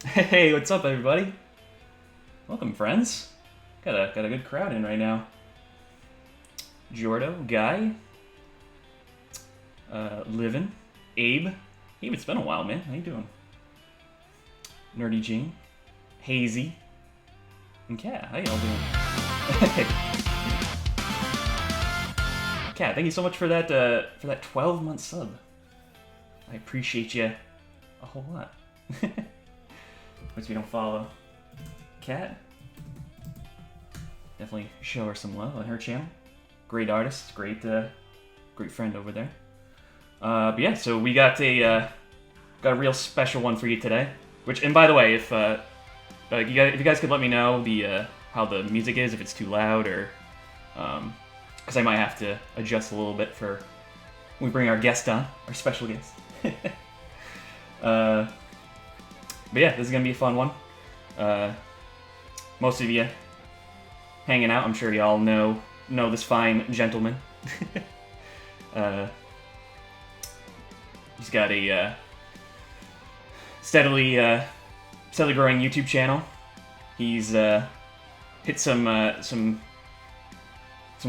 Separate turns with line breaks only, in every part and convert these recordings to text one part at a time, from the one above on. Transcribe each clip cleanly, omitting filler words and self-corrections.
Hey, what's up, everybody? Welcome, friends. Got a good crowd in right now. Jordo, Guy, Livin, Abe. Abe, it's been a while, man. How you doing? Nerdy Gene, Hazy, and Kat. How y'all doing? Kat, thank you so much for that 12-month sub. I appreciate you a whole lot. Which we don't follow. Kat, definitely show her some love on her channel. Great artist, great friend over there. But yeah, so we got a real special one for you today. Which, and by the way, if you guys could let me know the how the music is, if it's too loud or because I might have to adjust a little bit for when we bring our guest on, our special guest. But yeah, this is gonna be a fun one. Most of you hanging out, I'm sure you all know this fine gentleman. He's got a steadily growing YouTube channel. He's hit some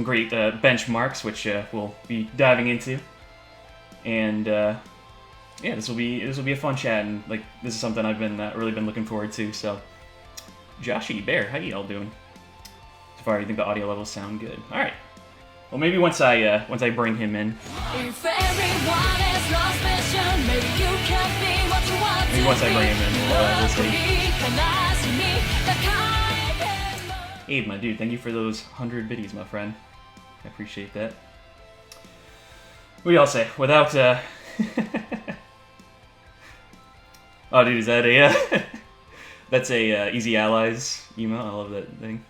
great benchmarks, which we'll be diving into, and yeah, this will be a fun chat, and like this is something I've been really been looking forward to. So, Joshy Bear, how you all doing? So far, you think the audio levels sound good? All right. Well, maybe once I bring him in.
If everyone is lost mission, maybe you can be what you want.
Maybe once I bring him in, we'll see. Abe, my dude, thank you for those 100 biddies, my friend. I appreciate that. What do y'all say? Without oh, dude, is that a that's a Easy Allies email? I love that thing.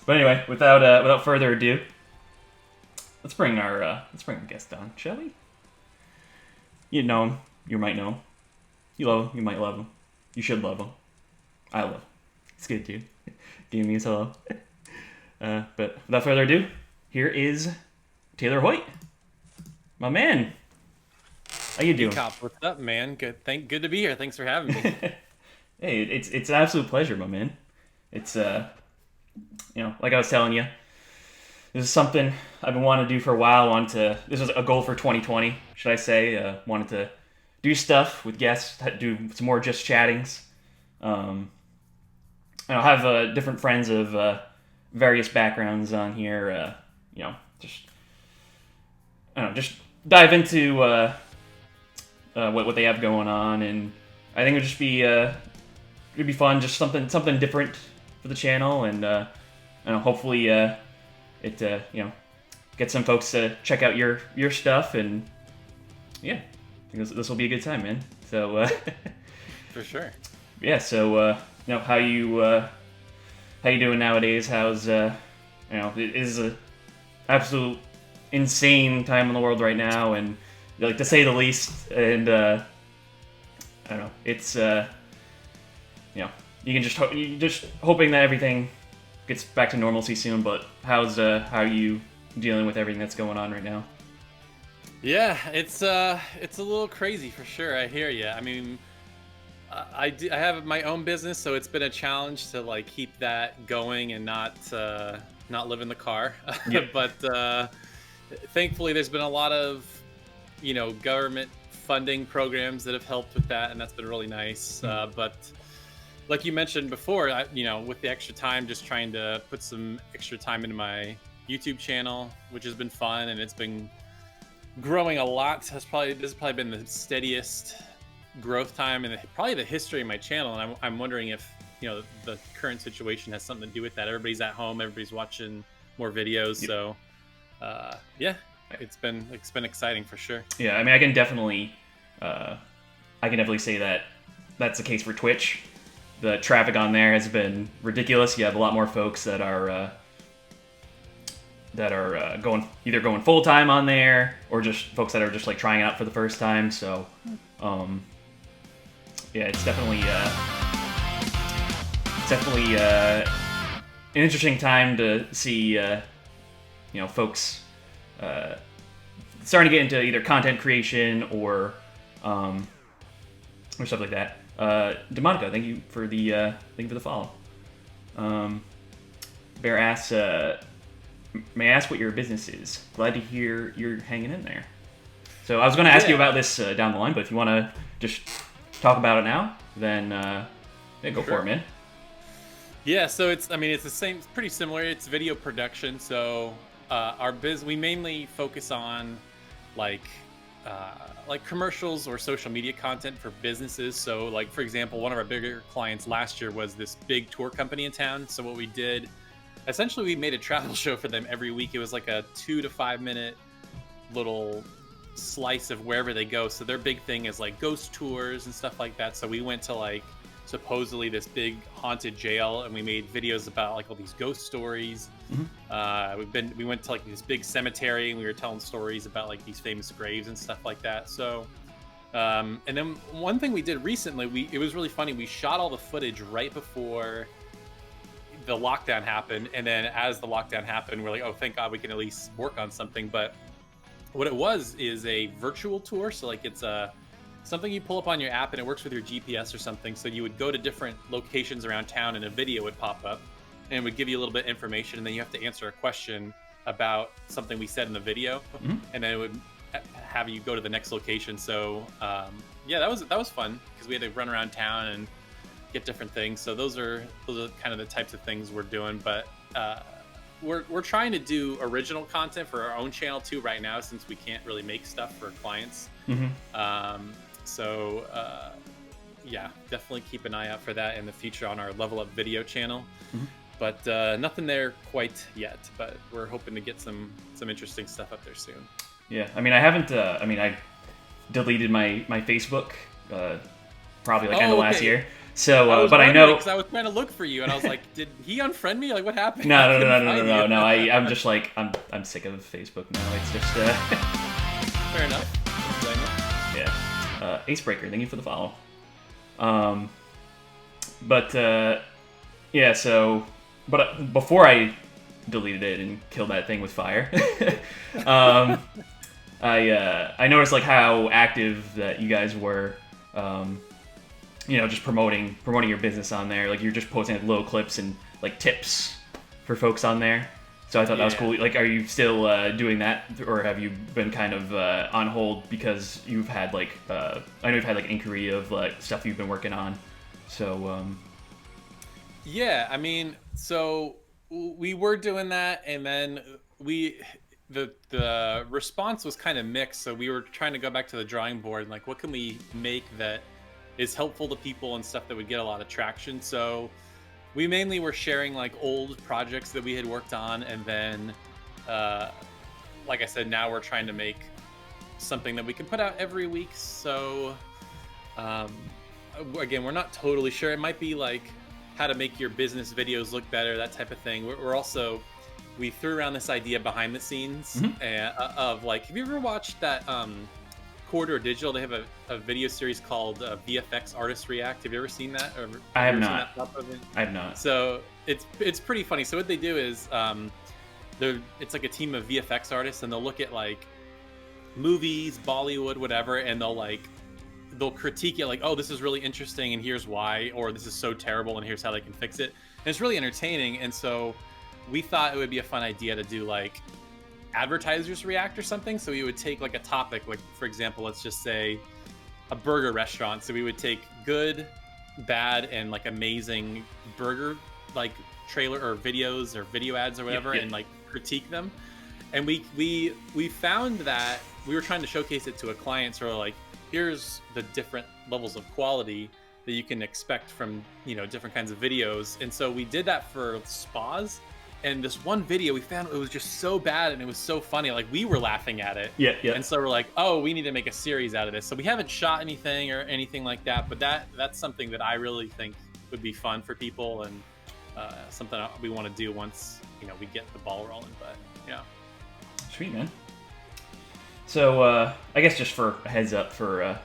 But anyway, without further ado, let's bring our guest on, shall we? You know him. You might know him. You love him. You might love him. You should love him. I love him. It's good, dude. Give me his hello. But without further ado, here is Taylor Hoyt, my man. How you doing?
Hey, Kopp, what's up, man? Good to be here. Thanks for having me.
Hey, it's an absolute pleasure, my man. It's like I was telling you, this is something I've been wanting to do for a while. This was a goal for 2020, should I say? Wanted to do stuff with guests, do some more just chattings. I'll have different friends of various backgrounds on here. Just dive into what they have going on, and I think it'd be fun, just something different for the channel, and hopefully it get some folks to check out your stuff, and yeah, I think this will be a good time, man. So
For sure.
yeah, so how you doing nowadays? How's it is a absolute insane time in the world right now, and like to say the least, and I don't know, it's you can just hoping that everything gets back to normalcy soon. But how are you dealing with everything that's going on right now?
Yeah, it's a little crazy for sure. I hear you. I mean, I have my own business, so it's been a challenge to like keep that going and not live in the car.
Yep.
But thankfully, there's been a lot of government funding programs that have helped with that, and that's been really nice. But like you mentioned before, with the extra time, just trying to put some extra time into my YouTube channel, which has been fun, and it's been growing a lot. This has probably been the steadiest growth time in probably the history of my channel, and I'm wondering if the current situation has something to do with that. Everybody's at home, everybody's watching more videos,
Yep.
so yeah, it's been exciting for sure.
Yeah, I mean, I can definitely say that that's the case for Twitch. The traffic on there has been ridiculous. You have a lot more folks that are going full time on there, or just folks that are just like trying out for the first time. So, yeah, it's definitely an interesting time to see folks starting to get into either content creation or stuff like that. Demonica, thank you for the follow. Bear asks, may I ask what your business is? Glad to hear you're hanging in there. So I was going to ask you about this down the line, but if you want to just talk about it now, then go for it, man.
Yeah, so it's the same, it's pretty similar. It's video production. So we mainly focus on like commercials or social media content for businesses. So like, for example, one of our bigger clients last year was this big tour company in town. So what we did, essentially we made a travel show for them every week. It was like a 2 to 5 minute little slice of wherever they go. So their big thing is like ghost tours and stuff like that. So we went to like supposedly this big haunted jail, and we made videos about like all these ghost stories. We went to like this big cemetery, and we were telling stories about like these famous graves and stuff like that. So and then one thing we did recently, it was really funny. We shot all the footage right before the lockdown happened, and then as the lockdown happened, we're like, oh, thank God we can at least work on something. But what it was is a virtual tour. So like it's something you pull up on your app, and it works with your GPS or something. So you would go to different locations around town, and a video would pop up and it would give you a little bit of information, and then you have to answer a question about something we said in the video, and then it would have you go to the next location. So yeah, that was fun because we had to run around town and get different things. So those are kind of the types of things we're doing. But we're trying to do original content for our own channel too right now, since we can't really make stuff for clients. So yeah, definitely keep an eye out for that in the future on our Level Up video channel. But nothing there quite yet, but we're hoping to get some interesting stuff up there soon.
Yeah, I mean, I haven't. I mean, I deleted my Facebook probably like end of last year. So, but I know
because I was trying to look for you, and I was like, did he unfriend me? Like, what happened?
No. I'm just like I'm sick of Facebook now. It's just
fair enough.
Yeah. Acebreaker, thank you for the follow. But yeah, so before I deleted it and killed that thing with fire, I noticed like how active that you guys were. You know, just promoting your business on there. Like you're just posting like, little clips and like tips for folks on there. So I thought that was cool. Like, are you still doing that, or have you been kind of on hold because you've had like I know you've had like inquiry of like stuff you've been working on. So
yeah, I mean, so we were doing that, and then the response was kind of mixed. So we were trying to go back to the drawing board and like, what can we make that is helpful to people and stuff that would get a lot of traction. So we mainly were sharing like old projects that we had worked on, and then like I said, now we're trying to make something that we can put out every week. So again, we're not totally sure. It might be like how to make your business videos look better, that type of thing. We're also, we threw around this idea behind the scenes of like, have you ever watched that Corridor Digital? They have a video series called VFX Artists React. Have you ever seen that? Or
I have not. I have not.
So it's pretty funny. So what they do is it's like a team of VFX artists, and they'll look at like movies, Bollywood, whatever, and they'll critique it like, oh, this is really interesting and here's why, or this is so terrible and here's how they can fix it. And it's really entertaining. And so we thought it would be a fun idea to do like advertisers react or something. So we would take like a topic, like for example, let's just say a burger restaurant. So we would take good, bad, and like amazing burger like trailer or videos or video ads or whatever, and like critique them. And we found that we were trying to showcase it to a client, sort of like, here's the different levels of quality that you can expect from, you know, different kinds of videos. And so we did that for spas. And this one video, we found it was just so bad and it was so funny. Like, we were laughing at it.
Yeah.
And so we're like, oh, we need to make a series out of this. So we haven't shot anything or anything like that, but that's something that I really think would be fun for people, and something we want to do once, you know, we get the ball rolling. But yeah.
Sweet, man. So I guess just for a heads up for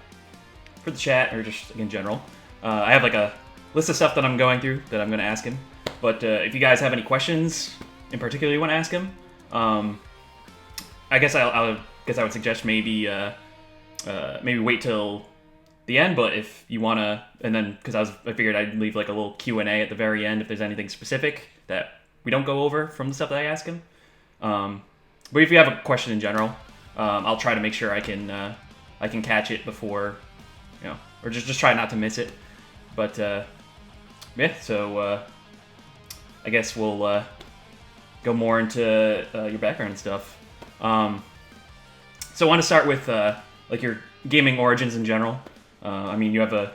the chat, or just in general, I have like a list of stuff that I'm going through that I'm going to ask him. But if you guys have any questions in particular you want to ask him, I guess I would suggest maybe wait till the end, but if you want to, and then because I figured I'd leave like a little Q&A at the very end if there's anything specific that we don't go over from the stuff that I ask him. But if you have a question in general, I'll try to make sure I can catch it before, or just try not to miss it. But yeah, so I guess we'll go more into your background and stuff. So I want to start with like your gaming origins in general. I mean, you have a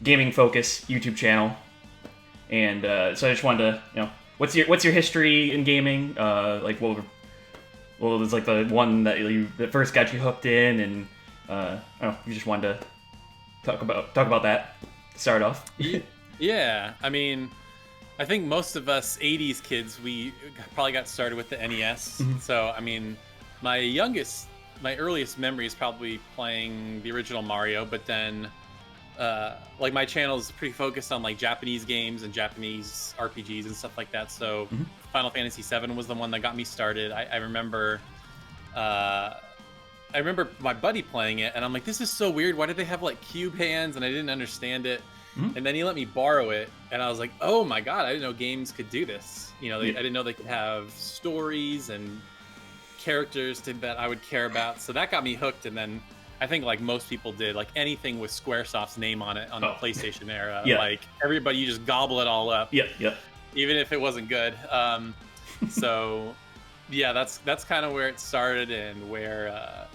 gaming focus YouTube channel, and so I just wanted to, what's your history in gaming? Like what was like the one that first got you hooked in, and I don't know, you just wanted to talk about that to start off.
Yeah, I mean, I think most of us 80s kids, we probably got started with the NES.
Mm-hmm.
So, I mean, my earliest memory is probably playing the original Mario, but then like my channel is pretty focused on like Japanese games and Japanese RPGs and stuff like that. So
Mm-hmm.
Final Fantasy VII was the one that got me started. I remember my buddy playing it, and I'm like, this is so weird. Why did they have like cube hands? And I didn't understand it.
Mm-hmm.
And then he let me borrow it, and I was like, oh my god, I didn't know games could do this. I didn't know they could have stories and characters that I would care about. So that got me hooked, and then I think like most people did, like anything with Squaresoft's name on it on the PlayStation era, like everybody, you just gobble it all up. Even if it wasn't good. So yeah, that's kind of where it started, and where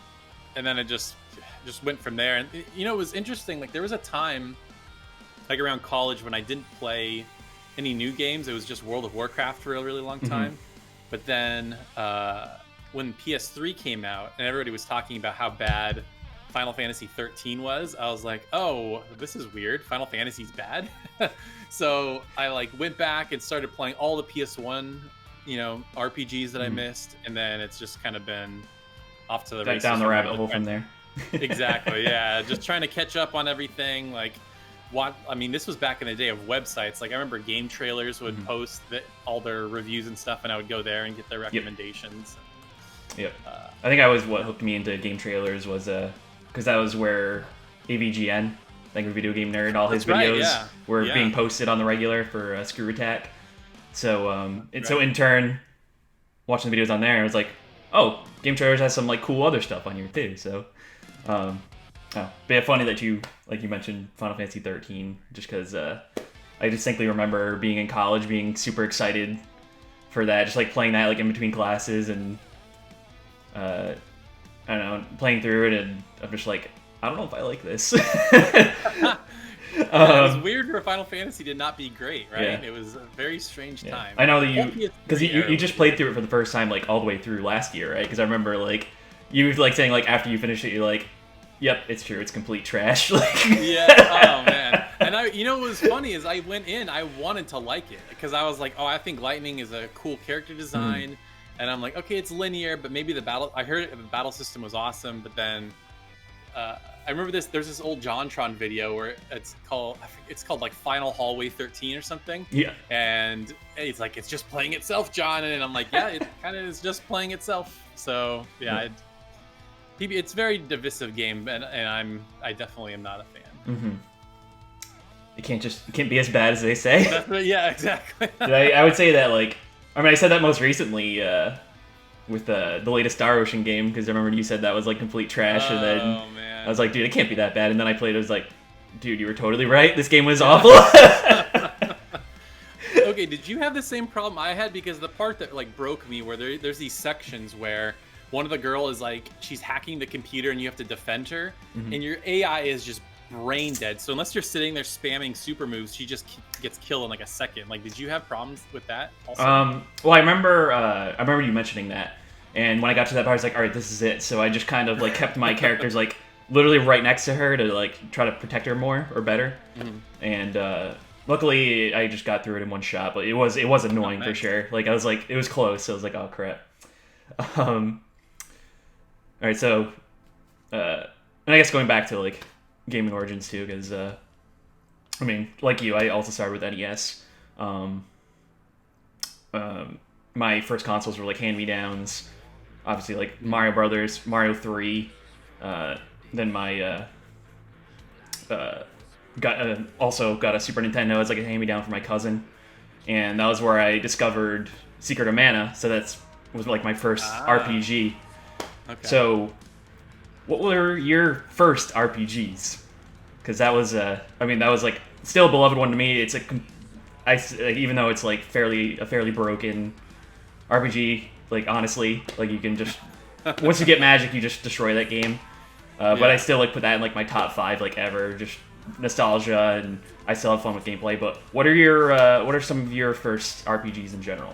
and then it just went from there. And it was interesting, like there was a time like around college when I didn't play any new games. It was just World of Warcraft for a really long time. Mm-hmm. But then when PS3 came out and everybody was talking about how bad Final Fantasy 13 was, I was like, oh, this is weird. Final Fantasy's bad. So I like went back and started playing all the PS1, RPGs that I missed, and then it's just kind of been off to the races.
Down the rabbit hole from there.
Exactly, yeah. Just trying to catch up on everything. Like, this was back in the day of websites. Like, I remember game trailers would post all their reviews and stuff, and I would go there and get their recommendations.
Yep. I think what hooked me into game trailers was because that was where AVGN, like a video game nerd, all his videos were being posted on the regular for Screw Attack. So so in turn, watching the videos on there, I was like, oh, game trailers has some like cool other stuff on here too. So but yeah, funny that you mentioned Final Fantasy 13, just because I distinctly remember being in college, being super excited for that, just like playing that like in between classes, and I don't know, playing through it, and I'm just like, I don't know if I like this.
It was weird for Final Fantasy to not be great, right?
Yeah.
It was a very strange time.
I know that because you just played through it for the first time like all the way through last year, right? Because I remember like you like saying like after you finished it, you're like, yep, it's true, it's complete trash.
Yeah, oh man. And what was funny is I went in, I wanted to like it because I was like, oh, I think Lightning is a cool character design, and I'm like, okay, it's linear, but maybe I heard the battle system was awesome, but then I remember there's this old JonTron video where it's called like Final Hallway 13 or something.
Yeah.
And it's like, it's just playing itself, John. And I'm like, yeah, it kind of is just playing itself. So yeah, it's a very divisive game, and I definitely am not a fan.
Mm-hmm. It can't be as bad as they say.
Yeah, exactly.
I would say that I said that most recently with the latest Star Ocean game, because I remember you said that was like complete trash, and then
man.
I was like, dude, it can't be that bad. And then I played it, I was like, dude, you were totally right. This game was awful.
Okay, did you have the same problem I had? Because the part that like broke me, where there's these sections where one of the girl is like, she's hacking the computer and you have to defend her, and your AI is just brain dead. So unless you're sitting there spamming super moves, she just gets killed in like a second. Like, did you have problems with that also?
Well, I remember you mentioning that, and when I got to that part, I was like, all right, this is it. So I just kind of like kept my characters like literally right next to her to like try to protect her more or better. And luckily I just got through it in one shot, but it was annoying for sure. Like, I was like, it was close, so I was like, oh crap. All right, so and I guess going back to like gaming origins too, because I mean, like you, I also started with NES. My first consoles were like hand-me-downs, obviously like Mario Brothers, Mario 3. Then my also got a Super Nintendo as like a hand-me-down for my cousin, and that was where I discovered Secret of Mana. So was like my first RPG.
Okay.
So, what were your first RPGs? Because that was that was like still a beloved one to me. It's even though it's like a fairly broken RPG. Like honestly, like you can just once you get magic, you just destroy that game. But I still like put that in like my top 5 like ever. Just nostalgia, and I still have fun with gameplay. But what are some of your first RPGs in general?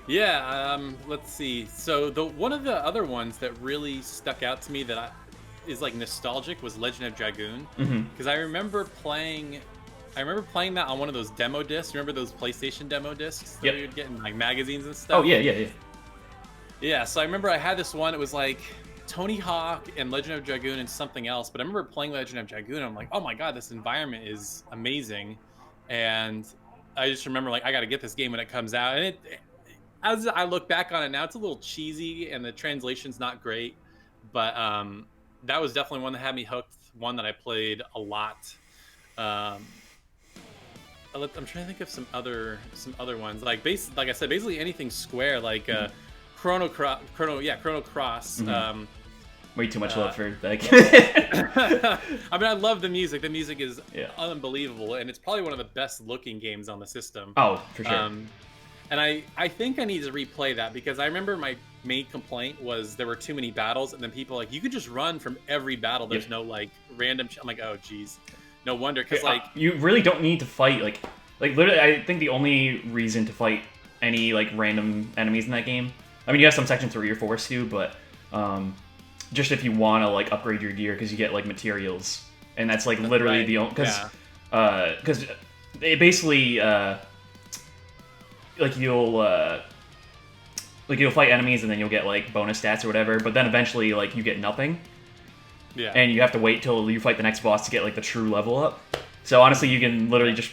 Yeah, let's see. So one of the other ones that really stuck out to me that is like nostalgic was Legend of Dragoon, because I remember playing that on one of those demo discs. Remember those PlayStation demo discs that you would get in like magazines and stuff?
Oh yeah.
Yeah, so I remember I had this one. It was like Tony Hawk and Legend of Dragoon and something else. But I remember playing Legend of Dragoon, and I'm like, oh my god, this environment is amazing. And I just remember like I got to get this game when it comes out. And as I look back on it now, it's a little cheesy and the translation's not great. But that was definitely one that had me hooked. One that I played a lot. I'm trying to think of some other ones. Like I said, basically anything Square, like Chrono Cross.
Way too much love for like.
I mean, I love the music. The music is unbelievable, and it's probably one of the best looking games on the system.
Oh, for sure.
And I think I need to replay that, because I remember my main complaint was there were too many battles, and then people were like, you could just run from every battle. There's no like random. I'm like, oh geez, no wonder, because like
you really don't need to fight like literally. I think the only reason to fight any like random enemies in that game. I mean, you have some sections where you're forced to, but just if you want to like upgrade your gear, because you get like materials, and that's like literally the only because it basically like you'll fight enemies and then you'll get like bonus stats or whatever, but then eventually like you get nothing. Yeah. And you have to wait till you fight the next boss to get like the true level up. So honestly, you can literally just,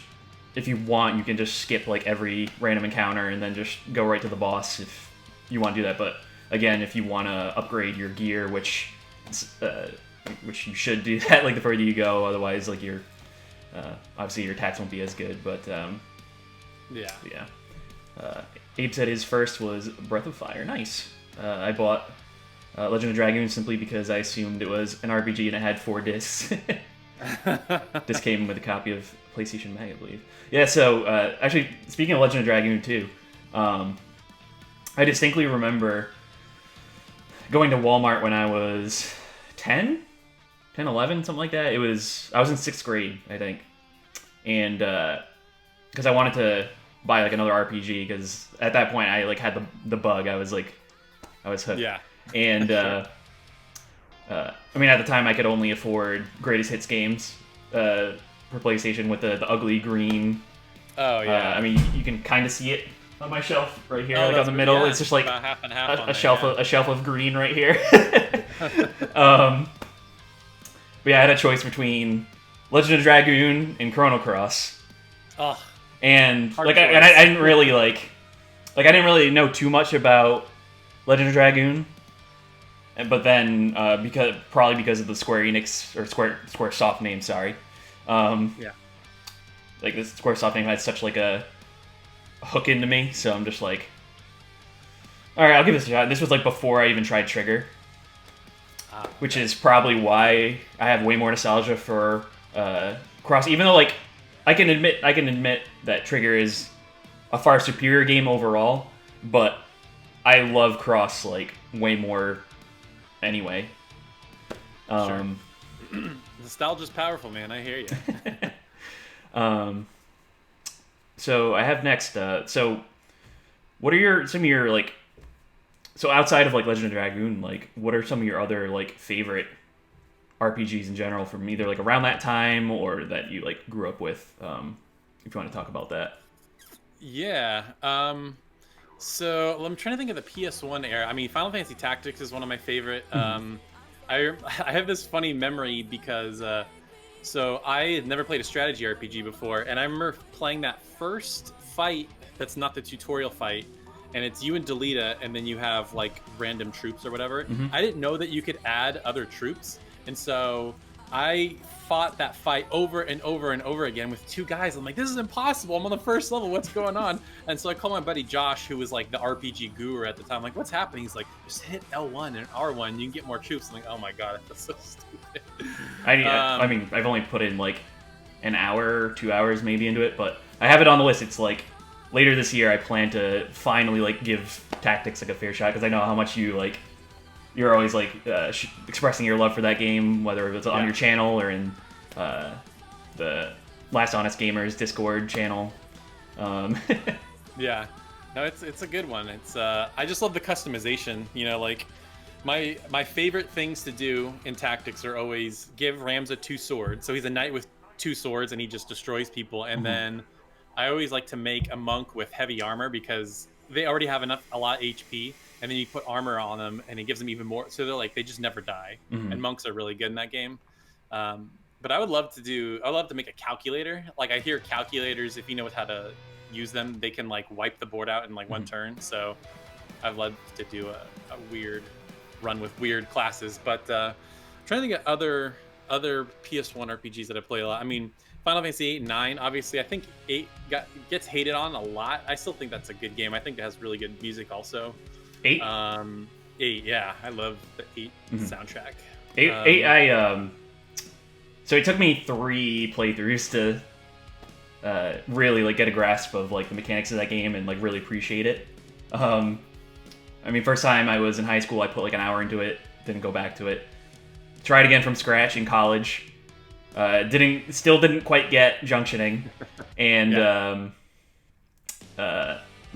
if you want, you can just skip like every random encounter and then just go right to the boss if you want to do that. But again, if you want to upgrade your gear, which you should do that like the further you go, otherwise like your obviously your attacks won't be as good. But yeah. Abe said his first was Breath of Fire. Nice. I bought Legend of Dragoon simply because I assumed it was an RPG and it had 4 discs. This came with a copy of PlayStation Mag, I believe. Yeah, so actually, speaking of Legend of Dragoon too, I distinctly remember going to Walmart when I was 10, 11, something like that. I was in 6th grade, I think. And because I wanted to buy like another RPG, because at that point I like had the bug. I was hooked. Yeah. And I mean, at the time I could only afford greatest hits games for PlayStation with the ugly green. Oh yeah. I mean, you can kind of see it on my shelf right here, like on the middle. Yeah, it's just like half and half a shelf of green right here. But yeah, I had a choice between Legend of Dragoon and Chrono Cross. Oh. And I didn't really I didn't really know too much about Legend of Dragoon, but then because of the Square Enix or Squaresoft name, sorry, like this Squaresoft name had such like a hook into me, so I'm just like, all right, I'll give this a shot. This was like before I even tried Trigger, which is probably why I have way more nostalgia for Cross, even though like. I can admit that Trigger is a far superior game overall, but I love Cross like way more anyway.
Sure. Nostalgia's powerful, man. I hear you.
So I have next. So what are some of your like? So outside of like Legend of Dragoon, like what are some of your other like favorite RPGs in general from either like around that time or that you like grew up with, if you want to talk about that?
Yeah. So I'm trying to think of the PS1 era. I mean, Final Fantasy Tactics is one of my favorite. I have this funny memory because so I had never played a strategy RPG before, and I remember playing that first fight that's not the tutorial fight, and it's you and Delita, and then you have like random troops or whatever. I didn't know that you could add other troops. And so I fought that fight over and over and over again with 2 guys. I'm like, this is impossible. I'm on the first level. What's going on? And so I called my buddy Josh, who was like the RPG guru at the time. I'm like, what's happening? He's like, just hit L1 and R1. You can get more troops. I'm like, oh my god, that's so stupid.
I mean, I've only put in like an hour, 2 hours maybe into it, but I have it on the list. It's like later this year I plan to finally like give Tactics like a fair shot because I know how much you like. You're always like expressing your love for that game, whether it's on your channel or in the Last Honest Gamers Discord channel.
Yeah, no, it's a good one. It's I just love the customization. You know, like my favorite things to do in Tactics are always give Ramza 2 swords. So he's a knight with 2 swords and he just destroys people. And then I always like to make a monk with heavy armor because they already have a lot of HP. And then you put armor on them, and it gives them even more. So they're like they just never die. And monks are really good in that game. But I would love to make a calculator. Like I hear calculators, if you know how to use them, they can like wipe the board out in like 1 turn. So I'd love to do a weird run with weird classes. But I'm trying to get other PS1 RPGs that I play a lot. I mean, Final Fantasy 8 and 9, obviously, I think 8 gets hated on a lot. I still think that's a good game. I think it has really good music also.
8?
8, yeah. I love the 8 soundtrack.
8, so it took me 3 playthroughs to really like get a grasp of like the mechanics of that game and like really appreciate it. I mean, first time I was in high school, I put like an hour into it, didn't go back to it. Tried again from scratch in college. Still didn't quite get junctioning, and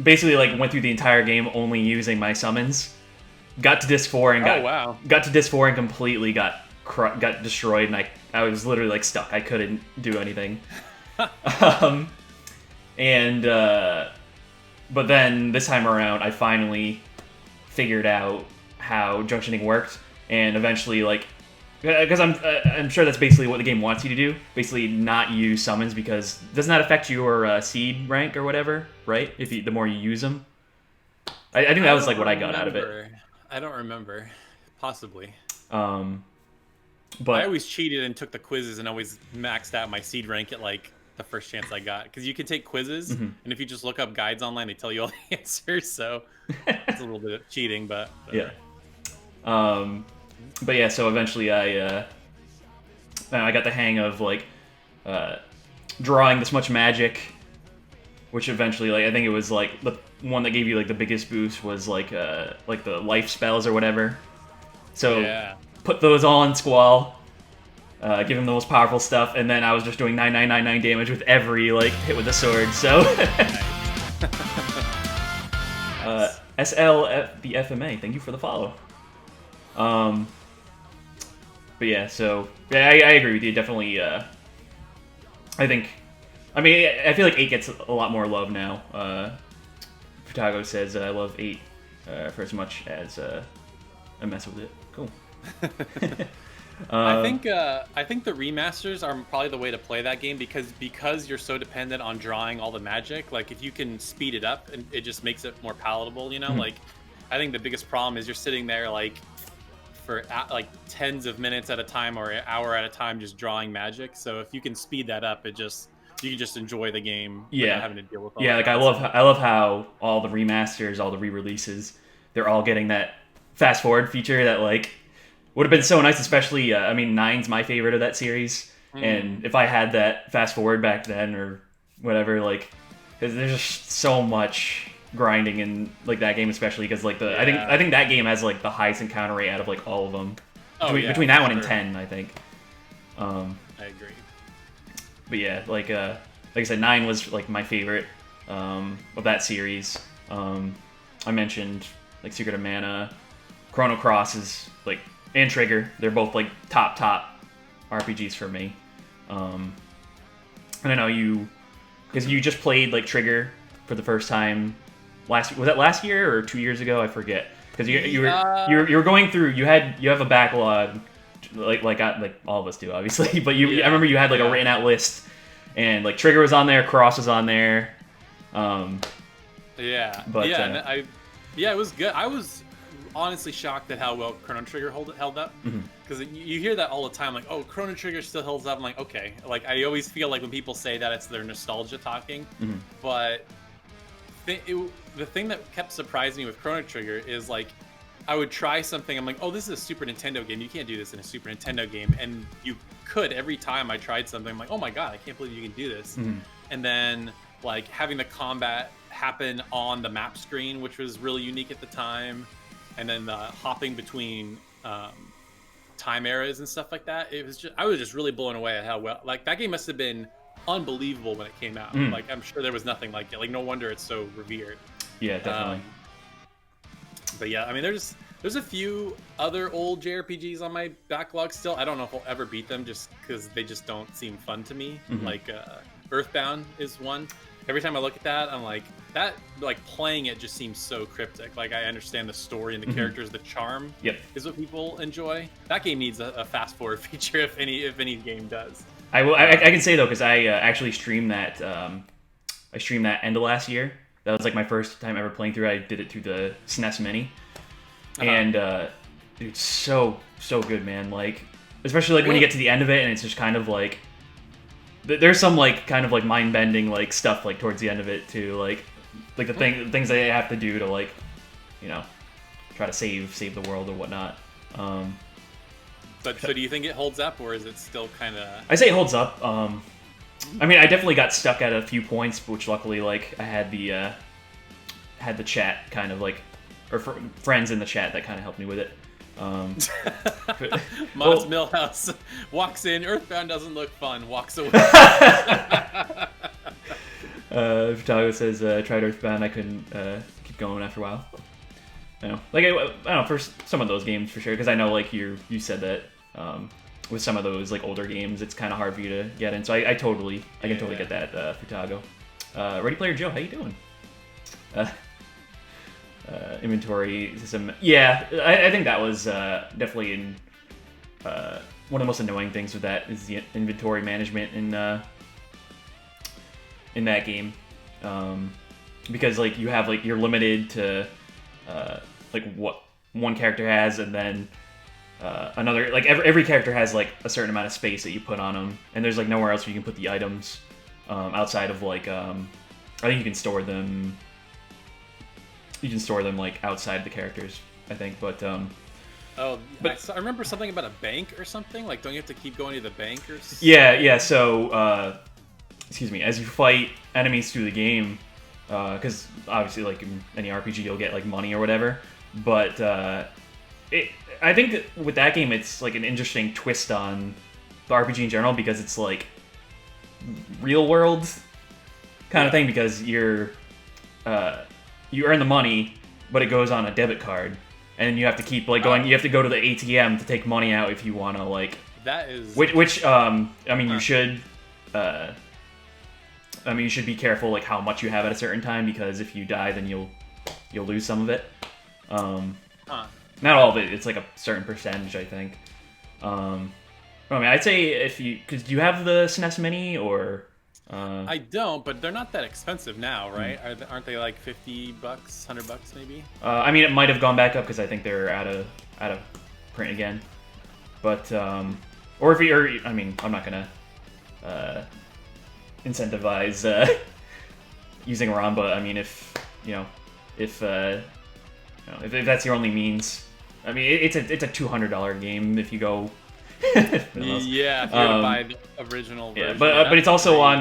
basically like went through the entire game only using my summons. Got to disc 4 and got to disc 4 and completely got destroyed, and I was literally like stuck. I couldn't do anything. But then this time around, I finally figured out how junctioning worked, and eventually like. Because I'm sure that's basically what the game wants you to do. Basically, not use summons because doesn't that affect your seed rank or whatever, right? The more you use them. I think that was like what I got out of it.
I don't remember, possibly.
But
I always cheated and took the quizzes and always maxed out my seed rank at like the first chance I got. Because you can take quizzes, and if you just look up guides online, they tell you all the answers. So it's a little bit of cheating, but
yeah. But yeah, so eventually I got the hang of like drawing this much magic, which eventually like I think it was like the one that gave you like the biggest boost was like the life spells or whatever. So put those all in Squall, give him the most powerful stuff, and then I was just doing 9999 damage with every like hit with the sword. So SL the FMA, thank you for the follow. But yeah, so yeah, I agree with you. Definitely, I feel like 8 gets a lot more love now. Futago says I love 8 for as much as I mess with it. Cool.
I think the remasters are probably the way to play that game because you're so dependent on drawing all the magic. Like if you can speed it up, and it just makes it more palatable. You know, like I think the biggest problem is you're sitting there like for like tens of minutes at a time or an hour at a time just drawing magic. So if you can speed that up, you can just enjoy the game without having to deal with all that.
Like I love how all the remasters, all the re-releases, they're all getting that fast forward feature that like would have been so nice, especially I mean 9's my favorite of that series, and if I had that fast forward back then or whatever, like there's just so much grinding in like that game, especially because like I think that game has like the highest encounter rate out of like all of them. Between that one and 10, I think.
I agree.
But yeah, like I said, 9 was like my favorite of that series. I mentioned like Secret of Mana, Chrono Cross is like, and Trigger. They're both like top RPGs for me. And I know because you just played like Trigger for the first time. Was that last year or 2 years ago? I forget. Because you were going through. You have a backlog, like all of us do, obviously. But I remember you had like a written out list, and like Trigger was on there, Cross was on there.
It was good. honestly shocked at how well Chrono Trigger held up. Because you hear that all the time, like, oh, Chrono Trigger still holds up. I'm like, okay. Like, I always feel like when people say that, it's their nostalgia talking. But the thing that kept surprising me with Chrono Trigger is, like, I would try something. I'm like, oh, this is a Super Nintendo game. You can't do this in a Super Nintendo game. And you could every time I tried something. I'm like, oh my god, I can't believe you can do this. And then, like, having the combat happen on the map screen, which was really unique at the time. And then the hopping between time eras and stuff like that. It was just, I was just really blown away at how well, like, that game must have been unbelievable when it came out. Like, I'm sure there was nothing like it. Like, no wonder it's so revered.
Yeah, definitely.
But yeah, I mean, there's a few other old JRPGs on my backlog still. I don't know if I'll ever beat them just because they just don't seem fun to me. Like Earthbound is one. Every time I look at that, I'm like, playing it just seems so cryptic. Like, I understand the story and the characters, the charm is what people enjoy. That game needs a fast forward feature if any game does.
I can say though, because I actually streamed that. I streamed that end of last year. That was like my first time ever playing through it. I did it through the SNES Mini, and it's so good, man. Like, especially like when you get to the end of it, and it's just kind of like there's some like kind of like mind bending like stuff like towards the end of it too, like the things they have to do to, like, you know, try to save the world or whatnot.
But so do you think it holds up, or is it still kind of?
I say it holds up. I mean, I definitely got stuck at a few points, which luckily, like, I had the chat kind of like, or friends in the chat that kind of helped me with it.
Mods Millhouse walks in. Earthbound doesn't look fun. Walks away.
Futago says, tried Earthbound. I couldn't keep going after a while. I know, like, I don't know, for some of those games for sure, because I know, like, you said that with some of those like older games, it's kind of hard for you to get in. So I can totally get that, Futago. Ready Player Joe, how you doing? Inventory system. Yeah, I think that was definitely one of the most annoying things with that is the inventory management in that game, because like you have like you're limited to like what one character has, and then another, like every character has like a certain amount of space that you put on them, and there's like nowhere else where you can put the items outside of like I think you can store them. You can store them like outside the characters, I think, but
I remember something about a bank or something. Like, don't you have to keep going to the bank or something?
Yeah. So, excuse me, as you fight enemies through the game, because obviously, like in any RPG, you'll get like money or whatever. But I think that with that game, it's like an interesting twist on the RPG in general, because it's like real world kind of thing, because you earn the money, but it goes on a debit card, and you have to keep like going. You have to go to the ATM to take money out if you want to, like.
That is.
Which I mean, you should. You should be careful like how much you have at a certain time, because if you die, then you'll lose some of it. Not all of it. It's like a certain percentage, I think. I mean, I'd say because do you have the SNES Mini or?
I don't, but they're not that expensive now, right? Aren't they like $50, $100 maybe?
I mean, it might have gone back up because I think they're out of print again. But or if you're, I mean, I'm not gonna incentivize using ROM, but I mean, if that's your only means, I mean, it's a $200 game if you go.
Yeah, if you were to buy the original version.
Yeah, but it's also on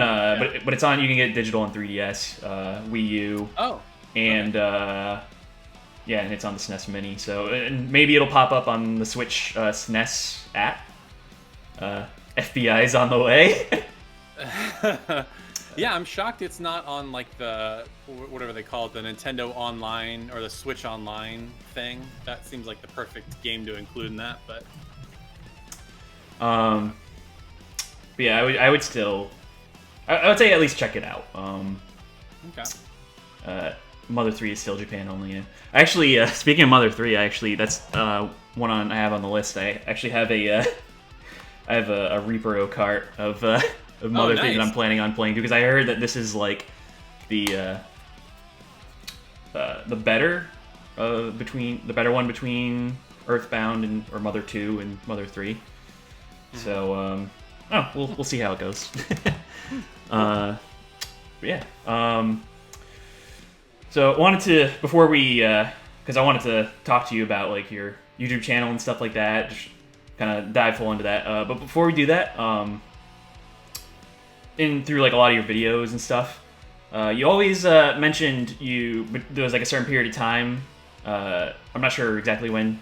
but it's on, you can get digital on 3DS, Wii U. Oh. And and it's on the SNES Mini. So, and maybe it'll pop up on the Switch SNES app. FBI's on the way.
Yeah, I'm shocked it's not on like the whatever they call it, the Nintendo Online or the Switch Online thing. That seems like the perfect game to include in that, but
yeah, I would still, I would say at least check it out.
Okay.
Mother 3 is still Japan only. Yeah. Actually, speaking of Mother 3, that's one I have on the list. I actually have a Repro cart of Mother 3 that I'm planning on playing, because I heard that this is like the better between the better one between Earthbound and or Mother 2 and Mother 3. So we'll see how it goes. Yeah. So I wanted to, before we, because I wanted to talk to you about like your YouTube channel and stuff like that, just kind of dive full into that. But before we do that, through like a lot of your videos and stuff, you always mentioned there was like a certain period of time. I'm not sure exactly when,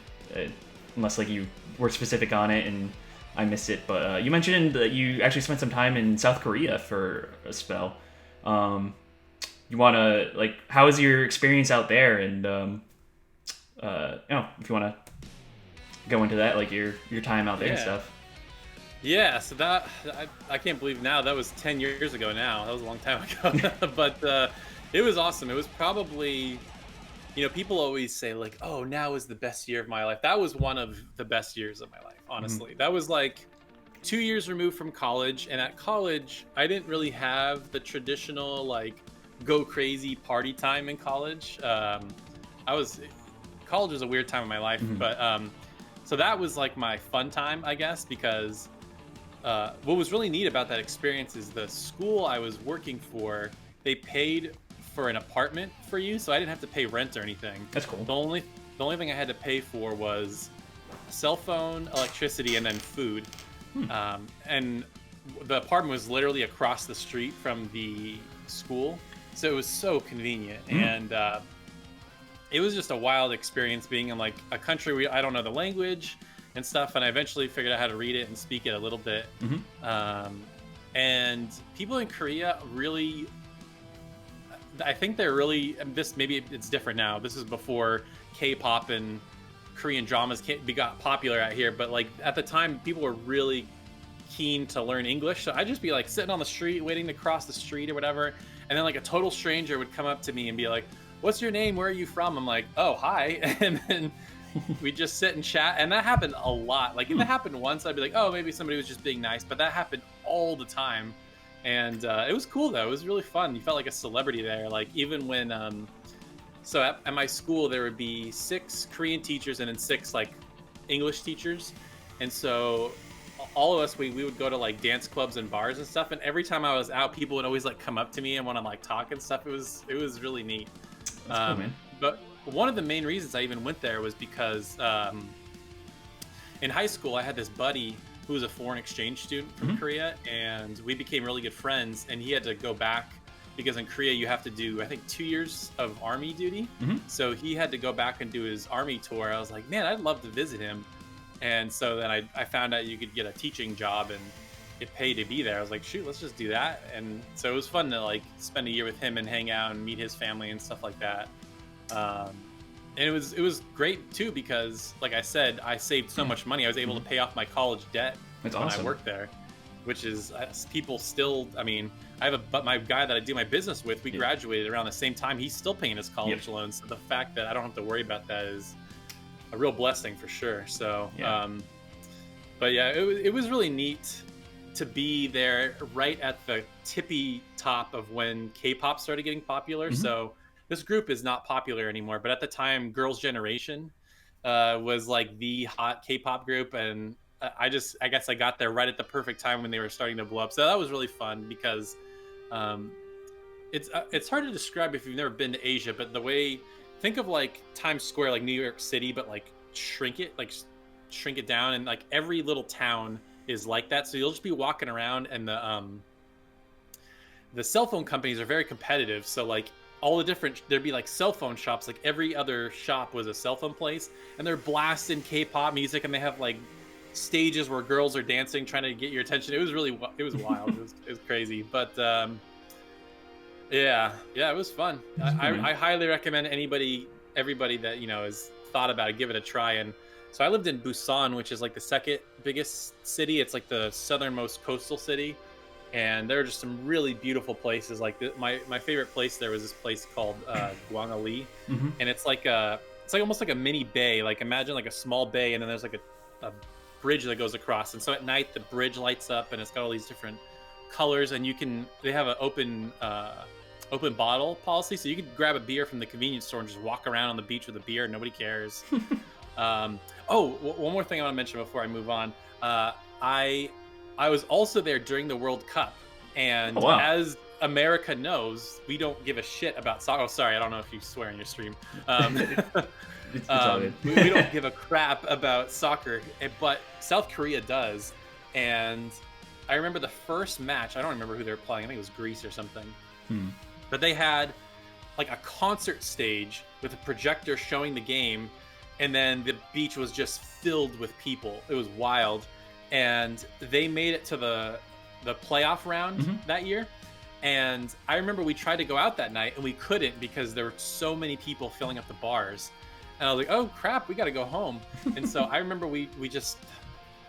unless like you were specific on it and I missed it. But you mentioned that you actually spent some time in South Korea for a spell. You want to like, how was your experience out there? And if you want to go into that, like your time out there and stuff.
Yeah, so that I can't believe now that was 10 years ago now. That was a long time ago. But it was awesome. It was probably, people always say like, oh, now is the best year of my life. That was one of the best years of my life, honestly. That was like 2 years removed from college. And at college, I didn't really have the traditional like go crazy party time in college. College was a weird time in my life, but so that was like my fun time, I guess, because what was really neat about that experience is the school I was working for, they paid for an apartment for you, so I didn't have to pay rent or anything.
That's cool.
The only thing I had to pay for was cell phone, electricity, and then food. And the apartment was literally across the street from the school, so it was so convenient. And it was just a wild experience being in like a country where I don't know the language and stuff, and I eventually figured out how to read it and speak it a little bit. And people in Korea really, I think they're really, maybe it's different now. This is before K-pop and Korean dramas got popular out here, but like at the time, people were really keen to learn English. So I'd just be like sitting on the street, waiting to cross the street or whatever, and then like a total stranger would come up to me and be like, "What's your name? Where are you from?" I'm like, "Oh, hi," and then we just sit and chat, and that happened a lot. Like if it happened once, I'd be like, "Oh, maybe somebody was just being nice," but that happened all the time. And it was cool though. It was really fun. You felt like a celebrity there. Like even when so at my school there would be 6 Korean teachers and then 6 like English teachers, and so all of us we would go to like dance clubs and bars and stuff, and every time I was out, people would always like come up to me and want to like talk and stuff. It was really neat.
That's cool, man.
But one of the main reasons I even went there was because in high school I had this buddy who was a foreign exchange student from Korea, and we became really good friends, and he had to go back because in Korea you have to do, I think, 2 years of army duty. So he had to go back and do his army tour. I was like, man, I'd love to visit him. And so then I found out you could get a teaching job and get paid to be there. I was like, shoot, let's just do that. And so it was fun to like spend a year with him and hang out and meet his family and stuff like that. And it was great too because, like I said, I saved so much money. I was able to pay off my college debt when I worked there, which is people still. I mean, my guy that I do my business with. We graduated around the same time. He's still paying his college loans. So the fact that I don't have to worry about that is a real blessing for sure. So, but yeah, it was really neat to be there right at the tippy top of when K-pop started getting popular. So this group is not popular anymore, but at the time, Girls' Generation was like the hot K-pop group, and I guess I got there right at the perfect time when they were starting to blow up. So that was really fun because it's hard to describe if you've never been to Asia, but think of like Times Square, like New York City, but like shrink it down, and like every little town is like that. So you'll just be walking around, and the cell phone companies are very competitive. So like there'd be like cell phone shops, like every other shop was a cell phone place, and they're blasting K-pop music, and they have like stages where girls are dancing trying to get your attention. It was wild. It was crazy, but yeah, it was fun. I highly recommend everybody that has thought about it, give it a try. And so I lived in Busan, which is like the second biggest city. It's like the southernmost coastal city, and there are just some really beautiful places. Like my favorite place there was this place called Gwangali, and it's like almost like a mini bay. Like imagine like a small bay, and then there's like a bridge that goes across. And so at night the bridge lights up, and it's got all these different colors, and they have an open open bottle policy, so you could grab a beer from the convenience store and just walk around on the beach with a beer. Nobody cares. One more thing I want to mention before I move on. I was also there during the World Cup, and
Oh, wow.
as America knows, we don't give a shit about soccer. Oh, sorry, I don't know if you swear in your stream.
It's all good.
we don't give a crap about soccer, but South Korea does. And I remember the first match. I don't remember who they were playing. I think it was Greece or something. But they had like a concert stage with a projector showing the game, and then the beach was just filled with people. It was wild. And they made it to the playoff round that year. And I remember we tried to go out that night and we couldn't because there were so many people filling up the bars. And I was like, oh crap, we got to go home. And so I remember we just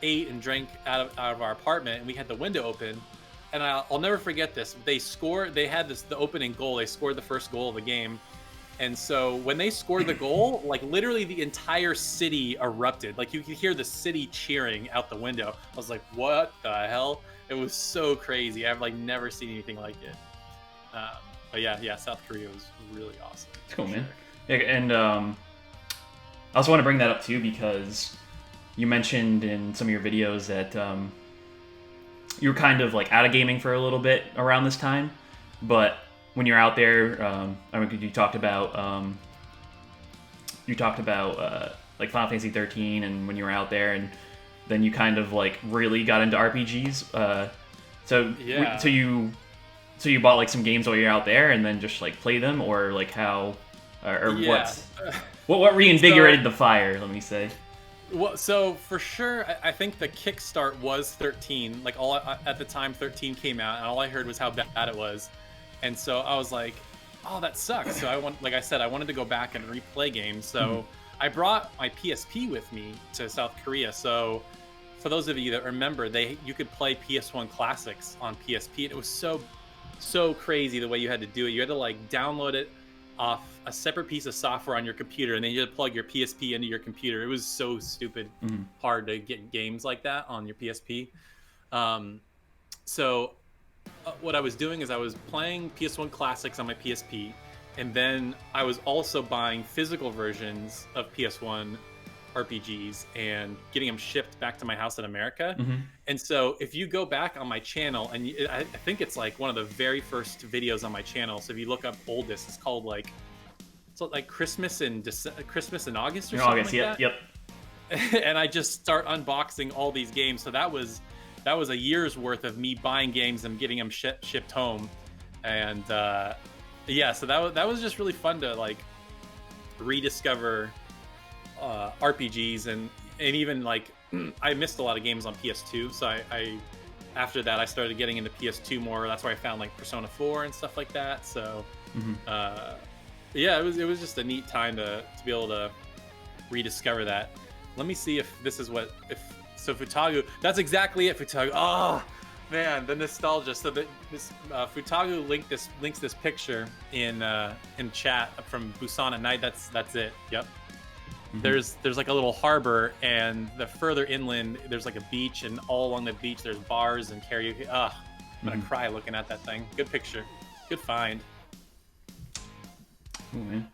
ate and drank out of our apartment, and we had the window open. And I'll never forget this. They had the opening goal. They scored the first goal of the game. And so when they scored the goal, like literally the entire city erupted. Like you could hear the city cheering out the window. I was like, what the hell? It was so crazy. I've like never seen anything like it. But yeah, South Korea was really awesome.
It's cool, man. Yeah, and I also want to bring that up too because you mentioned in some of your videos that you were kind of like out of gaming for a little bit around this time, but when you're out there, I mean, you talked about like Final Fantasy 13, and when you were out there, and then you kind of like really got into RPGs. So you bought like some games while you're out there, and then just like play them, or like how, what reinvigorated the fire? Let me say.
Well, so for sure, I think the kickstart was 13. Like at the time 13 came out, and all I heard was how bad it was, and so I was like, "Oh, that sucks." So I wanted to go back and replay games. So I brought my PSP with me to South Korea. So for those of you that remember, you could play PS1 classics on PSP, and it was so crazy the way you had to do it. You had to like download it off a separate piece of software on your computer, and then you had to plug your PSP into your computer. It was so stupid hard to get games like that on your PSP. So what I was doing is I was playing PS1 classics on my PSP, and then I was also buying physical versions of PS1 RPGs and getting them shipped back to my house in America. And so if you go back on my channel, and I think it's like one of the very first videos on my channel. So if you look up oldest, it's called like Christmas in August or something like that. Yep. And I just start unboxing all these games. So that was a year's worth of me buying games and getting them shipped home. And so that was just really fun to like rediscover RPGs and even like I missed a lot of games on PS2, so I after that I started getting into PS2 more. That's where I found like Persona 4 and stuff like that. So it was just a neat time to be able to rediscover that. Let me see if this is Futagu. That's exactly it, Futagu. Oh man, the nostalgia. So this Futagu links this picture in chat from Busan at night. That's it. Yep. There's like a little harbor, and the further inland there's like a beach, and all along the beach there's bars and karaoke. I'm gonna cry looking at that thing. Good picture, good find.
Cool, man.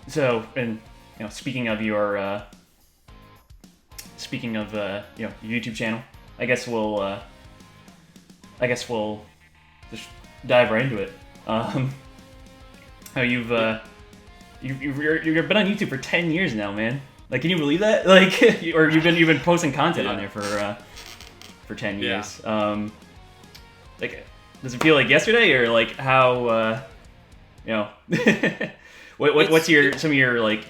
So, and speaking of your your YouTube channel, I guess we'll just dive right into it. You've been on YouTube for 10 years now, man. Like, can you believe that? Like, or you've been posting content on there for 10 years. Like, does it feel like yesterday, or like how what's some of your like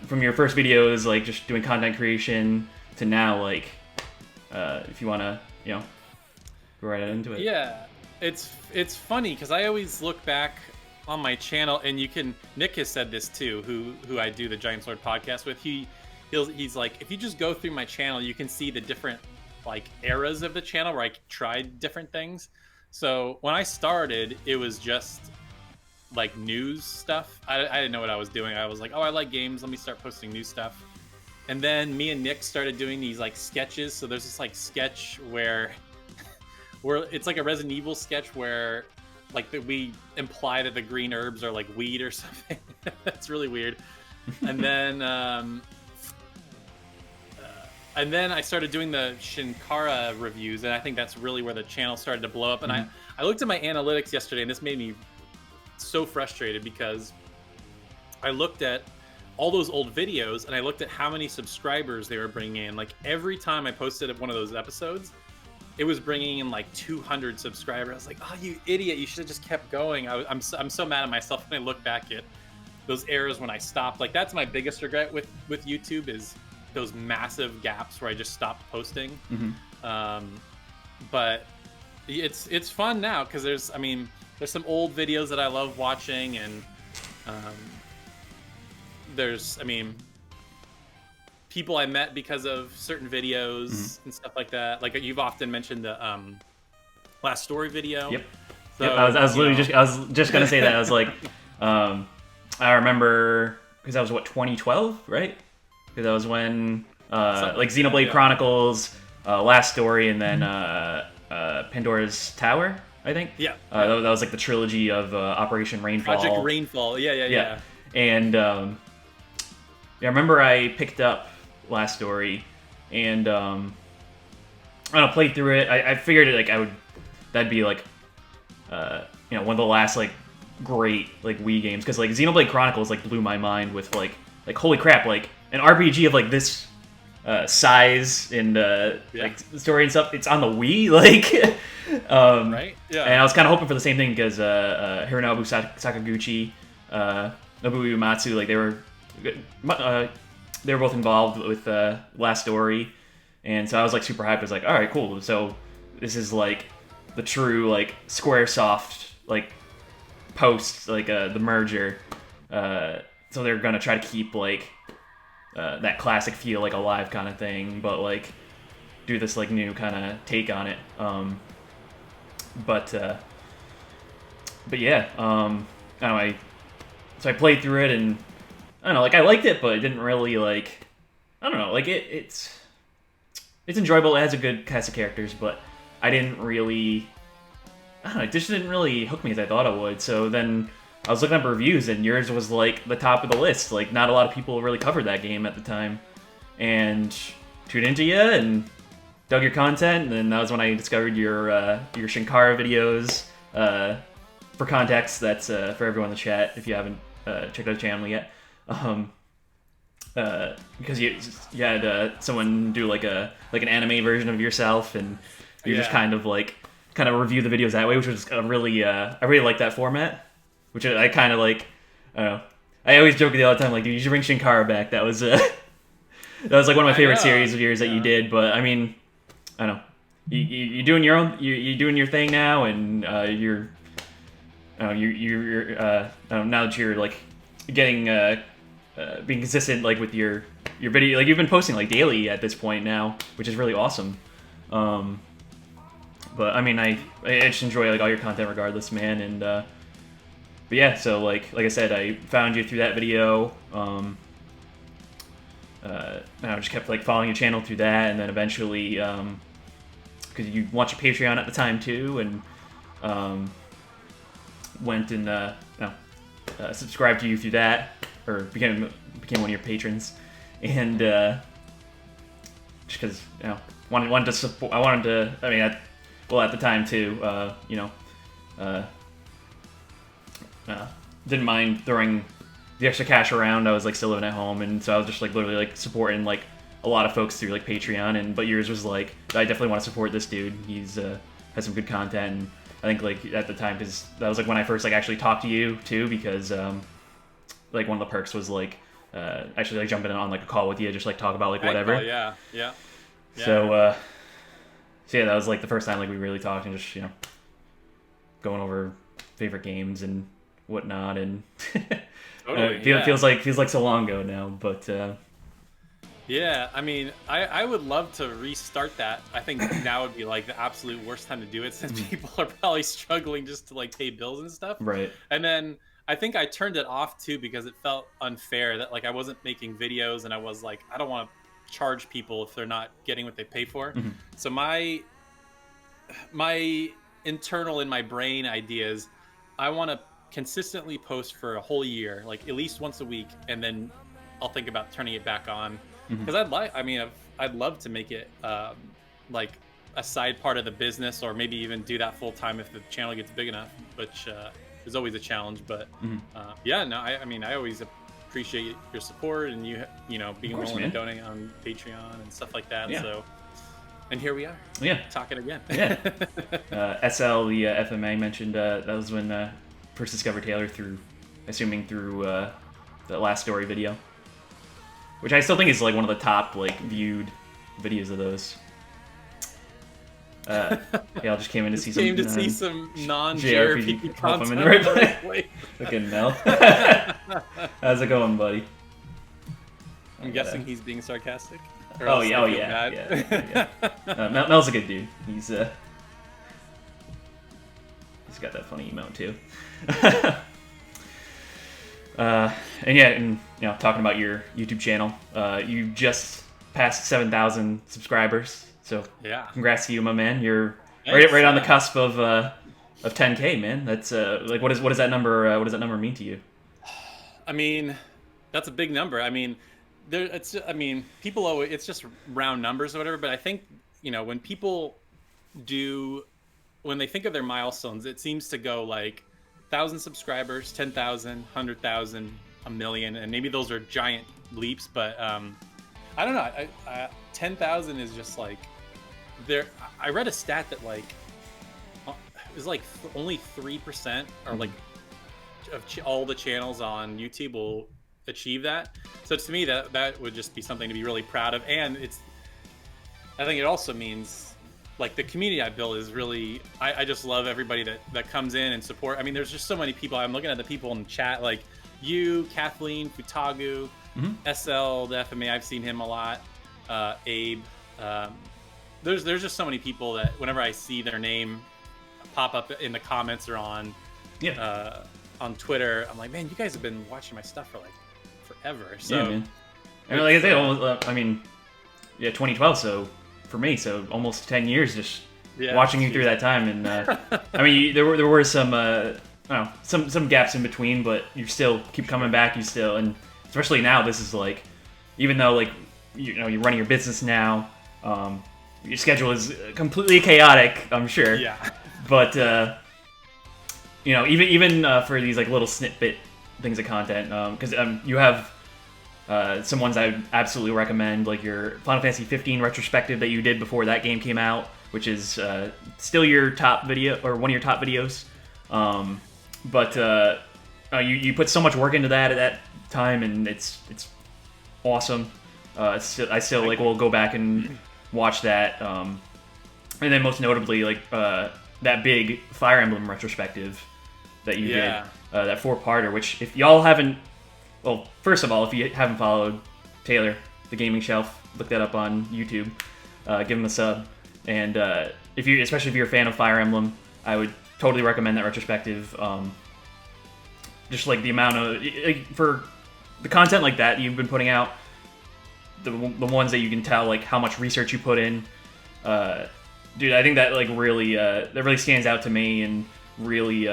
from your first videos, like just doing content creation to now, like if you want to go right into it.
Yeah. It's funny because I always look back on my channel, and Nick has said this too, who I do the Giant Sword podcast with. He's like, if you just go through my channel, you can see the different like eras of the channel where I tried different things. So when I started, it was just like news stuff. I didn't know what I was doing. I was like, oh, I like games. Let me start posting new stuff. And then me and Nick started doing these like sketches. So there's this like sketch where it's like a Resident Evil sketch where like we imply that the green herbs are like weed or something. That's really weird. And then I started doing the Shinkara reviews, and I think that's really where the channel started to blow up. And I looked at my analytics yesterday, and this made me so frustrated because I looked at all those old videos and I looked at how many subscribers they were bringing in. Like every time I posted one of those episodes, it was bringing in like 200 subscribers. I was like, oh, you idiot, you should have just kept going. I'm so mad at myself when I look back at those eras when I stopped. Like that's my biggest regret with YouTube is those massive gaps where I just stopped posting. But it's fun now because there's some old videos that I love watching, and there's people I met because of certain videos and stuff like that. Like you've often mentioned the last story video.
Yep.
So,
yep. I was literally I was just gonna say that. I was like, I remember because that was 2012, right? Because that was when like Xenoblade Chronicles, Last Story, and then Pandora's Tower, I think.
Yeah.
That was like the trilogy of Operation Rainfall.
Project Rainfall. Yeah.
And I remember I picked up Last Story, and I played through it. I figured that'd be like one of the last like great like Wii games, because like Xenoblade Chronicles like blew my mind with like holy crap, like an RPG of like this size and like story and stuff. It's on the Wii, like
right? Yeah.
And I was kind of hoping for the same thing because Hironobu Sakaguchi, Nobuo Uematsu, like they were both involved with Last Story, and so I was like super hyped. I was like, all right, cool. So this is like the true like SquareSoft like post like the merger. So they're gonna try to keep like that classic feel like alive kind of thing, but like do this like new kind of take on it. But yeah, I don't know. So I played through it, and I don't know, like I liked it, but it didn't really like, I don't know, like it's enjoyable. It has a good cast of characters, but I don't know, it just didn't really hook me as I thought it would. So then I was looking up reviews, and yours was like the top of the list. Like not a lot of people really covered that game at the time, and tuned into you and dug your content. And then that was when I discovered your Shinkara videos. For context, that's for everyone in the chat if you haven't checked out the channel yet. Because you had someone do like an anime version of yourself, and you just kind of review the videos that way, which was really I really like that format, which I kind of like. I don't know. I always joke with you all the time, like, dude, you should bring Shinkara back. That was like one of my favorite series of yours that you did. But I mean, I don't know. You're doing your own. You're doing your thing now, and you're now that you're like getting being consistent like with your video, like you've been posting like daily at this point now, which is really awesome. But I mean, I just enjoy like all your content regardless, man. And but yeah, so like I said, I found you through that video. And I just kept like following your channel through that, and then eventually because you watched a Patreon at the time too, and went and subscribed to you through that, or became one of your patrons, and just because wanted to support. I wanted to. I mean, at the time too, didn't mind throwing the extra cash around. I was like still living at home, and so I was just like literally like supporting like a lot of folks through like Patreon. But yours was like, I definitely want to support this dude. He's has some good content. And I think like at the time, because that was like when I first like actually talked to you too, because like one of the perks was like actually like jumping on like a call with you, just like talk about like whatever.
Yeah.
So yeah, that was like the first time like we really talked, and just going over favorite games and whatnot, and
Totally,
feels like so long ago now, but
yeah, I mean, I would love to restart that. I think now would be like the absolute worst time to do it, since people are probably struggling just to like pay bills and stuff.
Right.
And then I think I turned it off too because it felt unfair that like I wasn't making videos, and I was like, I don't want to charge people if they're not getting what they pay for.
Mhm.
So my internal in my brain ideas, I want to consistently post for a whole year, like at least once a week, and then I'll think about turning it back on. Because I'd love to make it like a side part of the business, or maybe even do that full time if the channel gets big enough, which is always a challenge. But yeah, no, I always appreciate your support, and you know, being willing to donate on Patreon and stuff like that.
Yeah.
So, and here we are.
Yeah.
Talking again.
Yeah. SL, the FMA mentioned that was when first discovered Taylor through the Last Story video, which I still think is like one of the top like viewed videos of those. Yeah, I just came in to see
some
JRPG
content.
help him in the right place. Fucking Mel. How's it going, buddy?
I'm guessing he's being sarcastic. Or
Oh
else
yeah,
I
oh
feel
yeah,
bad.
yeah. Mel's a good dude. He's got that funny emote too. And yeah, and you know, talking about your YouTube channel, you just passed 7,000 subscribers. So
Yeah.
congrats to you, my man. You're
Thanks,
right on the cusp of 10K, man. That's like what does that number mean to you?
I mean, that's a big number. I mean, people always, it's just round numbers or whatever. But I think, you know, when they think of their milestones, it seems to go like 1,000 subscribers, 10,000, 100,000, a million, and maybe those are giant leaps. But I don't know. 10,000 is just like there. I read a stat that like it was like only 3% or like of all the channels on YouTube will achieve that. So to me, that would just be something to be really proud of. And I think it also means like the community I built is really, I just love everybody that comes in and support. I mean, there's just so many people. I'm looking at the people in the chat, like you, Kathleen, Futagu, SL, the FMA, I've seen him a lot. Abe, there's just so many people that whenever I see their name pop up in the comments or on Twitter, I'm like, man, you guys have been watching my stuff for like forever. So,
yeah, man. And like I say, I mean, yeah, 2012. So for me, so almost 10 years just watching you through that time. And I mean, there were some I don't know, some gaps in between, but you still keep coming back. And especially now, this is like, even though like you're running your business now, your schedule is completely chaotic, I'm sure.
Yeah.
But you know, even for these like little snippet things of content, because you have some ones I would absolutely recommend, like your Final Fantasy 15 retrospective that you did before that game came out, which is still your top video or one of your top videos. But you put so much work into that at that time, and it's awesome. I still like will go back and watch that. And then most notably, like that big Fire Emblem retrospective that you did, that 4-parter. Which if y'all haven't, well, first of all, if you haven't followed Taylor, the Gaming Shelf, look that up on YouTube. Give him a sub, and especially if you're a fan of Fire Emblem, I would totally recommend that retrospective. Just like the amount of for the content like that you've been putting out, the ones that you can tell like how much research you put in, dude, I think that like really stands out to me, and really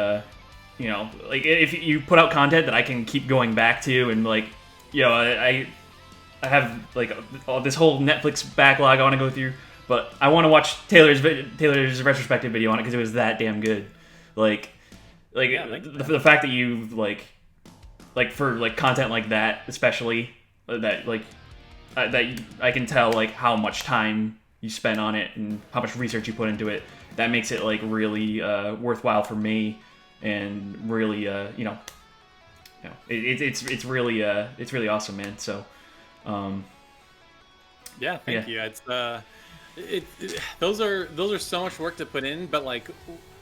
you know, like if you put out content that I can keep going back to, and like, you know, I have like this whole Netflix backlog I want to go through, but I want to watch Taylor's retrospective video on it because it was that damn good. Like the fact that you like for like content like that, especially that like that I can tell like how much time you spent on it and how much research you put into it. That makes it like really worthwhile for me, and really you know it's really awesome, man. So
yeah, thank you. It's those are so much work to put in, but like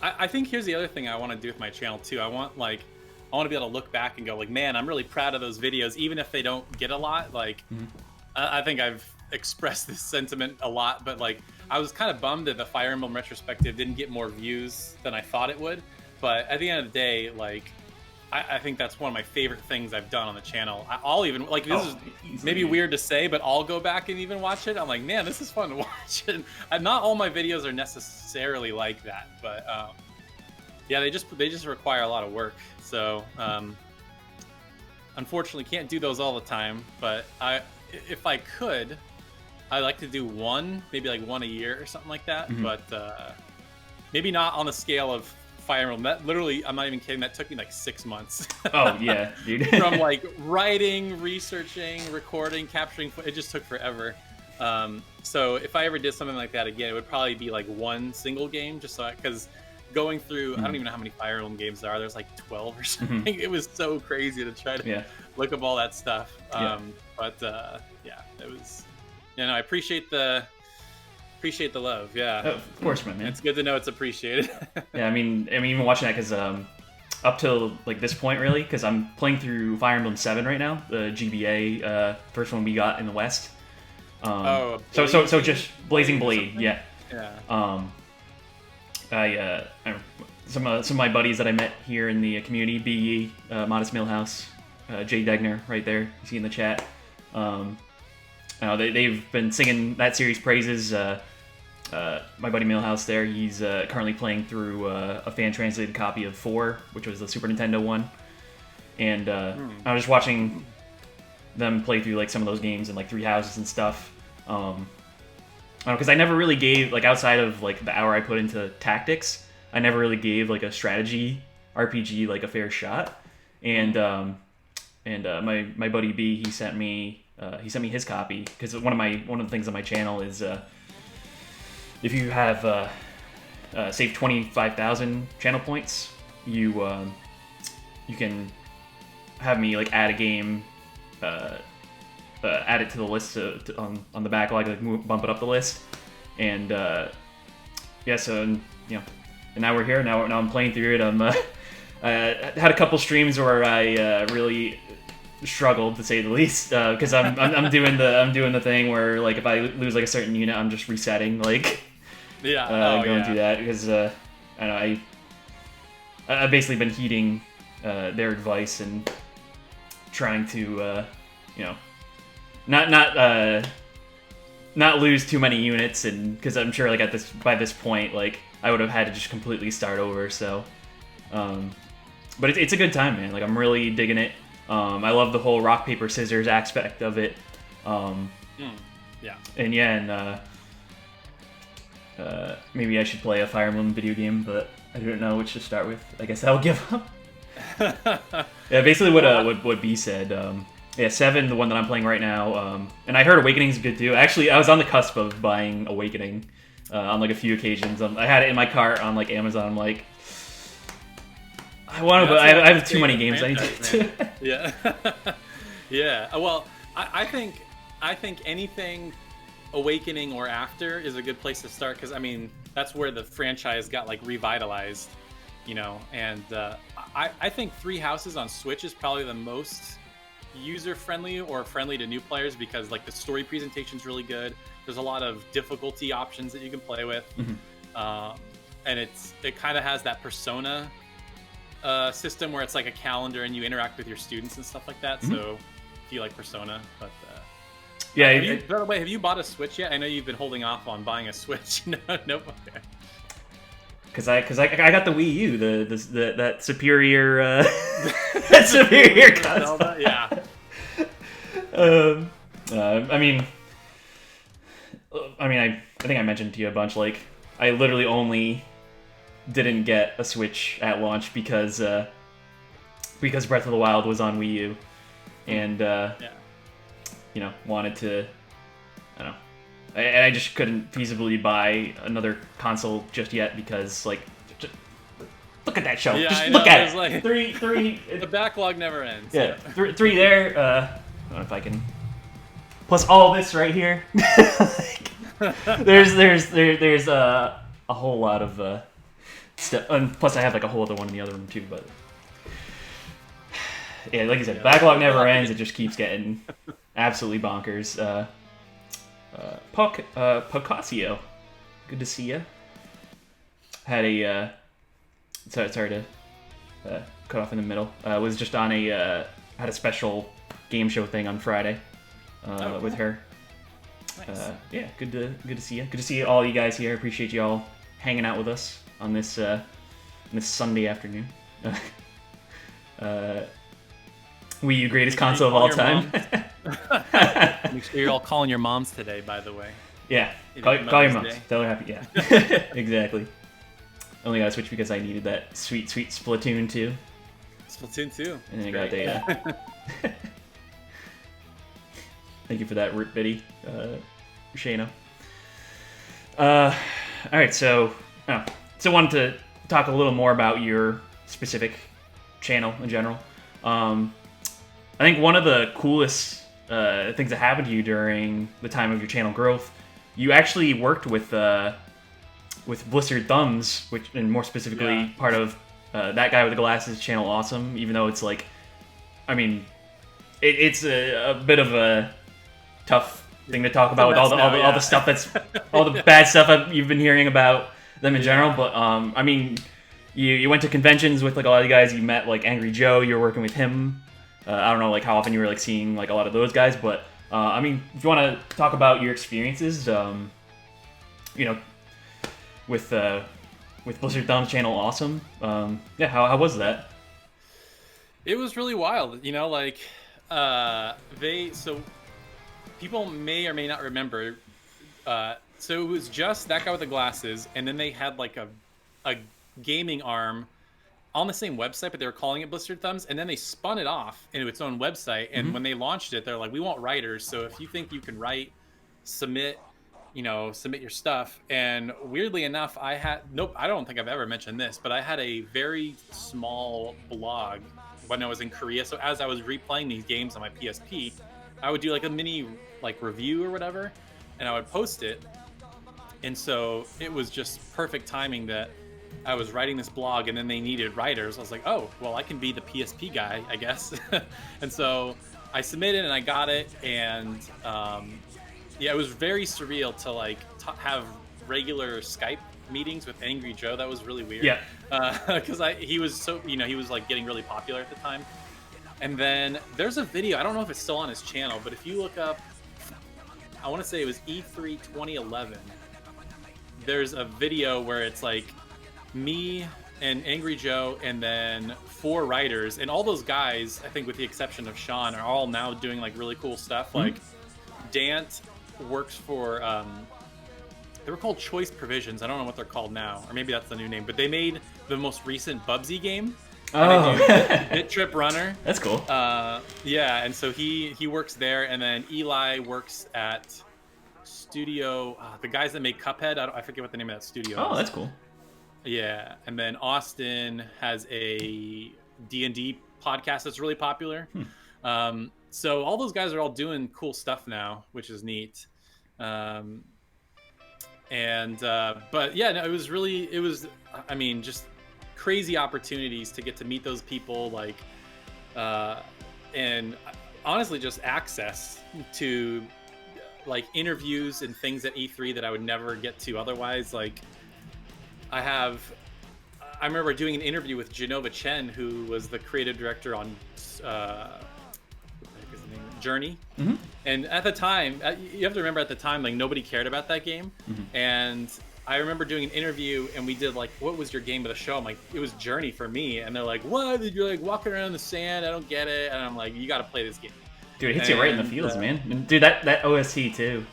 I think here's the other thing I want to do with my channel too. I want to be able to look back and go like, man, I'm really proud of those videos, even if they don't get a lot. Like I think I've expressed this sentiment a lot, but like I was kind of bummed that the Fire Emblem retrospective didn't get more views than I thought it would. But at the end of the day, like I think that's one of my favorite things I've done on the channel. I'll even like this is
easily.
maybe weird to say, but I'll go back and even watch it. I'm like, man, this is fun to watch. And not all my videos are necessarily like that, but yeah, they just require a lot of work. So unfortunately, can't do those all the time. But if I could, I like to do maybe like one a year or something like that.
Mm-hmm.
But maybe not on the scale of Fire Emblem. That literally, I'm not even kidding, that took me like 6 months.
Oh yeah, dude.
From like writing, researching, recording, capturing, it just took forever. So if I ever did something like that again, it would probably be like one single game, just so because going through, I don't even know how many Fire Emblem games there are. There's like 12 or something. It was so crazy to try to look up all that stuff. But yeah, it was. I appreciate the love. Yeah,
Of course, my man.
It's good to know it's appreciated.
Yeah, I mean, even watching that because up till like this point, really, because I'm playing through Fire Emblem 7 right now, the GBA first one we got in the West. So just Blazing Blade, yeah. Some of my buddies that I met here in the community, BE, Modest Millhouse, Jay Degner, right there, you see in the chat. They've been singing that series' praises. My buddy Millhouse there, he's currently playing through a fan-translated copy of 4, which was the Super Nintendo one. And I was just watching them play through like some of those games and like Three Houses and stuff. Because I never really gave, like outside of like the hour I put into tactics, I never really gave like a strategy RPG like a fair shot. And my buddy B, he sent me his copy because one of the things on my channel is if you have save 25,000 channel points, you can have me like add a game, add it to the list on the backlog, like bump it up the list, and so and now we're here. Now I'm playing through it. I had a couple streams where I really struggled, to say the least, because I'm doing the thing where like if I lose like a certain unit, I'm just resetting like. Going through that because I don't know, I've basically been heeding their advice and trying to not lose too many units, and because I'm sure like by this point like I would have had to just completely start over. So, but it's a good time, man. Like I'm really digging it. I love the whole rock paper scissors aspect of it. Maybe I should play a Fire Emblem video game, but I don't know which to start with. I guess I'll give up. Yeah, basically what B said. 7, the one that I'm playing right now, and I heard Awakening's good too. Actually, I was on the cusp of buying Awakening on like a few occasions. I had it in my cart on like Amazon. I'm like, I want to, but I have too many games. I need to.
Yeah, yeah. Well, I think anything Awakening or after is a good place to start, because I mean that's where the franchise got like revitalized, and I think Three Houses on Switch is probably the most user-friendly or friendly to new players, because like the story presentation is really good. There's a lot of difficulty options that you can play with, and it kind of has that Persona system where it's like a calendar and you interact with your students and stuff like that. So if you like Persona, but
yeah.
By the way, have you bought a Switch yet? I know you've been holding off on buying a Switch. Nope.
Because I got the Wii U, that superior that superior console.
Yeah.
I think I mentioned to you a bunch. Like I literally only didn't get a Switch at launch because Breath of the Wild was on Wii U, and wanted to. I don't know. And I just couldn't feasibly buy another console just yet because, like, just look at that show.
Yeah,
just
I
look
know.
at it.
Like,
three.
The backlog never ends.
Yeah, three there. I don't know if I can. Plus all this right here. There's a whole lot of stuff. And plus I have like a whole other one in the other room too. But yeah, like you said, backlog never ends. It just keeps getting absolutely bonkers. Pocasio, good to see you. Had a sorry to cut off in the middle. Was just on had a special game show thing on Friday with her.
Nice.
Yeah, good to see you. Good to see all you guys here. Appreciate you all hanging out with us on this Sunday afternoon. Wii U greatest console of all time.
Make sure you're all calling your moms today, by the way.
Yeah, call your moms. Tell her happy. Yeah, exactly. Only got a Switch because I needed that sweet Splatoon 2.
Splatoon 2.
And then I got the. Thank you for that, Rip Biddy, Shayna. All right, so I wanted to talk a little more about your specific channel in general. I think one of the coolest things that happened to you during the time of your channel growth, you actually worked with Blistered Thumbs, and more specifically part of that guy with the glasses channel, Awesome. Even though it's like, I mean, it's a bit of a tough thing to talk about with all the stuff all the bad stuff you've been hearing about them in general. But I mean, you went to conventions with like a lot of the guys. You met like Angry Joe. You were working with him. I don't know like how often you were like seeing like a lot of those guys, but I mean, if you want to talk about your experiences, with Blizzard Thumbs channel, Awesome. Yeah, how was that?
It was really wild. Like people may or may not remember. So it was just that guy with the glasses, and then they had like a gaming arm on the same website, but they were calling it Blistered Thumbs, and then they spun it off into its own website. And when they launched it, they're like, we want writers. So if you think you can write, submit your stuff. And weirdly enough, I don't think I've ever mentioned this, but I had a very small blog when I was in Korea. So as I was replaying these games on my PSP, I would do like a mini like review or whatever, and I would post it. And so it was just perfect timing that I was writing this blog and then they needed writers. I was like, oh, well, I can be the PSP guy, I guess. And so I submitted and I got it. And it was very surreal to like have regular Skype meetings with Angry Joe. That was really weird.
Yeah.
Because he was he was like getting really popular at the time. And then there's a video, I don't know if it's still on his channel, but if you look up, I want to say it was E3 2011. There's a video where it's like me and Angry Joe and then 4 writers, and all those guys, I think with the exception of Sean, are all now doing like really cool stuff. Like Dant works for they were called Choice Provisions. I don't know what they're called now, or maybe that's the new name, but they made the most recent Bubsy game.
Oh,
Bit Trip Runner.
That's cool.
Yeah, and so he works there, and then Eli works at studio, the guys that make Cuphead. I forget what the name of that studio is.
Oh, that's cool.
Yeah, and then Austin has a D&D podcast that's really popular. So all those guys are all doing cool stuff now, which is neat. But yeah, no, it was I mean, just crazy opportunities to get to meet those people, like and honestly just access to like interviews and things at E3 that I would never get to otherwise. Like I remember doing an interview with Genova Chen, who was the creative director on Journey. And at the time, you have to remember, at the time, like nobody cared about that game. And I remember doing an interview, and we did like, what was your game of the show? I'm like, it was Journey for me. And they're like, what? You're like walking around in the sand, I don't get it. And I'm like, you got to play this game.
Dude, it hits you right in the feels, man. And dude, that OST too.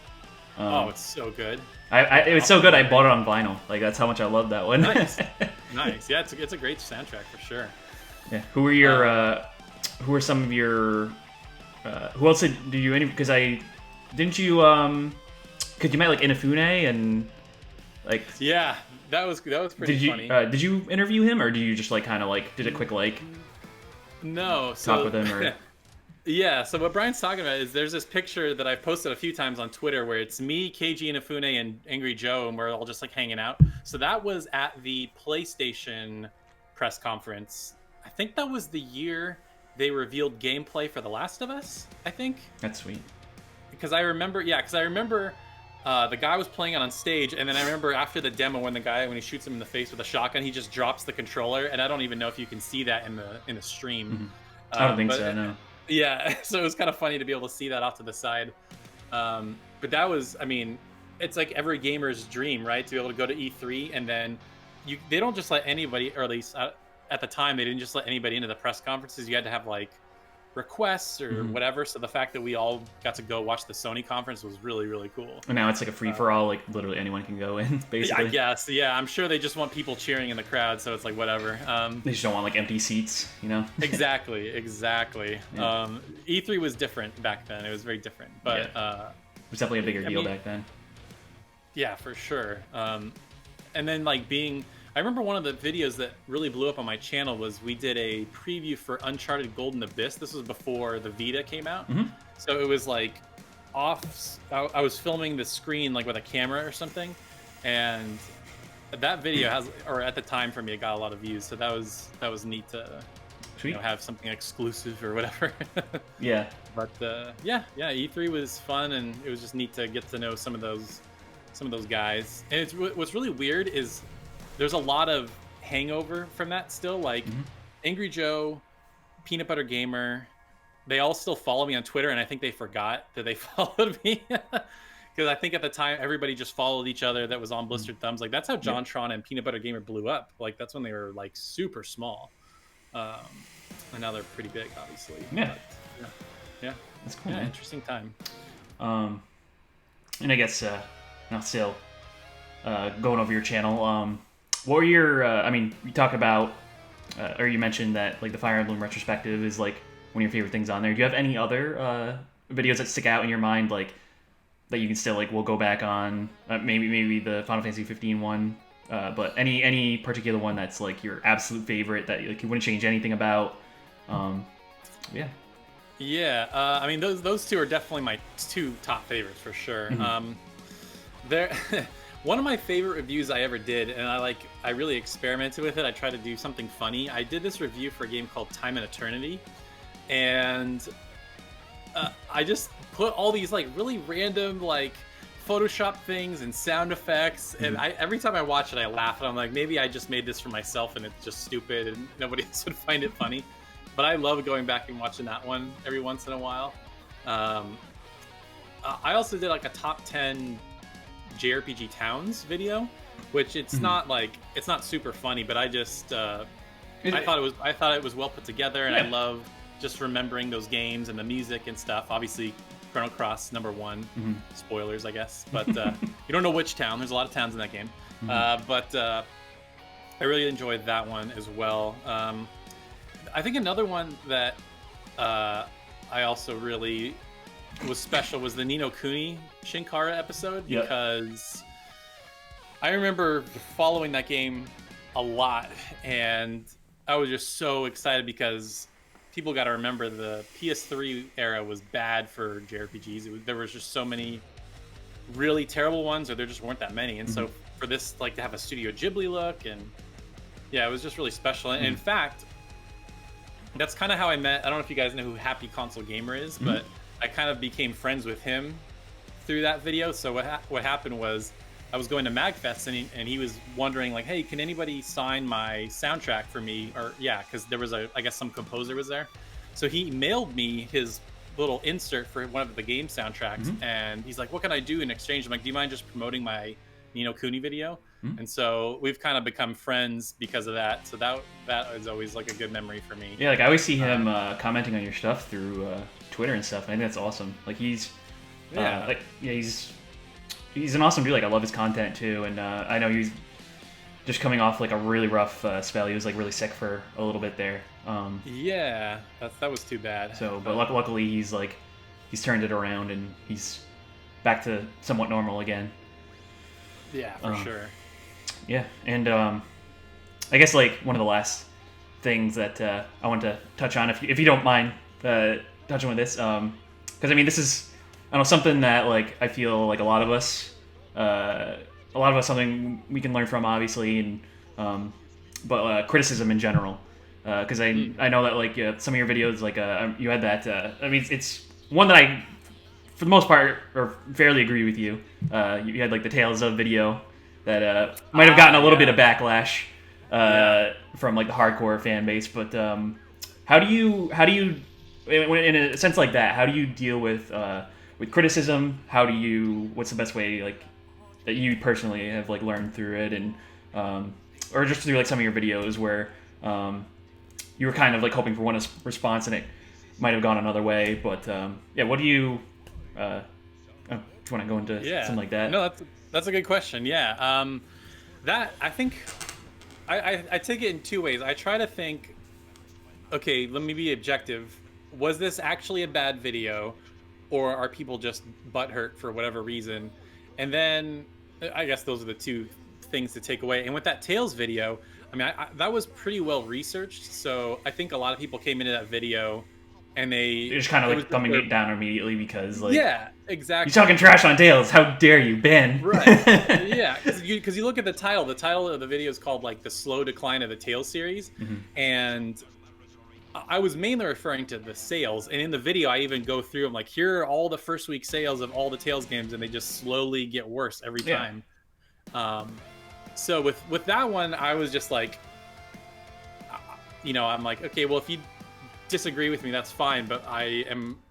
Oh, it's so good.
It was so good, I bought it on vinyl. Like, that's how much I love that one.
Nice. Nice. Yeah, it's a great soundtrack for sure.
Yeah. Who were your who are some of your who else did you interview? Because didn't you because you met like Inafune and like,
yeah, that was pretty funny.
Did you interview him, or did you just like kind of like did a quick like
no
talk with him? Or
yeah, so what Brian's talking about is there's this picture that I've posted a few times on Twitter where it's me, KG Inafune, and Angry Joe, and we're all just like hanging out. So that was at the PlayStation press conference. I think that was the year they revealed gameplay for The Last of Us, I think.
That's sweet.
Because I remember the guy was playing it on stage, and then I remember after the demo when he shoots him in the face with a shotgun, he just drops the controller, and I don't even know if you can see that in the stream.
Mhm. I don't think
but,
so. No.
Yeah, so it was kind of funny to be able to see that off to the side. But that was, I mean, it's like every gamer's dream, right? To be able to go to E3 and then they don't just let anybody, or at least at the time, they didn't just let anybody into the press conferences. You had to have like requests or whatever. So the fact that we all got to go watch the Sony conference was really, really cool.
And now it's like a free for all. Like literally anyone can go in, basically.
I guess. Yeah, I'm sure they just want people cheering in the crowd, so it's like whatever.
They just don't want like empty seats, you know?
Exactly.
Yeah.
E3 was different back then. It was very different, but
it was definitely a bigger deal back then.
Yeah, for sure. And then like I remember one of the videos that really blew up on my channel was we did a preview for Uncharted Golden Abyss. This was before the Vita came out. So it was like I was filming the screen like with a camera or something. And that video at the time for me, it got a lot of views. So that was neat to have something exclusive or whatever.
Yeah.
But yeah, E3 was fun, and it was just neat to get to know some of those guys. And what's really weird is there's a lot of hangover from that still. Like Angry Joe, Peanut Butter Gamer, they all still follow me on Twitter, and I think they forgot that they followed me. Because I think at the time everybody just followed each other that was on Blistered Thumbs. Like that's how JonTron and Peanut Butter Gamer blew up. Like that's when they were like super small. And now they're pretty big, obviously.
Yeah.
But, yeah.
That's cool.
Yeah,
man.
interesting time.
And I guess now still going over your channel. What were your? I mean, you talk about, or you mentioned that like the Fire Emblem retrospective is like one of your favorite things on there. Do you have any other videos that stick out in your mind, like that you can still like? We'll go back on maybe the Final Fantasy 15 one, but any particular one that's like your absolute favorite that like you wouldn't change anything about? Yeah.
Yeah, I mean those two are definitely my two top favorites for sure. They're one of my favorite reviews I ever did, and I really experimented with it. I tried to do something funny. I did this review for a game called Time and Eternity, and I just put all these like really random like Photoshop things and sound effects, and every time I watch it I laugh, and I'm like, maybe I just made this for myself and it's just stupid and nobody else would find it funny. But I love going back and watching that one every once in a while. I also did like a top 10 JRPG towns video, which it's not super funny, but I just I thought it was well put together, and I love just remembering those games and the music and stuff. Obviously, Chrono Cross #1. Spoilers, I guess, but you don't know which town. There's a lot of towns in that game, but I really enjoyed that one as well. I think another one that I also really was special was the Ni no Kuni Shinkara episode, because I remember following that game a lot, and I was just so excited because people got to remember the PS3 era was bad for JRPGs. There was just so many really terrible ones, or there just weren't that many, and so for this like to have a Studio Ghibli look, and yeah, it was just really special. And in fact, that's kind of how I met. I don't know if you guys know who Happy Console Gamer is, but I kind of became friends with him through that video. So what happened was I was going to MagFest, and he was wondering like, hey, can anybody sign my soundtrack for me? Or because there was I guess some composer was there. So he mailed me his little insert for one of the game soundtracks, and he's like, what can I do in exchange? I'm like, do you mind just promoting my Ni no Kuni video? And so we've kind of become friends because of that. So that is always like a good memory for me.
Yeah, like I always see him commenting on your stuff through Twitter and stuff. I think that's awesome. Like he's he's an awesome dude. Like I love his content too, and I know he's just coming off like a really rough spell. He was like really sick for a little bit there.
Yeah, that was too bad.
So, but luckily he's turned it around and he's back to somewhat normal again.
Yeah, for sure.
Yeah, and I guess like one of the last things that I want to touch on, if you don't mind touching with this, because I mean this is something that like I feel like a lot of us something we can learn from, obviously, and but criticism in general, because I know that like some of your videos like you had that I mean it's one that I for the most part, or fairly agree with you. You had like the Tales of video that might have gotten a little bit of backlash from like the hardcore fan base. But how do you in a sense like that? How do you deal with criticism? What's the best way like that you personally have like learned through it, and or just through like some of your videos where you were kind of like hoping for one response and it might have gone another way, but what do you do you want to go into something like that?
No, that's a good question. That I think I take it in two ways. I try to think, okay, let me be objective. Was this actually a bad video, or are people just butthurt for whatever reason? And then I guess those are the two things to take away. And with that Tails video, I mean, that was pretty well researched. So I think a lot of people came into that video and they're
just kind of like thumbing it down immediately because like,
yeah, exactly.
You're talking trash on Tails. How dare you, Ben?
Right. Yeah, because you look at the title. The title of the video is called like the slow decline of the Tails series, and I was mainly referring to the sales. And in the video, I even go through. I'm like, here are all the first week sales of all the Tails games, and they just slowly get worse every time. So with that one, I was just like, I'm like, okay, well, if you disagree with me, that's fine, but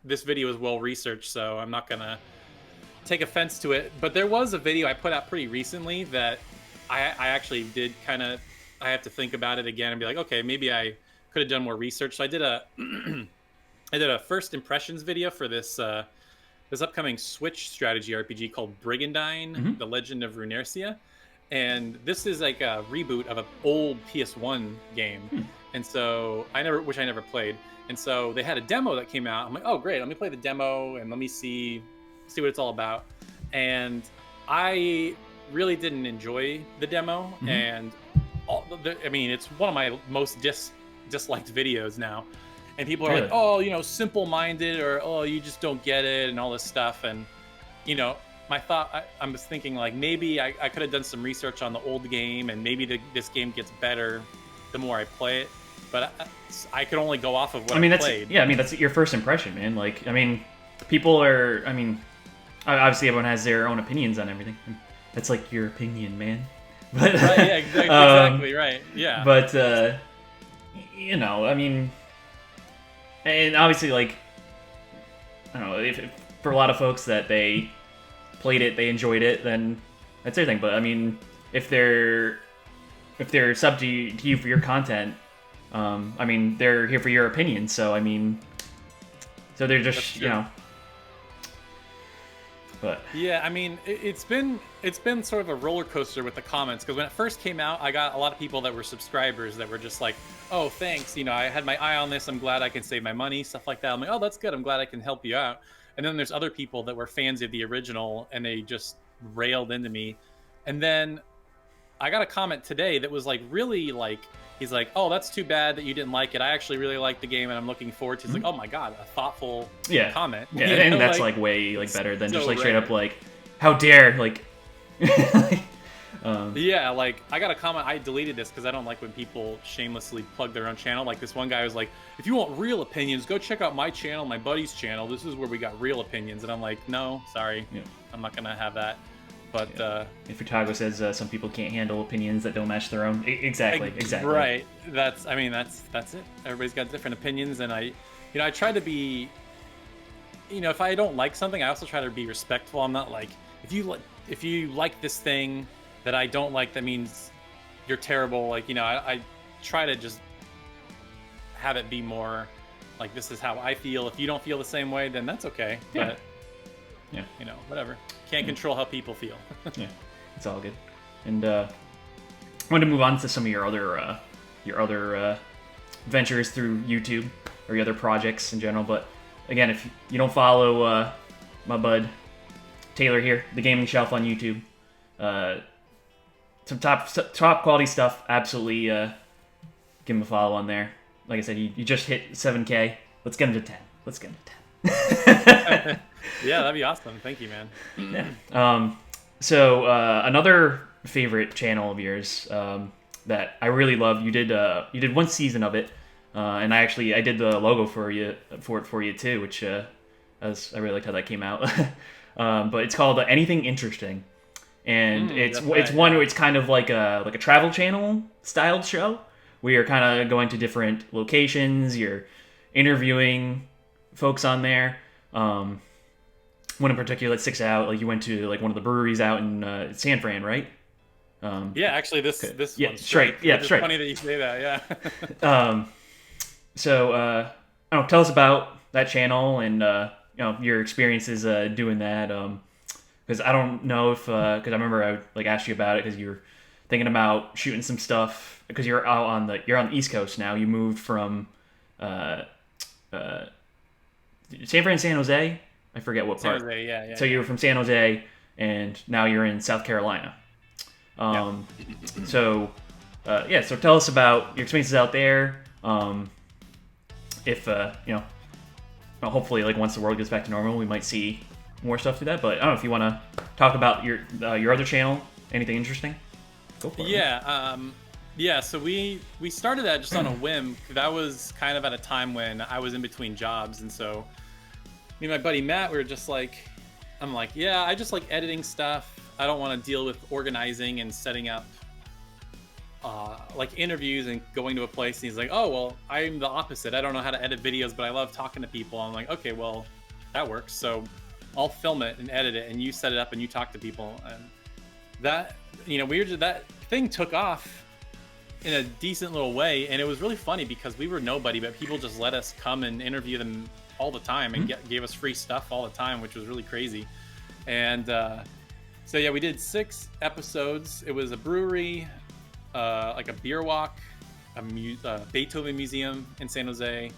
this video is well researched, so I'm not gonna take offense to it. But there was a video I put out pretty recently that I actually did kind of, I have to think about it again and be like, okay, maybe I could have done more research. So I did a first impressions video for this upcoming Switch strategy RPG called Brigandine: The Legend of Runercia. And this is like a reboot of an old PS1 game. And so I never played. And so they had a demo that came out. I'm like, oh great, let me play the demo and let me see what it's all about. And I really didn't enjoy the demo. And it's one of my most disliked videos now. And people are like, oh, simple-minded, or oh, you just don't get it, and all this stuff. And my thought, I was thinking like maybe I could have done some research on the old game, and maybe this game gets better the more I play it. But I could only go off of what I played.
Yeah, I mean, that's your first impression, man. Like, I mean, people are, I mean, obviously everyone has their own opinions on everything. That's like your opinion, man. But,
right, yeah, exactly, right, yeah.
But, I mean, and obviously, like, I don't know, if for a lot of folks that they played it, they enjoyed it, then that's everything. But I mean, if they're sub to you for your content, I mean, they're here for your opinion. So I mean, so they're just But
yeah, I mean, it's been sort of a roller coaster with the comments, because when it first came out, I got a lot of people that were subscribers that were just like, oh, thanks, I had my eye on this, I'm glad I can save my money, stuff like that. I'm like, oh, that's good, I'm glad I can help you out. And then there's other people that were fans of the original, and they just railed into me. And then I got a comment today that was like really like, he's like, oh, that's too bad that you didn't like it. I actually really like the game, and I'm looking forward to it. It's like, oh my god, a thoughtful comment.
Yeah, and that's like way like better than just like straight up like, how dare, like
yeah, like I got a comment, I deleted this because I don't like when people shamelessly plug their own channel. Like this one guy was like, if you want real opinions, go check out my channel, my buddy's channel. This is where we got real opinions. And I'm like, no, sorry, I'm not gonna have that. But
if Futago says some people can't handle opinions that don't match their own, exactly.
Right. That's it. Everybody's got different opinions, and I try to be, if I don't like something, I also try to be respectful. I'm not like, if you like this thing that I don't like, that means you're terrible. Like, I try to just have it be more like, this is how I feel. If you don't feel the same way, then that's okay.
Yeah.
But whatever. Can't control how people feel.
Yeah, it's all good. And I wanted to move on to some of your other ventures through YouTube or your other projects in general. But again, if you don't follow my bud Taylor here, the Gaming Shelf on YouTube, some top quality stuff. Absolutely, give him a follow on there. Like I said, you just hit 7K. Let's get him to 10. Let's get him to 10.
Yeah, that'd be awesome. Thank you, man.
Yeah. So another favorite channel of yours that I really love. You did one season of it, and I did the logo for you too, which I really liked how that came out. But it's called Anything Interesting, and it's one where it's kind of like a travel channel styled show. We are kind of going to different locations. You're interviewing folks on there. One in particular that sticks out, like you went to like one of the breweries out in San Fran, right?
Yeah, actually, this one's
straight. Yeah,
it's
straight.
funny that you say that. Yeah.
So I don't know, tell us about that channel and your experiences doing that. Because I don't know if because I remember I like asked you about it because you were thinking about shooting some stuff because you're on the East Coast now. You moved from San Fran, San Jose. I forget what part.
San Jose, yeah.
So you were from San Jose, and now you're in South Carolina. So tell us about your experiences out there. If hopefully, like once the world gets back to normal, we might see more stuff through that. But I don't know if you want to talk about your other channel. Anything interesting? Go for it.
Yeah. So we started that just on a whim. That was kind of at a time when I was in between jobs, and so me and my buddy Matt, we were just like, I'm like, yeah, I just like editing stuff. I don't want to deal with organizing and setting up like interviews and going to a place. And he's like, oh, well, I'm the opposite. I don't know how to edit videos, but I love talking to people. I'm like, okay, well, that works. So I'll film it and edit it, and you set it up and you talk to people. And that, that thing took off in a decent little way. And it was really funny because we were nobody, but people just let us come and interview them all the time and gave us free stuff all the time, which was really crazy. And so yeah, we did 6 episodes. It was a brewery, like a beer walk, a Beethoven museum in San Jose.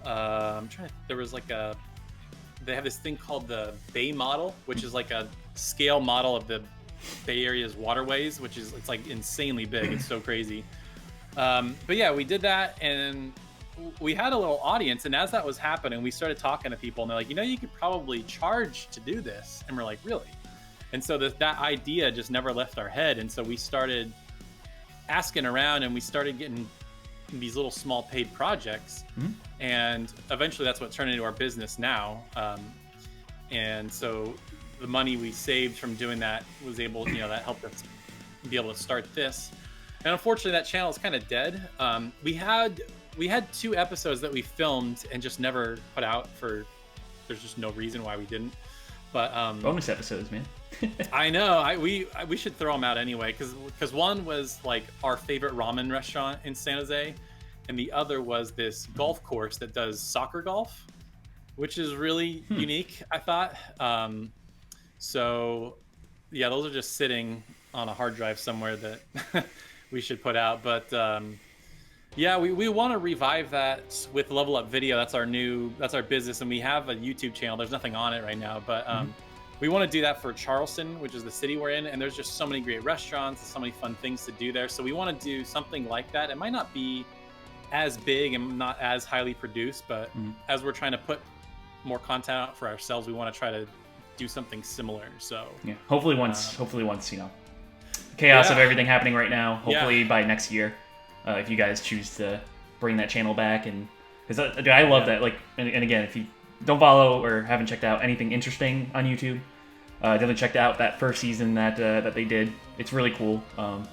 There was like they have this thing called the Bay Model, which is like a scale model of the Bay Area's waterways, it's like insanely big. It's so crazy. But yeah, we did that, and we had a little audience, and as that was happening, we started talking to people, and they're like, you could probably charge to do this. And we're like, really? And so that idea just never left our head. And so we started asking around, and we started getting these little small paid projects. And eventually that's what turned into our business now. And so the money we saved from doing that was able, that helped us be able to start this. And unfortunately that channel is kind of dead. We had 2 episodes that we filmed and just never put out there's just no reason why we didn't. But
bonus episodes, man.
I know. We should throw them out anyway, because one was like our favorite ramen restaurant in San Jose, and the other was this golf course that does soccer golf, which is really unique, I thought. So yeah, those are just sitting on a hard drive somewhere that we should put out. But yeah, we want to revive that with Level Up Video. That's our business, and we have a YouTube channel. There's nothing on it right now, but we want to do that for Charleston, which is the city we're in, and there's just so many great restaurants and so many fun things to do there. So we want to do something like that. It might not be as big and not as highly produced, but as we're trying to put more content out for ourselves, we want to try to do something similar. So
yeah, hopefully once chaos of everything happening right now, hopefully by next year, if you guys choose to bring that channel back. And because I love that, like, and again, if you don't follow or haven't checked out Anything Interesting on YouTube, definitely check out that first season that they did. It's really cool.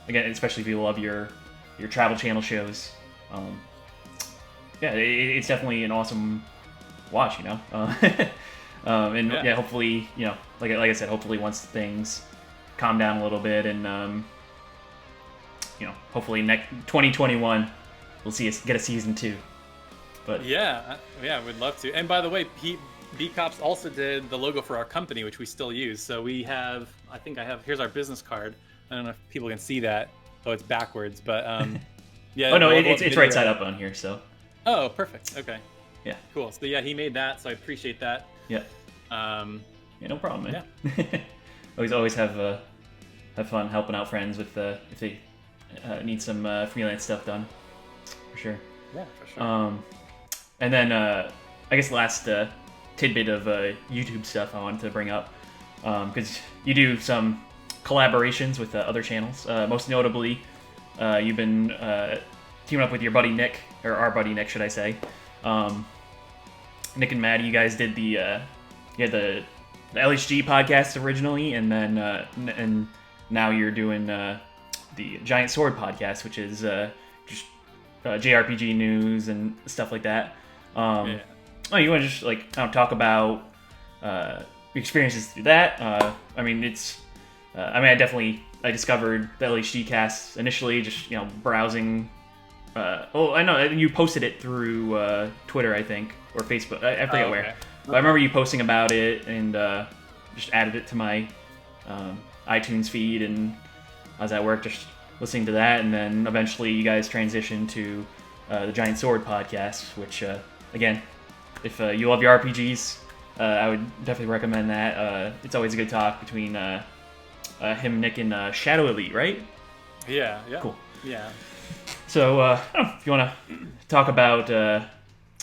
Again, especially if you love your travel channel shows. It's definitely an awesome watch, and hopefully, like I said, hopefully once things calm down a little bit, and hopefully next 2021 we'll see us get a season 2. But
yeah, we'd love to. And by the way, KoppsCast also did the logo for our company, which we still use. So we have, here's our business card. I don't know if people can see that. Oh, it's backwards, but yeah.
Oh no, it's right side up on here. So.
Oh, perfect. Okay.
Yeah.
Cool. So yeah, he made that, so I appreciate that.
Yeah. Yeah, no problem, man.
Yeah.
always have fun helping out friends with if they need some freelance stuff done, for sure.
Yeah, for sure.
And then I guess last tidbit of YouTube stuff I wanted to bring up, because you do some collaborations with other channels. Most notably, you've been teaming up with your buddy Nick, or our buddy Nick, should I say. Nick and Maddie, you guys did the you had the LHG podcast originally, and then and now you're doing the Giant Sword podcast, which is just JRPG news and stuff like that.
Yeah.
Oh, you want to just like talk about your experiences through that? I mean, I discovered the LHG cast initially, just browsing. I know you posted it through Twitter, I think, or Facebook. I forget
okay.
where. But I remember you posting about it and just added it to my iTunes feed, and I was at work just listening to that, and then eventually you guys transitioned to the Giant Sword podcast, which again, if you love your RPGs, I would definitely recommend that. It's always a good talk between him, Nick, and Shadow Elite, right?
Yeah.
Cool.
Yeah.
So I don't know if you want to talk about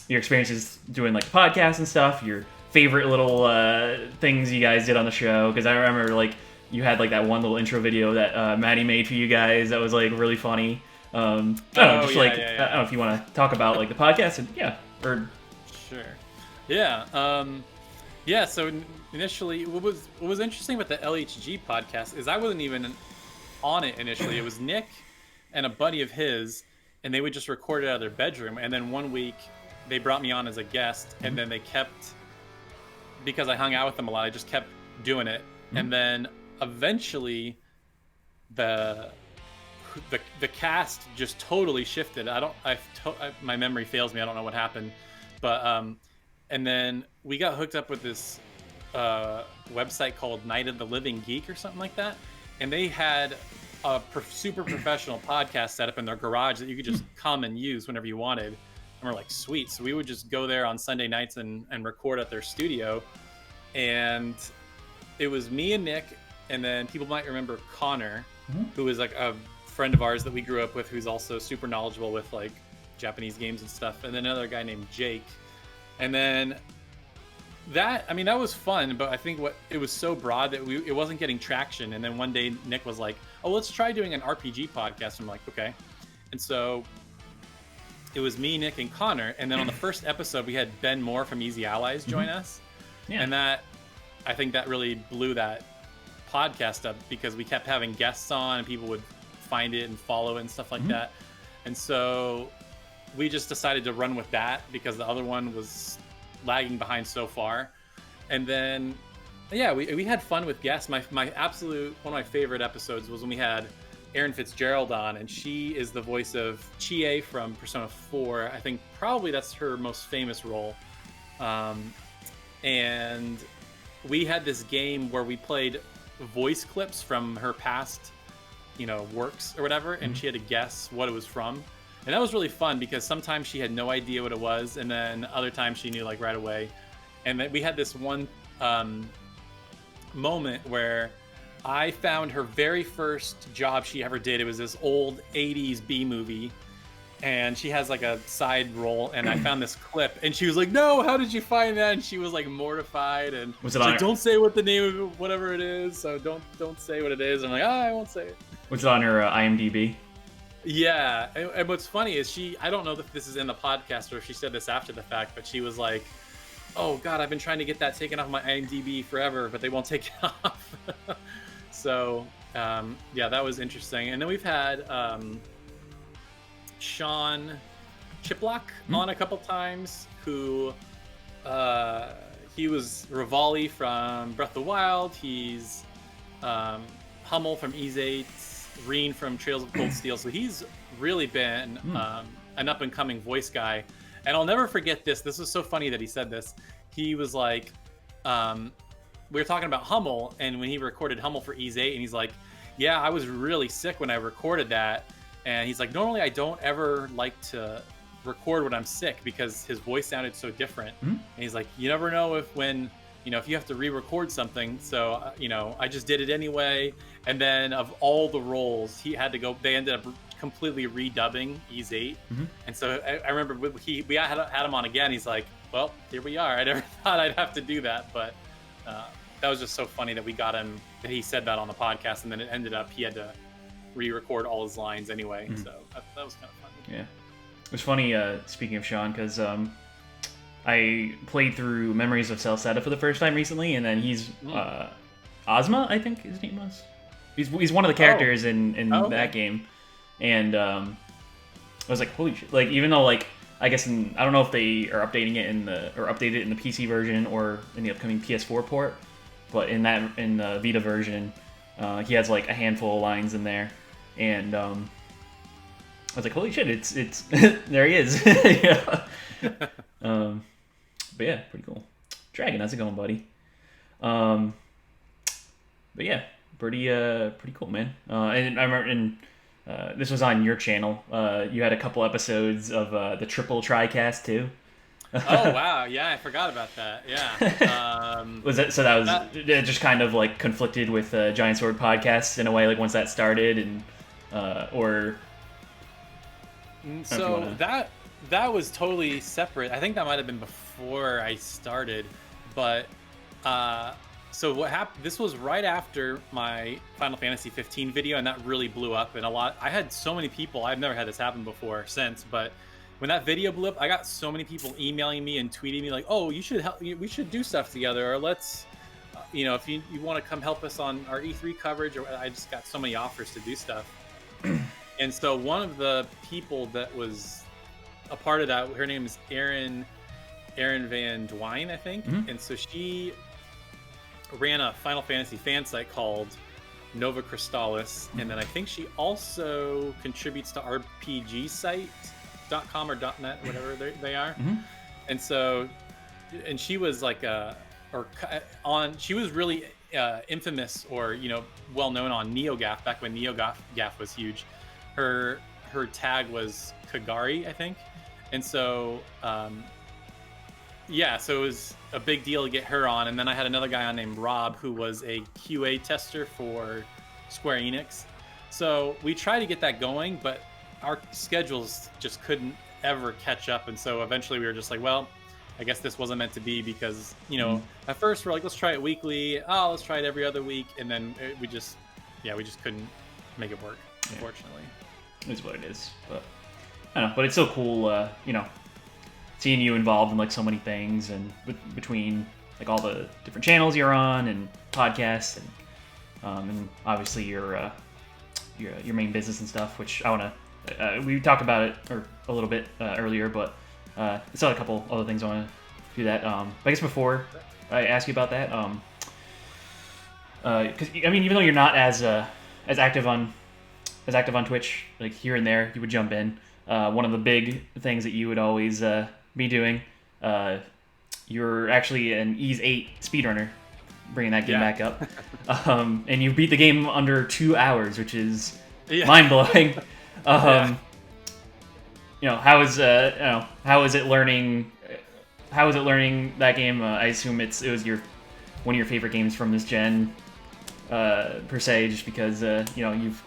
your experiences doing like the podcast and stuff, your favorite little things you guys did on the show, because I remember like you had like that one little intro video that Maddie made for you guys that was like really funny. I don't know, I don't know if you want to talk about like the podcast and
Sure. Yeah. Yeah. So initially, what was interesting with the LHG podcast is I wasn't even on it initially. It was Nick and a buddy of his, and they would just record it out of their bedroom. And then one week, they brought me on as a guest, and then they kept, because I hung out with them a lot, I just kept doing it. And then eventually, the cast just totally shifted. My memory fails me. I don't know what happened, but and then we got hooked up with this website called Night of the Living Geek or something like that, and they had a super professional podcast set up in their garage that you could just come and use whenever you wanted. And we're like, sweet. So we would just go there on Sunday nights and record at their studio. And it was me and Nick, and then people might remember Connor, who was like a friend of ours that we grew up with, who's also super knowledgeable with like Japanese games and stuff. And then another guy named Jake. And then that was fun, but I think it was so broad that it wasn't getting traction. And then one day Nick was like, oh, let's try doing an RPG podcast. I'm like, okay. And so it was me, Nick, and Connor. And then on the first episode, we had Ben Moore from Easy Allies join us. Yeah. And I think that really blew that podcast up, because we kept having guests on and people would find it and follow it and stuff like that. And so we just decided to run with that because the other one was lagging behind so far. And then we had fun with guests. My absolute one of my favorite episodes was when we had Erin Fitzgerald on, and she is the voice of Chie from Persona 4. I think probably that's her most famous role. And we had this game where we played voice clips from her past, works or whatever, and she had to guess what it was from. And that was really fun because sometimes she had no idea what it was, and then other times she knew like right away. And then we had this one moment where I found her very first job she ever did. It was this old 80s B movie, and she has like a side role, and I found this clip, and she was like, no, how did you find that? And she was like mortified, and
was it on
like, don't say what the name of it, whatever it is, so don't say what it is. I'm like, I won't say it.
Was it on her IMDb?
Yeah, and what's funny is I don't know if this is in the podcast or if she said this after the fact, but she was like, oh God, I've been trying to get that taken off my IMDb forever, but they won't take it off. So, that was interesting. And then we've had Sean Chiplock on a couple times, who he was Rivali from Breath of the Wild. He's Hummel from Ys 8, Reen from Trails of Cold Steel. So he's really been an up-and-coming voice guy. And I'll never forget this. This was so funny that he said this. He was like, we were talking about Hummel, and when he recorded Hummel for Ys 8, and he's like, yeah, I was really sick when I recorded that. And he's like, normally I don't ever like to record when I'm sick because his voice sounded so different. And he's like, you never know if you have to re-record something. So, I just did it anyway. And then of all the roles, they ended up completely redubbing Ys 8. And so I remember we had him on again. He's like, well, here we are. I never thought I'd have to do that. But that was just so funny that we got him, that he said that on the podcast. And then it ended up he had to re-record all his lines anyway. So that was kind of funny.
Yeah. It was funny, speaking of Sean, because I played through Memories of Celceta for the first time recently, and then he's Ozma, I think his name was. He's one of the characters in
okay.
that game, and I was like, holy shit! Like, even though like I guess I don't know if they are updating it updated it in the PC version or in the upcoming PS4 port, but in the Vita version, he has like a handful of lines in there, and I was like, holy shit! It's there he is. Yeah. But yeah, pretty cool. Dragon, how's it going, buddy? But yeah, pretty cool, man. And I remember this was on your channel. You had a couple episodes of the Triple Tricast too.
Oh wow, yeah, I forgot about that. Yeah.
Was that so? That was it just kind of like conflicted with Giant Sword podcast in a way, like once that started, and or.
So that was totally separate. I think that might have been before I started, but so what happened? This was right after my Final Fantasy 15 video, and that really blew up. And I had so many people. I've never had this happen before since, but when that video blew up, I got so many people emailing me and tweeting me like, "Oh, you should help. We should do stuff together, or let's, if you want to come help us on our E3 coverage." Or I just got so many offers to do stuff. And so one of the people that was a part of that, her name is Erin Van Dwyne, I think.
Mm-hmm.
And so she ran a Final Fantasy fan site called Nova Crystallis. And then I think she also contributes to RPGsite.com or .net, whatever they are.
Mm-hmm.
And so, and she was like she was really infamous or, well known on NeoGAF back when NeoGAF was huge. Her tag was Kagari, I think. And so, so it was a big deal to get her on. And then I had another guy on named Rob, who was a QA tester for Square Enix. So we tried to get that going, but our schedules just couldn't ever catch up. And so eventually we were just like, well, I guess this wasn't meant to be because, at first we're like, let's try it weekly. Oh, let's try it every other week. And then we just couldn't make it work, unfortunately.
It's what it is. But I don't know. But it's so cool, seeing you involved in like so many things and between like all the different channels you're on and podcasts and obviously your main business and stuff, which I want to we talked about it a little bit earlier, but still a couple other things I want to do that. I guess before I ask you about that, because I mean, even though you're not as active on Twitch, like here and there, you would jump in. One of the big things that you would always be doing, you're actually an Ys 8 speedrunner, bringing that game back up. And you beat the game under 2 hours, which is mind-blowing. How is it learning that game? I assume it was one of your favorite games from this gen, per se, just because you've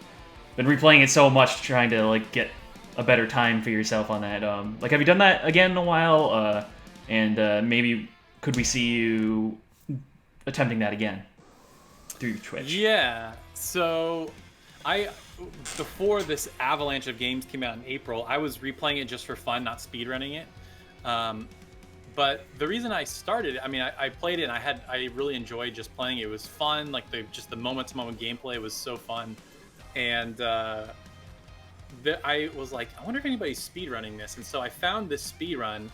been replaying it so much, trying to like get a better time for yourself on that. Have you done that again in a while? And maybe could we see you attempting that again through Twitch?
Yeah. So before this avalanche of games came out in April, I was replaying it just for fun, not speedrunning it. But the reason I started, I played it and I really enjoyed just playing it. It was fun, like the moment-to-moment gameplay was so fun. And I was like, I wonder if anybody's speedrunning this. And so I found this speedrun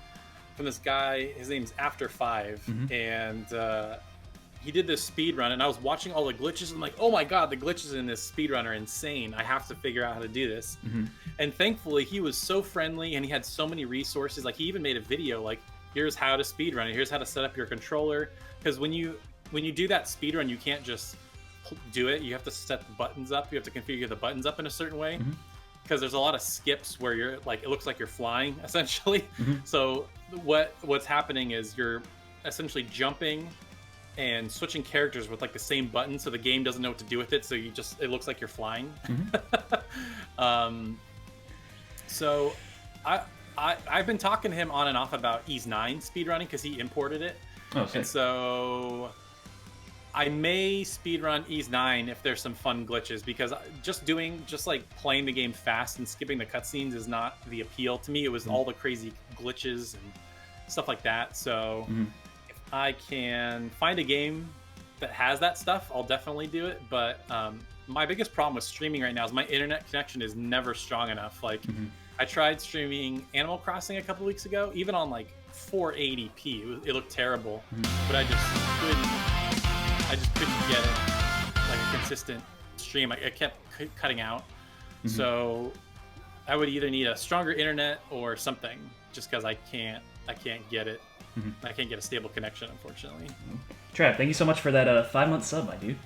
from this guy. His name's After 5,
mm-hmm.
and he did this speedrun. And I was watching all the glitches. I'm like, oh my god, the glitches in this speedrun are insane. I have to figure out how to do this.
Mm-hmm. And
thankfully, he was so friendly, and he had so many resources. Like, he even made a video like, here's how to speedrun it. Here's how to set up your controller. Because when you do that speedrun, you can't just do it. You have to set the buttons up. You have to configure the buttons up in a certain way.
Mm-hmm.
Because there's a lot of skips where you're like, it looks like you're flying essentially.
Mm-hmm.
So what's happening is you're essentially jumping and switching characters with like the same button, so the game doesn't know what to do with it. So it looks like you're flying.
Mm-hmm.
So I've been talking to him on and off about Ys 9 speedrunning because he imported it.
Oh, sick.
And so I may speedrun Ys 9 if there's some fun glitches, because just like playing the game fast and skipping the cutscenes is not the appeal to me. It was all the crazy glitches stuff like that. So
Mhm.
if I can find a game that has that stuff, I'll definitely do it. But my biggest problem with streaming right now is my internet connection is never strong enough. Like
Mhm.
I tried streaming Animal Crossing a couple weeks ago, even on like 480p. It looked terrible, but I just couldn't get it like a consistent stream. I kept cutting out. So I would either need a stronger internet or something, just because I can't get it. I can't get a stable connection, unfortunately.
Trav, thank you so much for that 5-month sub, my dude.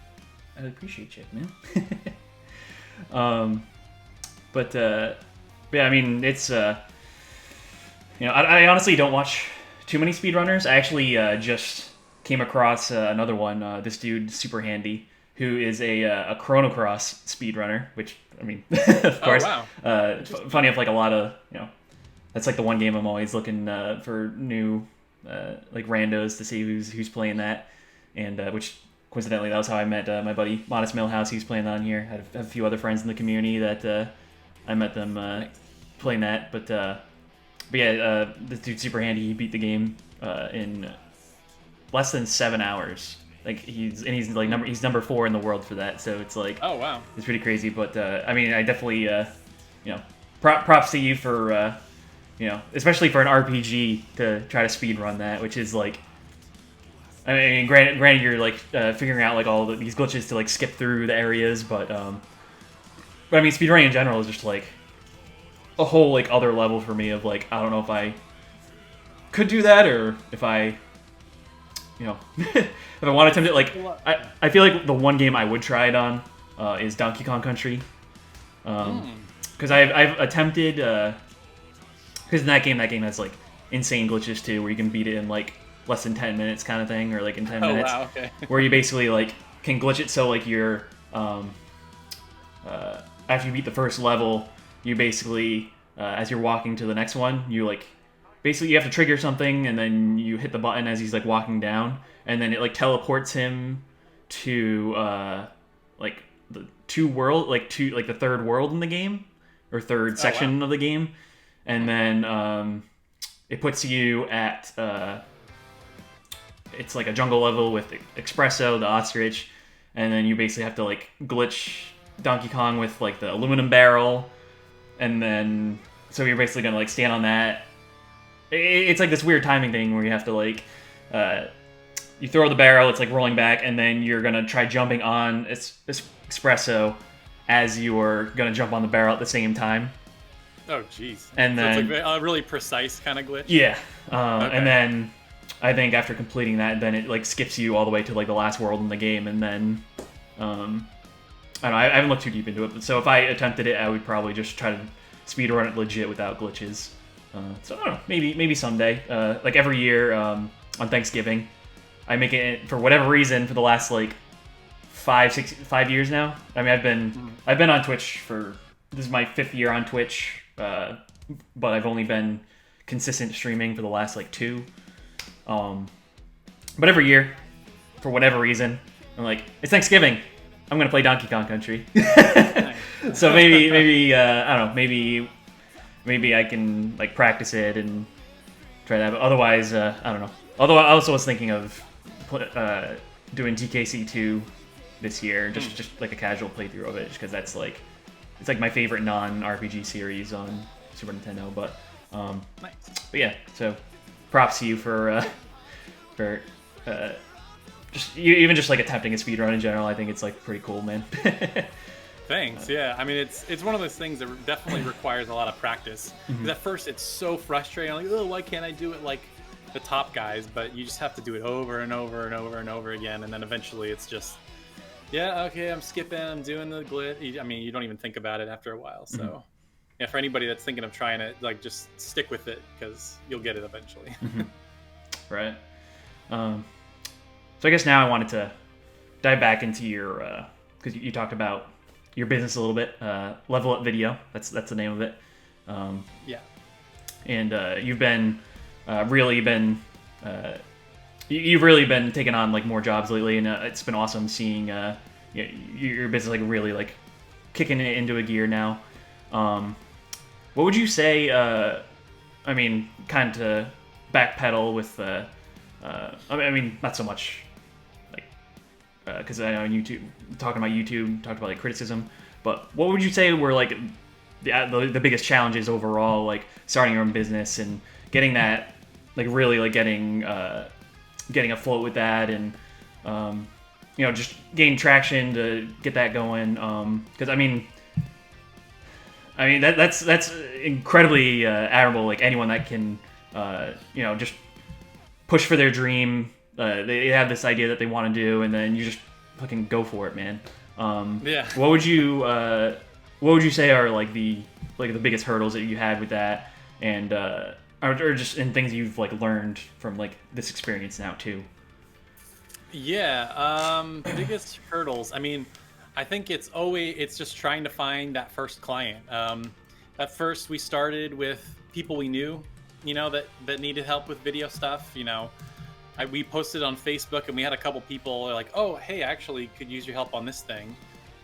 I appreciate you, man. But yeah, I mean, it's I honestly don't watch too many speedrunners. I actually just came across another one. This dude, Super Handy, who is a Chrono Cross speedrunner. Which, I mean, of course,
wow.
Funny enough, like a lot of that's like the one game I'm always looking for new like randos to see who's playing that, and which coincidentally that was how I met my buddy Modest Millhouse. He was playing that on here. I had a few other friends in the community that I met them playing that, but yeah, this dude Super Handy. He beat the game in less than 7 hours. Like he's like he's number 4 in the world for that. So it's like,
oh wow,
it's pretty crazy. But I mean, I definitely props to you for especially for an RPG to try to speed run that, which is like, I mean, granted you're like figuring out like all these glitches to like skip through the areas, but I mean, speedrunning in general is just like a whole like other level for me of like, I don't know if I could do that or if I if I want to attempt it. Like I feel like the one game I would try it on is Donkey Kong Country, because I've attempted because in that game has like insane glitches too, where you can beat it in like less than 10 minutes kind of thing, or like in 10 minutes.
Wow, okay.
Where you basically like can glitch it so like you're after you beat the first level, you basically as you're walking to the next one, you like basically you have to trigger something and then you hit the button as he's like walking down, and then it like teleports him to like the the third world in the game, or third section of the game, and then it puts you at it's like a jungle level with Espresso, the ostrich, and then you basically have to like glitch Donkey Kong with like the aluminum barrel, and then so you're basically gonna like stand on that. It's like this weird timing thing where you have to like you throw the barrel, it's like rolling back, and then you're gonna try jumping on Espresso as you're gonna jump on the barrel at the same time.
Oh jeez.
And
so
then
it's like a really precise kind of glitch.
Yeah,
Okay.
And then I think after completing that, then it like skips you all the way to like the last world in the game, and then I don't know. I haven't looked too deep into it, but so if I attempted it, I would probably just try to speedrun it legit without glitches. So I don't know, maybe someday. Like every year on Thanksgiving, I make it for whatever reason for the last like 5 years now. I mean, I've been on Twitch for, this is my 5th year on Twitch, but I've only been consistent streaming for the last like 2. But every year, for whatever reason, I'm like, it's Thanksgiving, I'm gonna play Donkey Kong Country. So maybe I don't know, maybe I can like practice it and try that. But otherwise, I don't know. Although I also was thinking of doing TKC2 this year, just like a casual playthrough of it, just because that's like, it's like my favorite non-RPG series on Super Nintendo. But
Nice.
but yeah, so props to you for just even just like attempting a speedrun in general. I think it's like pretty cool, man.
Thanks. Yeah, I mean, it's one of those things that definitely requires a lot of practice. 'Cause at first, it's so frustrating. I'm like, oh, why can't I do it like the top guys? But you just have to do it over and over and over and over again, and then eventually, it's just, yeah, okay, I'm skipping, I'm doing the glitch. I mean, you don't even think about it after a while. So, yeah, for anybody that's thinking of trying it, like, just stick with it because you'll get it eventually.
Right. So I guess now I wanted to dive back into your, because you talked about your business a little bit, Level Up Video. That's the name of it.
Yeah.
And you've been really been you've really been taking on like more jobs lately, and it's been awesome seeing your business like really like kicking it into a gear now. What would you say? I mean, kind of to backpedal with I mean, not so much like because I know YouTube talking about YouTube talked about like criticism, but what would you say were like the biggest challenges overall, like starting your own business and getting that, like really like getting afloat with that, and just gain traction to get that going, because I mean that's incredibly admirable, like anyone that can just push for their dream. They have this idea that they want to do, and then you just fucking go for it, man.
Yeah.
What would you say are like the biggest hurdles that you had with that, and or just in things you've like learned from like this experience now too?
Yeah, biggest hurdles. I mean, I think it's just trying to find that first client. At first, we started with people we knew, that needed help with video stuff. We posted on Facebook, and we had a couple people like, "Oh, hey, I actually could use your help on this thing,"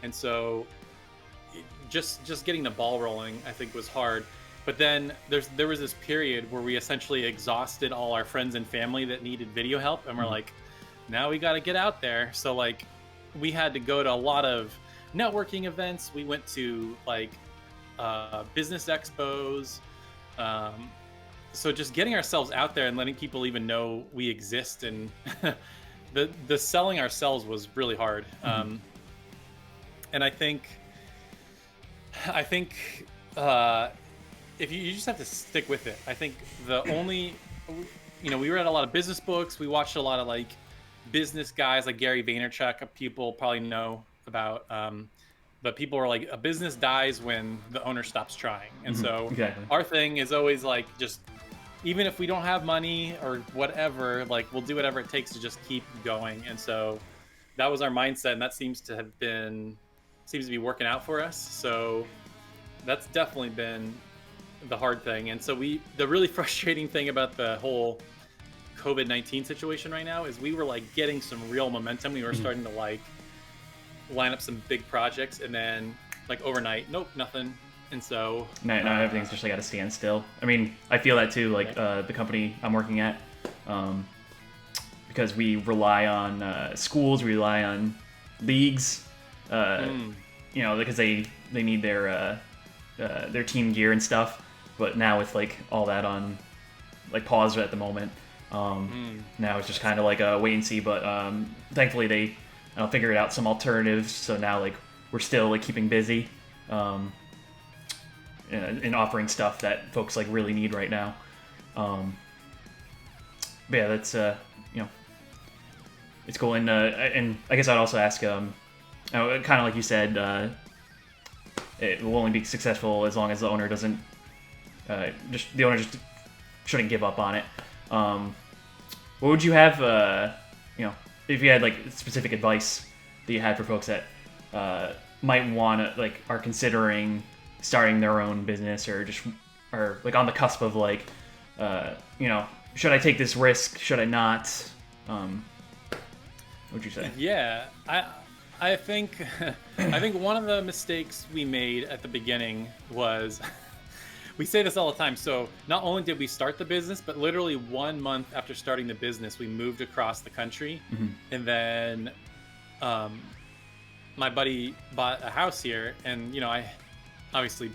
and so just getting the ball rolling, I think, was hard. But then there was this period where we essentially exhausted all our friends and family that needed video help, and we're like, now we got to get out there. So like, we had to go to a lot of networking events. We went to like business expos. So just getting ourselves out there and letting people even know we exist, and the selling ourselves was really hard. And I think if you just have to stick with it. I think the only, we read a lot of business books. We watched a lot of like business guys like Gary Vaynerchuk. People probably know about, but people are like, a business dies when the owner stops trying. And so
exactly.
Our thing is always like, just even if we don't have money or whatever, like we'll do whatever it takes to just keep going. And so that was our mindset, and that seems to be working out for us. So that's definitely been the hard thing. And so the really frustrating thing about the whole COVID-19 situation right now is we were like getting some real momentum. We were starting to like line up some big projects, and then like overnight, nope, nothing. And so
now everything's just like at a standstill. I mean, I feel that too, like the company I'm working at, because we rely on schools, we rely on leagues, because they need their team gear and stuff. But now with like all that on like pause at the moment, now it's just kind of like a wait and see. But thankfully they figured out some alternatives. So now like we're still like keeping busy, and offering stuff that folks like really need right now. But yeah, that's it's cool. And I guess I'd also ask, kind of like you said, it will only be successful as long as the owner doesn't. The owner just shouldn't give up on it. What would you have, if you had like specific advice that you had for folks that might want to, like, are considering starting their own business, or like on the cusp of like, should I take this risk? Should I not? What would you say?
Yeah, I think one of the mistakes we made at the beginning was we say this all the time. So not only did we start the business, but literally 1 month after starting the business, we moved across the country. And then my buddy bought a house here, and obviously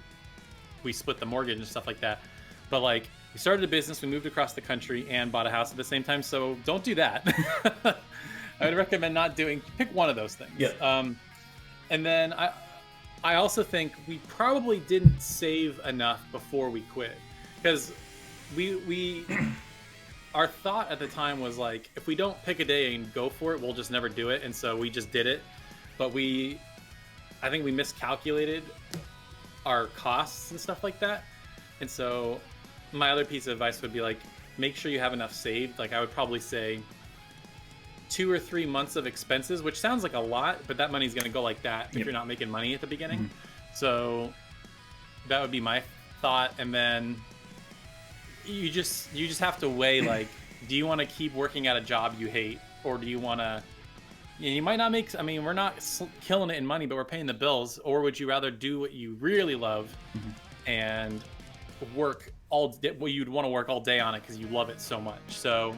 we split the mortgage and stuff like that. But like, we started a business, we moved across the country, and bought a house at the same time. So don't do that. I would recommend not pick one of those things.
Yeah.
And then I also think we probably didn't save enough before we quit, because we our thought at the time was like, if we don't pick a day and go for it, we'll just never do it. And so we just did it. But I think we miscalculated our costs and stuff like that. And so my other piece of advice would be like, make sure you have enough saved. Like, I would probably say 2 or 3 months of expenses, which sounds like a lot, but that money's going to go like that if you're not making money at the beginning. So that would be my thought. And then you just have to weigh, like, do you want to keep working at a job you hate, or do you want to, you might not make, I mean, we're not killing it in money, but we're paying the bills, or would you rather do what you really love and work well, you'd want to work all day on it because you love it so much. So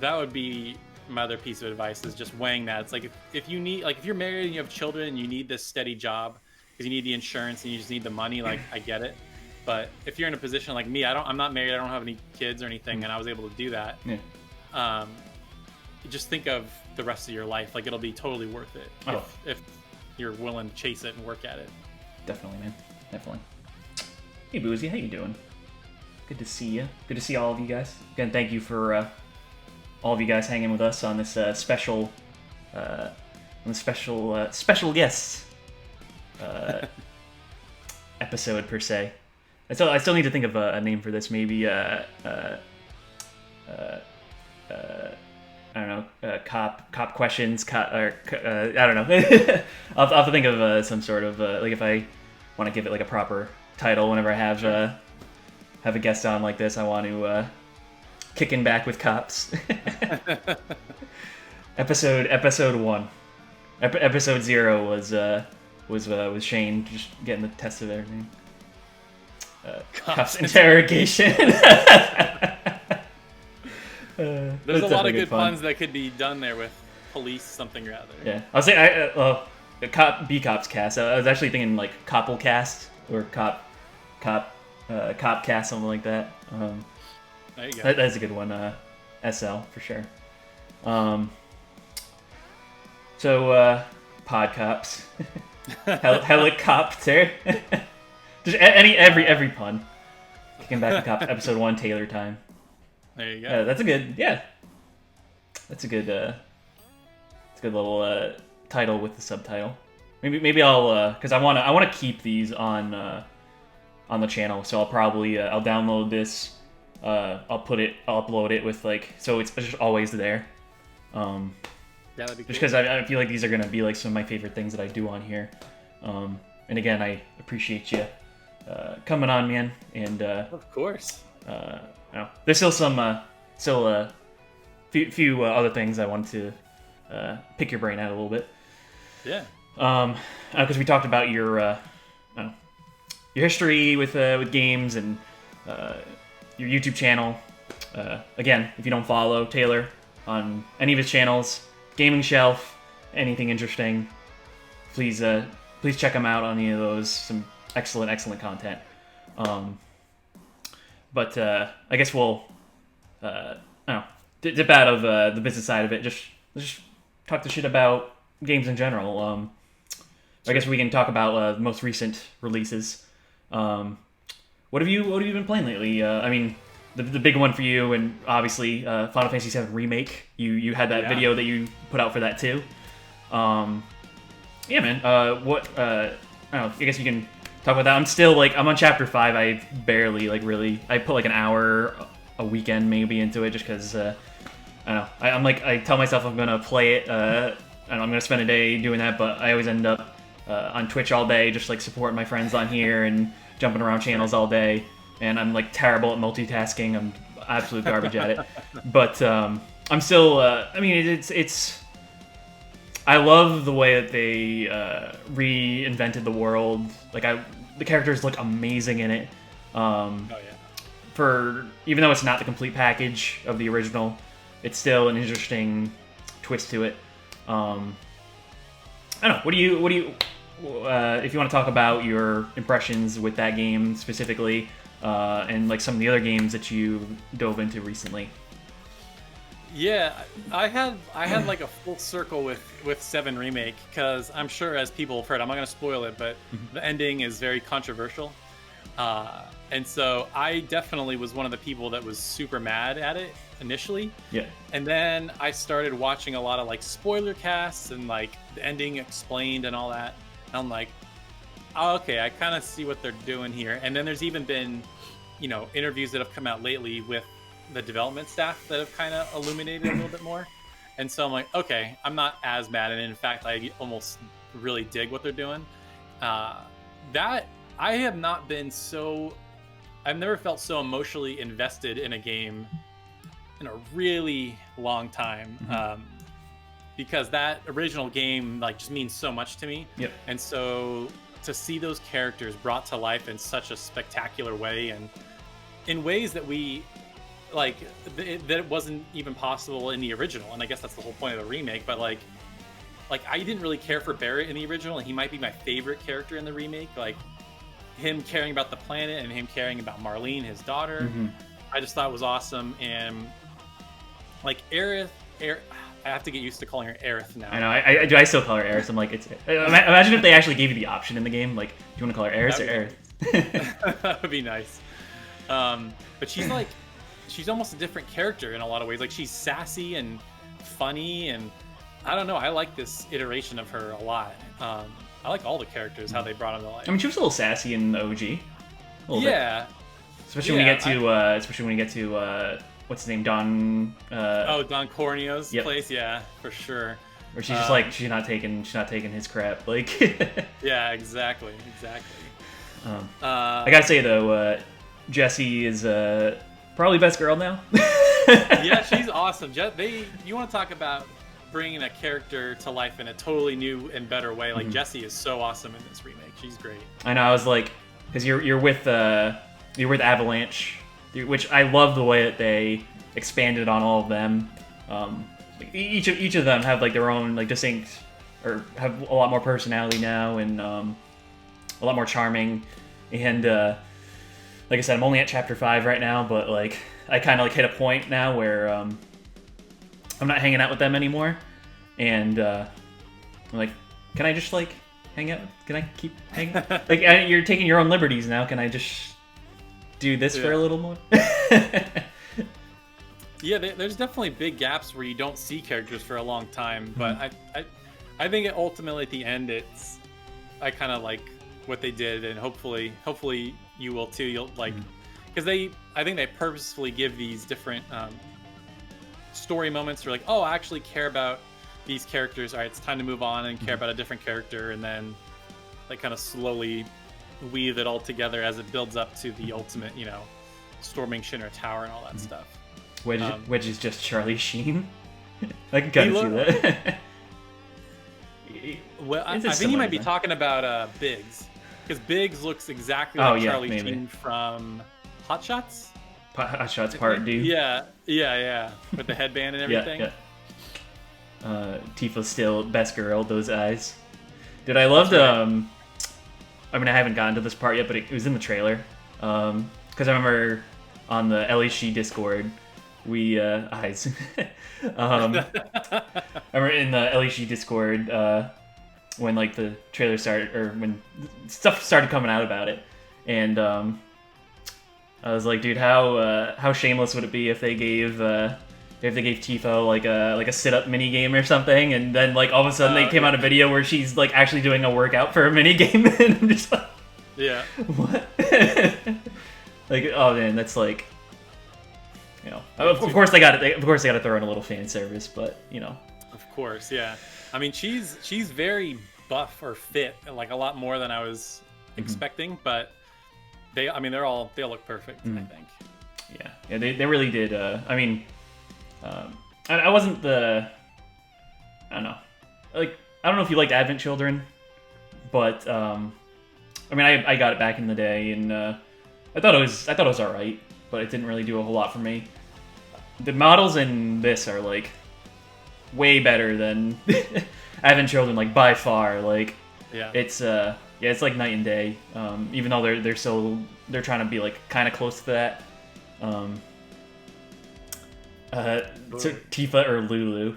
that would be my other piece of advice, is just weighing that. It's like if you need, like if you're married and you have children and you need this steady job because you need the insurance and you just need the money, like I get it. But if you're in a position like me, I'm not married, I don't have any kids or anything, and I was able to do that.
Yeah.
Just think of the rest of your life. Like, it'll be totally worth it if you're willing to chase it and work at it.
Definitely, man. Definitely. Hey, Boozy, how you doing? Good to see you. Good to see all of you guys. Again, thank you for all of you guys hanging with us on this special guest episode per se. I still need to think of a name for this. Maybe I don't know, cop questions, I don't know. I'll have to think of some sort of like, if I want to give it like a proper title whenever I have a guest on like this. I want to kicking back with cops. episode 1. Episode 0 was Shane just getting the test of everything. Cops interrogation.
There's a lot of good puns that could be done there with police something or other.
Yeah, I was saying KoppsCast. I was actually thinking like KoppsCast or KoppsCast, something like that.
There you go.
That's a good one. SL for sure. So pod cops, helicopter. Just every pun. Kicking back to Cops, episode 1, Taylor time.
There you go.
That's a good, That's a good little title with the subtitle. Maybe I'll because I want to keep these on the channel. So I'll probably I'll download this. I'll upload it with like, so it's just always there.
Yeah, that'd be cool.
Just because I feel like these are gonna be like some of my favorite things that I do on here. And again, I appreciate you coming on, man. And
of course.
There's still some few other things I wanted to pick your brain out a little bit.
Yeah.
Because we talked about your history with games and your YouTube channel. Again, if you don't follow Taylor on any of his channels, Gaming Shelf, anything interesting, please check him out on any of those. Some excellent content. But I guess we'll dip out of the business side of it. Just talk the shit about games in general. I guess we can talk about the most recent releases. What have you been playing lately? I mean, the big one for you, and obviously Final Fantasy VII Remake. You had that video that you put out for that too. Yeah, man. I don't know. I guess you can talk about that. I'm still I'm on chapter 5. I barely I put like an hour a weekend maybe into it just because I don't know. I tell myself I'm gonna play it and I'm gonna spend a day doing that, but I always end up on Twitch all day, just supporting my friends on here and jumping around channels all day. And I'm terrible at multitasking. I'm absolute garbage at it. But I'm still. I mean, it's. I love the way that they reinvented the world. The characters look amazing in it.
Oh yeah.
For even though it's not the complete package of the original, it's still an interesting twist to it. I don't know. What do you? If you want to talk about your impressions with that game specifically, and some of the other games that you dove into recently.
Yeah, I had a full circle with 7 Remake, because I'm sure, as people have heard, I'm not going to spoil it, but the ending is very controversial. And so I definitely was one of the people that was super mad at it initially.
Yeah.
And then I started watching a lot of spoiler casts and the ending explained and all that. And I'm like, oh, okay, I kind of see what they're doing here. And then there's even been, interviews that have come out lately with the development staff that have kind of illuminated a little bit more. And so I'm like, okay, I'm not as mad. And in fact, I almost really dig what they're doing. That I have not been I've never felt so emotionally invested in a game in a really long time. Because that original game just means so much to me.
Yep.
And so to see those characters brought to life in such a spectacular way, and in ways that we like that it wasn't even possible in the original. And I guess that's the whole point of the remake. But like I didn't really care for Barrett in the original, and he might be my favorite character in the remake. Like him caring about the planet and him caring about Marlene, his daughter. I just thought it was awesome. And like Aerith, I have to get used to calling her Aerith now.
I know. I still call her Aerith. I'm like, it's. Imagine if they actually gave you the option in the game. Like, do you want to call her Aerith or Aerith?
That would be nice. But she's almost a different character in a lot of ways. Like she's sassy and funny, and I don't know. I like this iteration of her a lot. I like all the characters, how they brought them to life.
I mean, she was a little sassy in the OG.
Yeah.
Bit. Especially when you get to what's his name, Don.
Don Corneo's place. Yeah, for sure.
Where she's just like she's not taking his crap. Like.
Yeah, exactly.
I gotta say though, Jessie is probably best girl now.
Yeah, she's awesome. You want to talk about bringing a character to life in a totally new and better way? Like Jessie is so awesome in this remake. She's great.
I know. I was like, because you're with Avalanche, which I love the way that they expanded on all of them. Like each of them have like their own like distinct, or have a lot more personality now, and a lot more charming. And like I said, I'm only at chapter 5 right now, but like I kind of like hit a point now where I'm not hanging out with them anymore, and I'm like, can I just like hang out? Can I keep hanging? Like you're taking your own liberties now. Can I just do this for a little more?
Yeah, there's definitely big gaps where you don't see characters for a long time, but I think ultimately at the end I kind of like what they did, and hopefully you will too. You'll like, because I think they purposefully give these different story moments where like, oh, I actually care about these characters. All right, it's time to move on and care about a different character, and then they kind of slowly weave it all together as it builds up to the ultimate, storming Shinra Tower and all that stuff.
Wedge is just Charlie Sheen. I can kind of see that.
Well, I think you might be talking about Biggs, because Biggs looks exactly like Charlie Sheen from Hot Shots.
Hot Shots Part 2.
Yeah, with the headband and everything.
Yeah. Tifa's still best girl. Those eyes. Dude, I loved. I mean, I haven't gotten to this part yet, but it was in the trailer. Because I remember on the LHC Discord, we eyes. I remember in the LHC Discord when like the trailer started, or when stuff started coming out about it, and I was like, dude, how shameless would it be if they gave Tifa like a sit-up mini game or something, and then like all of a sudden they came out a video where she's like actually doing a workout for a mini game, and I'm just like,
yeah,
what? Like, oh man, that's like, of course they got to throw in a little fan service, but
of course, yeah. I mean, she's very buff or fit, like a lot more than I was expecting, but they all look perfect. I think.
Yeah, they really did. I mean, I wasn't I don't know, like I don't know if you liked Advent Children, but I mean, I got it back in the day, and I thought it was all right, but it didn't really do a whole lot for me. The models in this are like way better than Advent Children, like by far. Like, it's like night and day. Even though they're trying to be like kind of close to that. So Tifa or Lulu?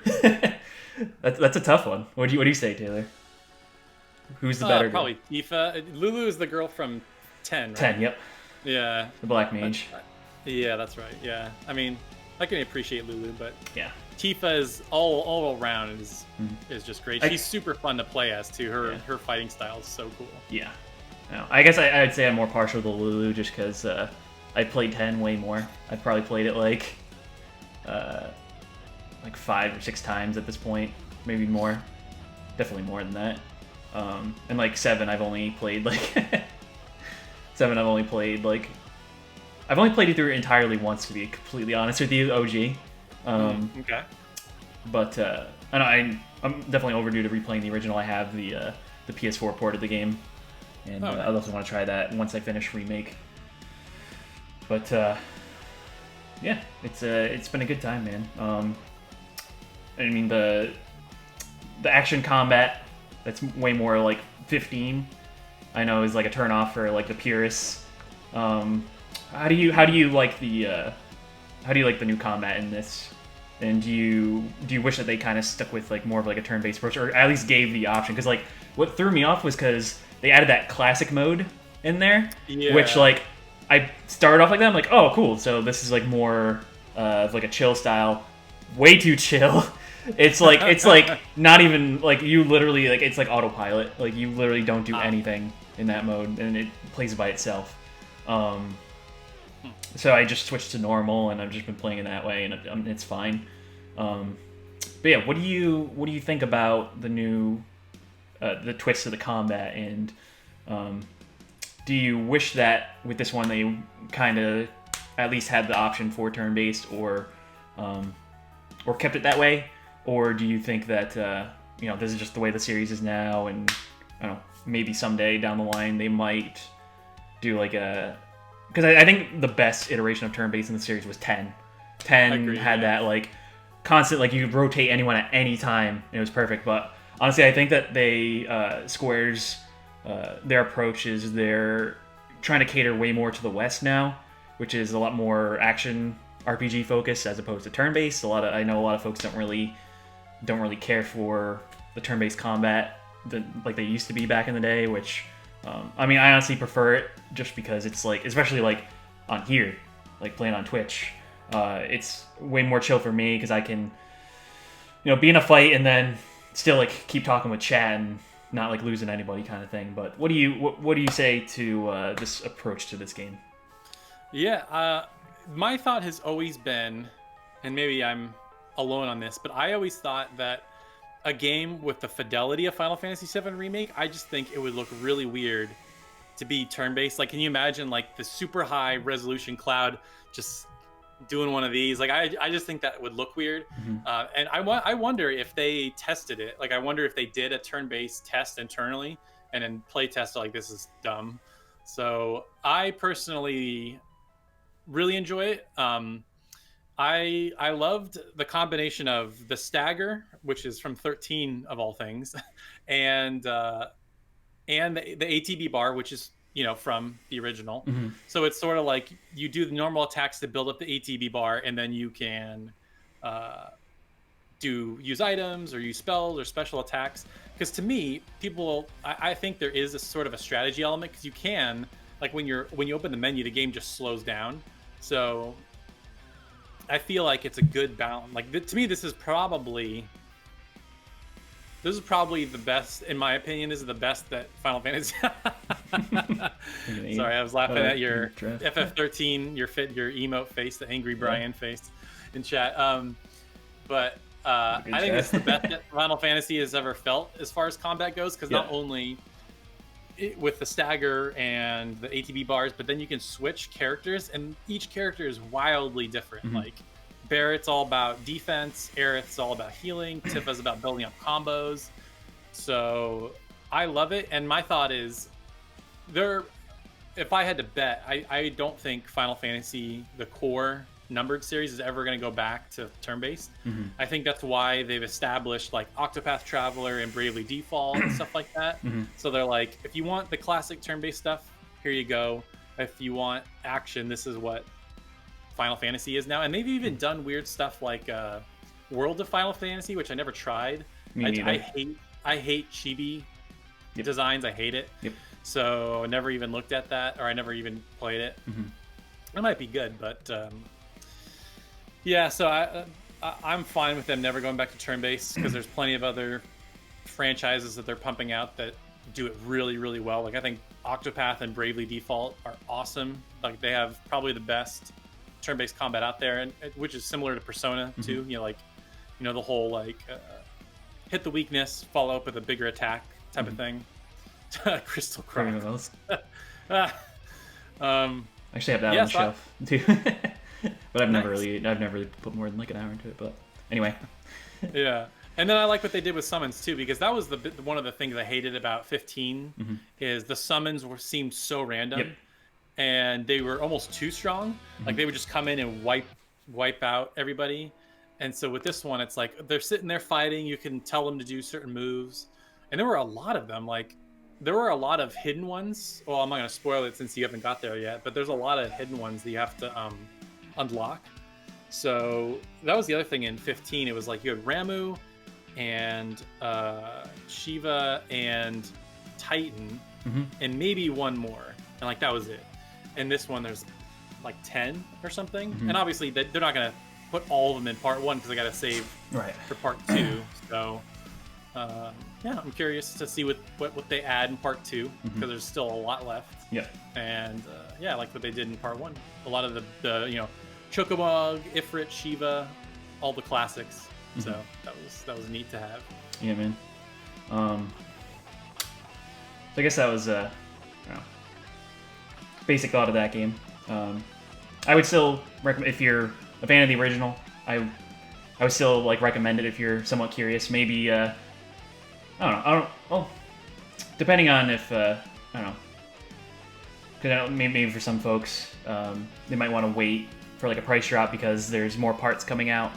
That's a tough one. What do you say, Taylor? Who's the better?
Probably girl? Tifa. Lulu is the girl from 10. Right?
10. Yep.
Yeah.
The Black Mage.
Yeah, that's right. Yeah. I mean, I can appreciate Lulu, but
yeah,
Tifa is all around is just great. She's super fun to play as too. Her fighting style is so cool.
Yeah. No, I guess I'd say I'm more partial to Lulu just because I played 10 way more. I probably played it like 5 or 6 times at this point, maybe more. Definitely more than that. And like 7, I've only played like 7. I've only played it through entirely once, to be completely honest with you, OG.
Okay.
But I'm definitely overdue to replaying the original. I have the PS4 port of the game, and I also want to try that once I finish Remake. But yeah, it's been a good time, man. I mean the action combat, that's way more like 15. I know is like a turn off for like the purists. How do you like the new combat in this? And do you wish that they kind of stuck with like more of like a turn-based approach, or at least gave the option? Because like what threw me off was because they added that classic mode in there, which like I started off like that. I'm like, oh cool, so this is like more of like a chill style, way too chill. It's like not even like you literally like it's like autopilot. Like you literally don't do anything in that mode, and it plays by itself. So I just switched to normal, and I've just been playing it that way, and it's fine. But yeah, what do you think about the new the twist to the combat, and do you wish that with this one they kind of at least had the option for turn-based, or kept it that way, or do you think that this is just the way the series is now, and I don't know, maybe someday down the line they might do like a... Because I think the best iteration of turn-based in the series was 10. 10 had that like constant, like you could rotate anyone at any time, and it was perfect. But honestly, I think that they Square's their approach is they're trying to cater way more to the West now, which is a lot more action RPG focused as opposed to turn-based. I know a lot of folks don't really care for the turn-based combat like they used to be back in the day, which I mean, I honestly prefer it just because it's like, especially like on here, like playing on Twitch, it's way more chill for me because I can, be in a fight and then still like keep talking with chat and not like losing anybody kind of thing. But what do you say to this approach to this game?
Yeah, my thought has always been, and maybe I'm alone on this, but I always thought that a game with the fidelity of Final Fantasy VII Remake, I just think it would look really weird to be turn-based. Like, can you imagine like the super high resolution Cloud just doing one of these? Like, I just think that would look weird. Mm-hmm. And I wonder if they tested it. Like, I wonder if they did a turn-based test internally and then play test like, this is dumb. So I personally really enjoy it. I loved the combination of the stagger, which is from 13 of all things, and the ATB bar, which is from the original. Mm-hmm. So it's sort of like you do the normal attacks to build up the ATB bar, and then you can use items or use spells or special attacks. Because to me, I think there is a sort of a strategy element, because you can, like when you open the menu, the game just slows down. So I feel like it's a good balance. Like to me, this is probably the best, in my opinion. This is the best that Final Fantasy. Sorry, I was laughing at your FF13, your emote face, the angry Brian face in chat. But I think it's the best that Final Fantasy has ever felt as far as combat goes, because not only with the stagger and the ATB bars, but then you can switch characters, and each character is wildly different. Mm-hmm. Like Barrett's all about defense, Aerith's all about healing, Tifa's about building up combos. So I love it, and my thought is, if I had to bet, I don't think Final Fantasy, the core numbered series, is ever going to go back to turn-based. Mm-hmm. I think that's why they've established like Octopath Traveler and Bravely Default and stuff like that. Mm-hmm. So they're like, if you want the classic turn-based stuff, here you go. If you want action, this is what Final Fantasy is now. And they've even done weird stuff like World of Final Fantasy, which I never tried. I hate chibi designs. I hate it. Yep. So I never even looked at that, or I never even played it. Mm-hmm. It might be good, but yeah. So I'm fine with them never going back to turn-based, because there's plenty of other franchises that they're pumping out that do it really, really well. Like I think Octopath and Bravely Default are awesome. Like they have probably the best turn-based combat out there, and which is similar to Persona too. Mm-hmm. The whole like hit the weakness, follow up with a bigger attack type of thing. Crystal Chronicles.
Actually, I have that on the shelf too, but I've never really put more than like an hour into it. But anyway,
yeah. And then I like what they did with summons too, because that was one of the things I hated about 15 is the summons seemed so random. Yep. and they were almost too strong. Like they would just come in and wipe out everybody. And so with this one, it's like they're sitting there fighting. You can tell them to do certain moves, and there were a lot of them. Like there were a lot of hidden ones. Well, I'm not gonna spoil it since you haven't got there yet, but there's a lot of hidden ones that you have to unlock. So that was the other thing in 15. It was like you had Ramu and Shiva and Titan, and maybe one more, and like that was it. And this one, there's like 10 or something, and obviously they're not gonna put all of them in part 1 because I gotta save for part 2. So yeah, I'm curious to see what they add in part 2 because there's still a lot left.
Yeah.
And yeah, like what they did in part 1, a lot of the you know, Chocobog, Ifrit, Shiva, all the classics. So that was neat to have.
Yeah, man. So I guess that was basic thought of that game. I would still recommend, if you're a fan of the original, I would still like recommend it if you're somewhat curious. Maybe I don't know. Well, depending on if I don't know. Because maybe for some folks, they might want to wait for like a price drop because there's more parts coming out.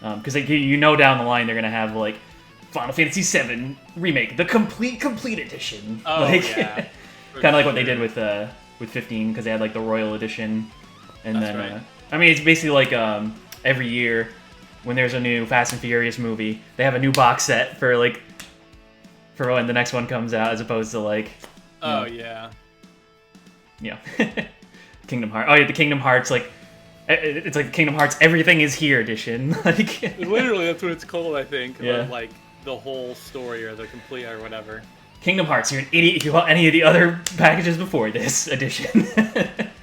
Because you know down the line they're gonna have like Final Fantasy VII Remake, the complete edition.
Oh
like,
yeah.
Kind of like what they did with 15, because they had like the Royal Edition, and
That's
then
right.
I mean it's basically like every year when there's a new Fast and Furious movie, they have a new box set for when the next one comes out, as opposed to like
yeah.
Kingdom Hearts. Oh yeah, the Kingdom Hearts like. It's like Kingdom Hearts Everything Is Here edition. Like
Literally, that's what it's called, I think.
Yeah.
Like the whole story or the complete or whatever.
Kingdom Hearts, you're an idiot if you want any of the other packages before this edition.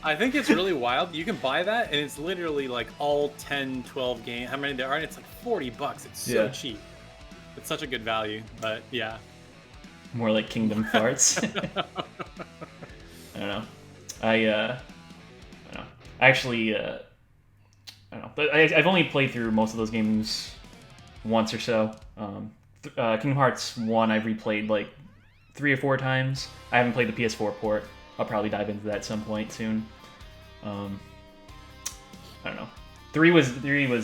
I think it's really wild. You can buy that, and it's literally like all 10, 12 games. How many there are? And it's like $40. It's so cheap. It's such a good value. But yeah.
More like Kingdom Farts. I don't know. I don't know. Actually, I don't know. But I've only played through most of those games once or so. Kingdom Hearts 1 I've replayed like 3 or 4 times. I haven't played the PS4 port. I'll probably dive into that at some point soon. I don't know. 3 was.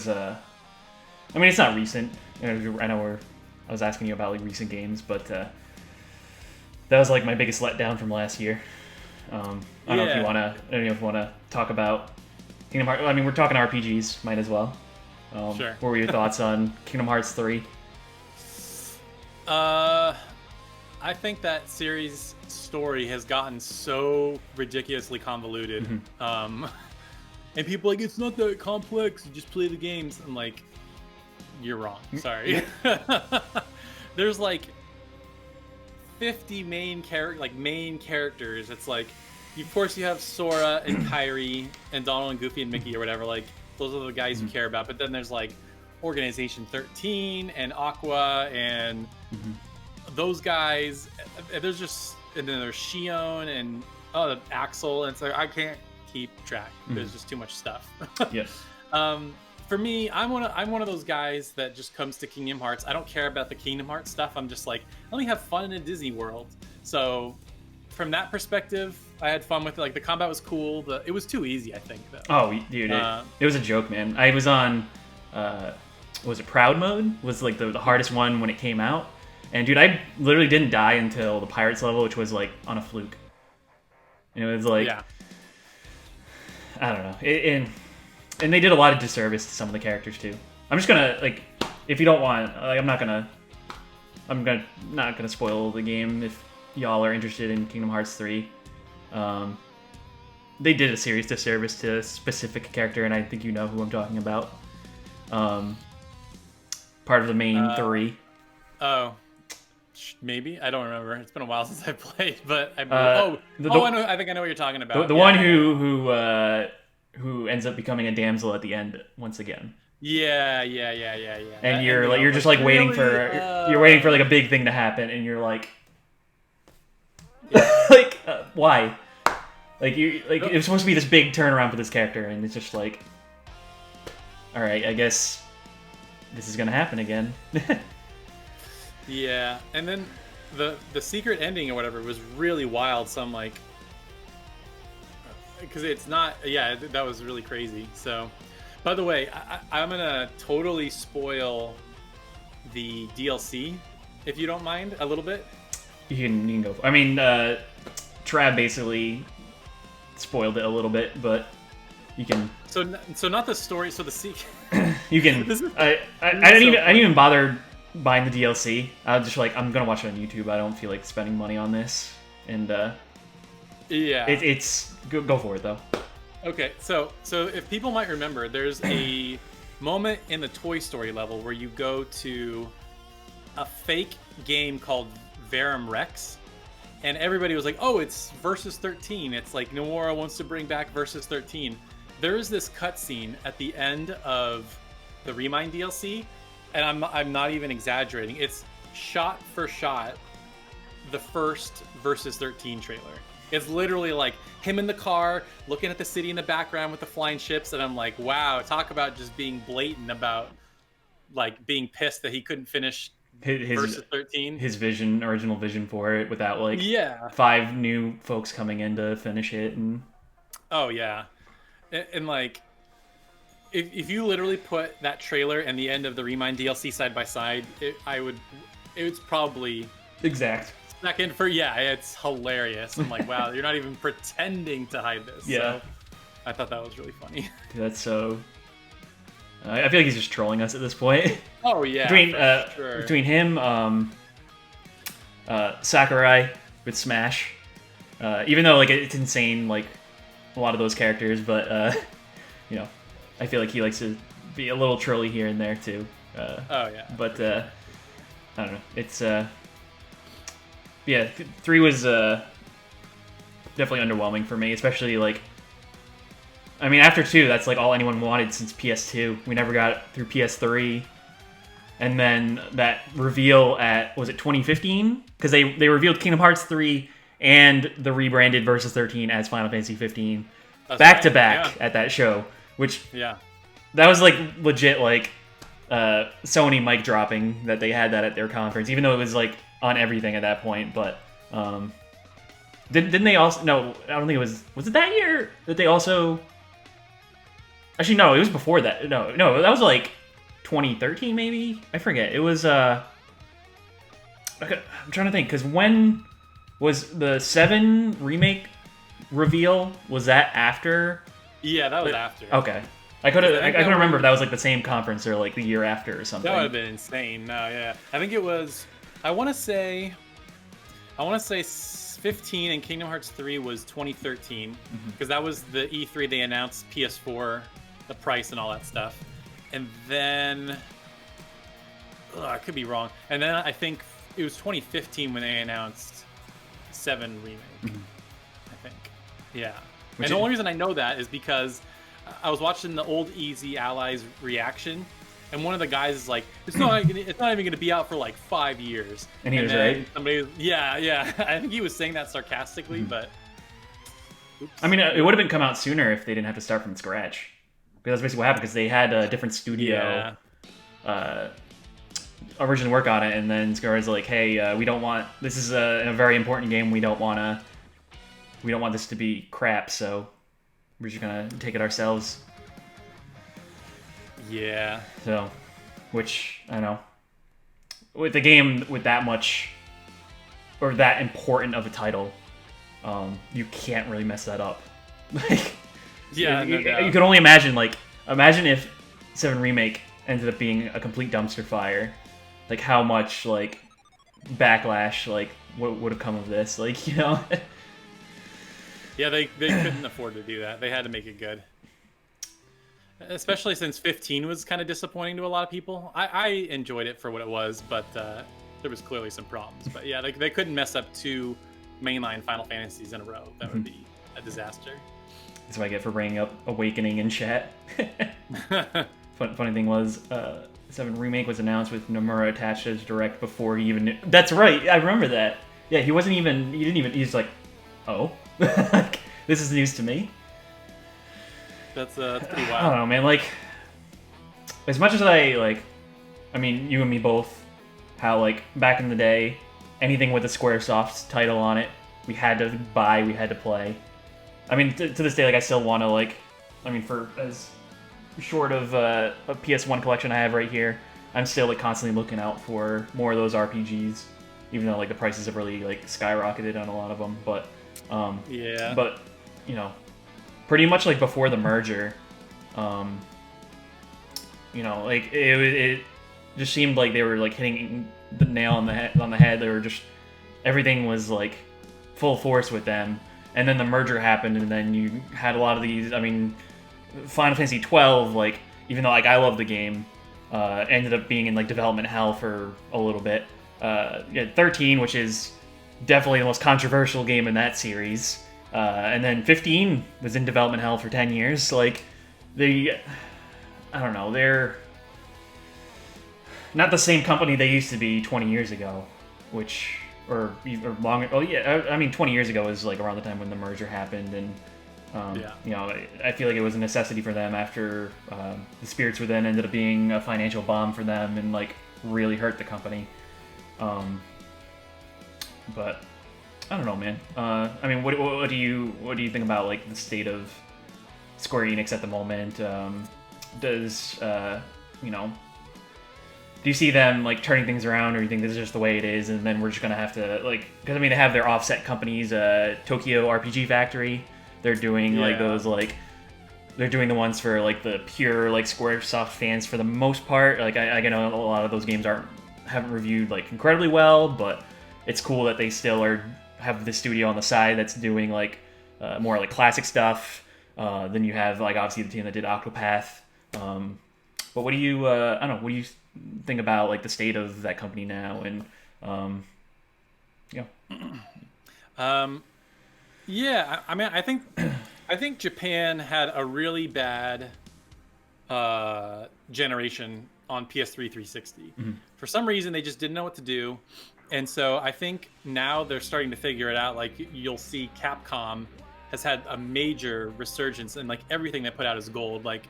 I mean, it's not recent. I know I was asking you about like recent games, but that was like my biggest letdown from last year. I don't know if you wanna talk about Kingdom Hearts. I mean, we're talking RPGs, might as well.
Sure.
What were your thoughts on Kingdom Hearts 3?
I think that series story has gotten so ridiculously convoluted. And people are like, it's not that complex, you just play the games. I'm like, you're wrong. Sorry. There's like 50 main characters. It's like, of course you have Sora and Kairi and Donald and Goofy and Mickey or whatever. Like, those are the guys you care about. But then there's like Organization 13 and Aqua and those guys. There's just, and then there's Shion and Axel. And it's like, I can't keep track. There's just too much stuff.
Yes.
For me, I'm one of those guys that just comes to Kingdom Hearts. I don't care about the Kingdom Hearts stuff. I'm just like, let me have fun in a Disney World. So from that perspective, I had fun with it. Like, the combat was cool. It was too easy, I think, though.
Oh, dude, it was a joke, man. I was on, was it Proud Mode? Was like the hardest one when it came out. And dude, I literally didn't die until the Pirates level, which was like on a fluke. And it was like, I don't know. And they did a lot of disservice to some of the characters too. I'm just gonna like, if you don't want, like, I'm not gonna spoil the game if y'all are interested in Kingdom Hearts 3. They did a serious disservice to a specific character, and I think you know who I'm talking about. Part of the main 3.
Oh, maybe, I don't remember. It's been a while since I played, but I know. I think I know what you're talking about.
The one who ends up becoming a damsel at the end once again.
Yeah.
And you're just like waiting you're waiting for like a big thing to happen, and you're like, like why? Like it was supposed to be this big turnaround for this character, and it's just like, all right, I guess this is gonna happen again.
Yeah, and then the secret ending or whatever was really wild. So I'm like, because it's not. Yeah, that was really crazy. So, by the way, I'm gonna totally spoil the DLC if you don't mind a little bit.
You can go. I mean, Trav basically spoiled it a little bit, but you can.
So not the story. So the
You can. I didn't even bother buying the DLC. I was just like, I'm gonna watch it on YouTube. I don't feel like spending money on this, and
yeah,
it's go for it though.
Okay, so if people might remember, there's a moment in the Toy Story level where you go to a fake game called Verum Rex, and everybody was like, "Oh, it's Versus 13. It's like Nomura wants to bring back Versus 13." There is this cutscene at the end of the Remind DLC, and I'm not even exaggerating. It's shot for shot the first Versus 13 trailer. It's literally like him in the car looking at the city in the background with the flying ships, and I'm like, wow, talk about just being blatant about like being pissed that he couldn't finish Versus 13.
His original vision for it, without like 5 new folks coming in to finish it. And
oh yeah, and like if you literally put that trailer and the end of the Remind DLC side by side, it's probably
exact.
Second for it's hilarious. I'm like, wow, you're not even pretending to hide this.
Yeah,
so I thought that was really funny.
That's so. I feel like he's just trolling us at this point.
Oh yeah,
between him, Sakurai with Smash, even though like it's insane, like a lot of those characters, but I feel like he likes to be a little trolly here and there too.
Oh yeah,
but I don't know. It's 3 was definitely underwhelming for me, especially like. I mean, after 2, that's like all anyone wanted since PS2. We never got it through PS3, and then that reveal at was it 2015? Because they revealed Kingdom Hearts 3 and the rebranded Versus 13 as Final Fantasy 15 back to back at that show, which that was like legit like Sony mic dropping that they had that at their conference, even though it was like on everything at that point. But didn't they also? No, I don't think it was. Was it that year that they also? Actually, no, it was before that. No, that was like 2013 maybe. I forget. It was. I'm trying to think because when was the 7 remake reveal? Was that after?
Yeah, that was after.
Okay. I couldn't remember if that was like the same conference or like the year after or something.
That would have been insane. No, yeah. I think it was. I want to say 15 and Kingdom Hearts 3 was 2013 because that was the E3 they announced PS4, the price and all that stuff. And then I could be wrong. And then I think it was 2015 when they announced 7 remake. I think. Yeah. And the only reason I know that is because I was watching the old Easy Allies reaction, and one of the guys is like, "It's not even going to be out for like 5 years."
And he was right.
Somebody, yeah. I think he was saying that sarcastically, but. Oops.
I mean, it would have been come out sooner if they didn't have to start from scratch. Because that's basically what happened. Because they had a different studio originally work on it, and then Square's like, "Hey, we don't want this is a very important game. We don't want this to be crap. So we're just gonna take it ourselves."
Yeah.
So, which I don't know, with a game with that much or that important of a title, you can't really mess that up. Like,
yeah,
you can only imagine. Like, imagine if 7 Remake ended up being a complete dumpster fire. Like, how much like backlash like what would have come of this? Like, you know.
Yeah, they couldn't afford to do that. They had to make it good. Especially since 15 was kind of disappointing to a lot of people. I enjoyed it for what it was, but there was clearly some problems. But yeah, they couldn't mess up 2 mainline Final Fantasies in a row. That would be a disaster.
That's what I get for bringing up Awakening in chat. Funny thing was, 7 Remake was announced with Nomura attached as direct before he even knew. That's right, I remember that. Yeah, he was like, oh, this is news to me.
That's pretty wild.
I don't know, man. Like, as much as I mean, you and me both, how like back in the day, anything with a SquareSoft title on it, we had to buy, we had to play. I mean, to this day, like I still want to like, I mean, for as short of a PS1 collection I have right here, I'm still like constantly looking out for more of those RPGs, even though like the prices have really like skyrocketed on a lot of them.
Yeah.
But you know, pretty much like before the merger, you know, like it just seemed like they were like hitting the nail on the head. They were just everything was like full force with them, and then the merger happened, and then you had a lot of these. I mean, Final Fantasy 12, like even though like I love the game, ended up being in like development hell for a little bit. You had 13, which is definitely the most controversial game in that series, and then 15 was in development hell for 10 years. Like I don't know, they're not the same company they used to be 20 years ago, or longer. Oh yeah, I mean 20 years ago was like around the time when the merger happened, and you know, I feel like it was a necessity for them after the Spirits Within ended up being a financial bomb for them and like really hurt the company. But I don't know, man. I mean, what do you think about like the state of Square Enix at the moment? Does you know, do you see them like turning things around, or do you think this is just the way it is, and then we're just gonna have to like, because I mean they have their offset companies, Tokyo RPG Factory. They're doing like those like they're doing the ones for like the pure like SquareSoft fans for the most part. Like I know a lot of those games haven't reviewed like incredibly well, but it's cool that they still have the studio on the side that's doing like more like classic stuff. Then you have like obviously the team that did Octopath. But what do you I don't know, what do you think about like the state of that company now, and
yeah, I mean, I think Japan had a really bad generation on PS3 360.
Mm-hmm.
For some reason, they just didn't know what to do, and so I think now they're starting to figure it out. Like you'll see, Capcom has had a major resurgence, and like everything they put out is gold. Like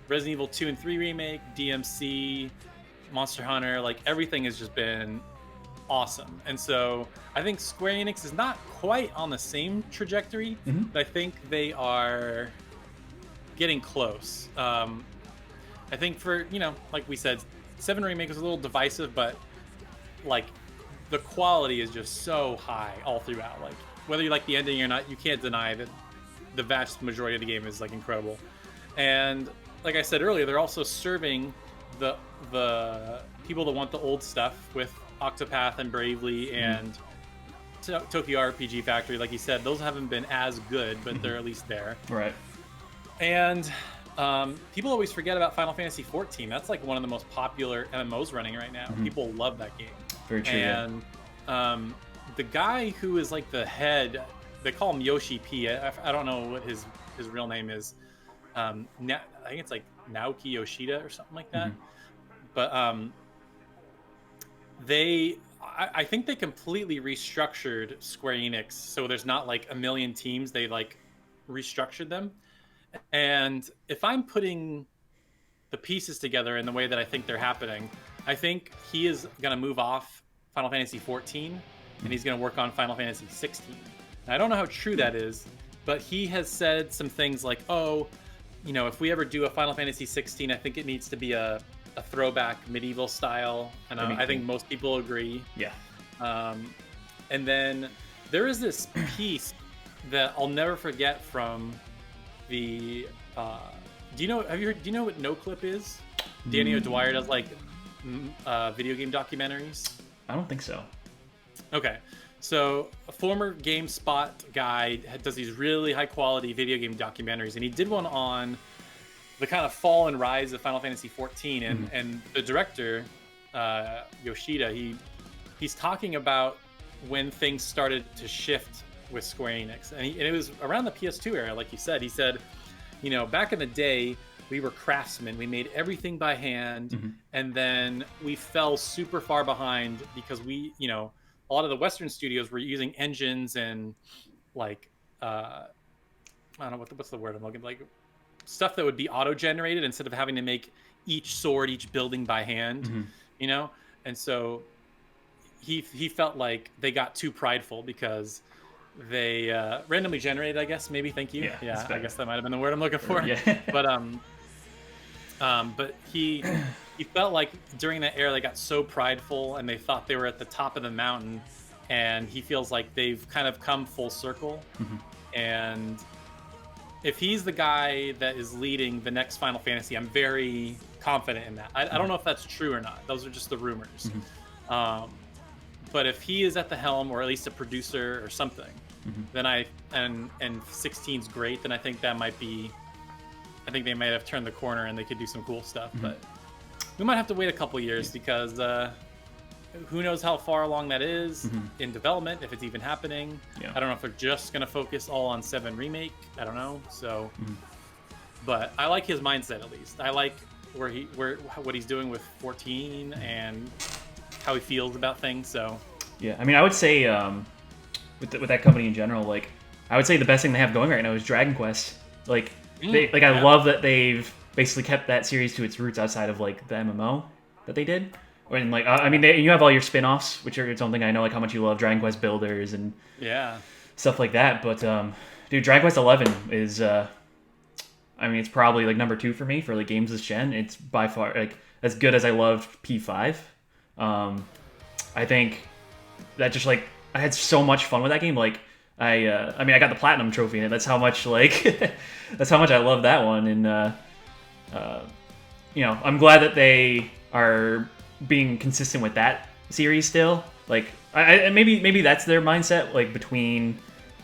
Resident Evil 2 and 3 remake, DMC, Monster Hunter, like everything has just been awesome. And so I think Square Enix is not quite on the same trajectory, but I think they are getting close. I think for, you know, like we said, 7 remake was a little divisive, but like the quality is just so high all throughout. Like whether you like the ending or not, you can't deny that the vast majority of the game is like incredible. And like I said earlier, they're also serving the people that want the old stuff with Octopath and Bravely and Tokyo RPG Factory. Like you said, those haven't been as good, but they're at least there.
Right.
And people always forget about Final Fantasy 14. That's like one of the most popular MMOs running right now. People love that game.
Very true.
And the guy who is like the head, they call him Yoshi P. I don't know what his real name is. I think it's like Naoki Yoshida or something like that. But I think they completely restructured Square Enix, so there's not like a million teams. They like restructured them. And if I'm putting the pieces together in the way that I think they're happening, I think he is going to move off Final Fantasy 14 and he's going to work on Final Fantasy 16. Now, I don't know how true that is, but he has said some things like, oh, you know, if we ever do a Final Fantasy 16, I think it needs to be a throwback medieval style. And I think most people agree.
Yeah.
And then there is this piece that I'll never forget from the do you know what NoClip is? Danny O'Dwyer does like video game documentaries.
I don't think so.
Okay, so a former GameSpot guy does these really high quality video game documentaries, and he did one on the kind of fall and rise of Final Fantasy 14, and the director Yoshida, he's talking about when things started to shift with Square Enix, and it was around the PS2 era. Like you said, he said, you know, back in the day we were craftsmen, we made everything by hand, and then we fell super far behind because we, you know, a lot of the Western studios were using engines and like I don't know what's the word I'm looking, like stuff that would be auto-generated instead of having to make each sword, each building by hand, you know. And so he felt like they got too prideful because they randomly generated, I guess, maybe. Thank you.
Yeah, that's
I
better.
guess that might have been the word I'm looking for.
Yeah.
But he felt like during that era they got so prideful and they thought they were at the top of the mountain, and he feels like they've kind of come full circle. And if he's the guy that is leading the next Final Fantasy, I'm very confident in that. I don't know if that's true or not. Those are just the rumors. But if he is at the helm, or at least a producer or something, then and 16's great, then I think that might be. I think they might have turned the corner and they could do some cool stuff. But we might have to wait a couple years because who knows how far along that is in development, if it's even happening. I don't know if they're just going to focus all on 7 Remake. I don't know. So, but I like his mindset at least. I like what he's doing with 14 and how he feels about things. So
yeah, I mean, I would say with that company in general, like I would say the best thing they have going right now is Dragon Quest. Like I love that they've basically kept that series to its roots outside of like the MMO that they did. When like I mean, you have all your spin-offs, which are its own thing. I know like how much you love Dragon Quest Builders and stuff like that. But dude, Dragon Quest 11 is I mean, it's probably like number 2 for me for like games this gen. It's by far like as good as I loved P5. I think that just like I had so much fun with that game. Like I mean, I got the platinum trophy in it. That's how much like that's how much I love that one. And you know, I'm glad that they are being consistent with that series still. Like I maybe that's their mindset. Like between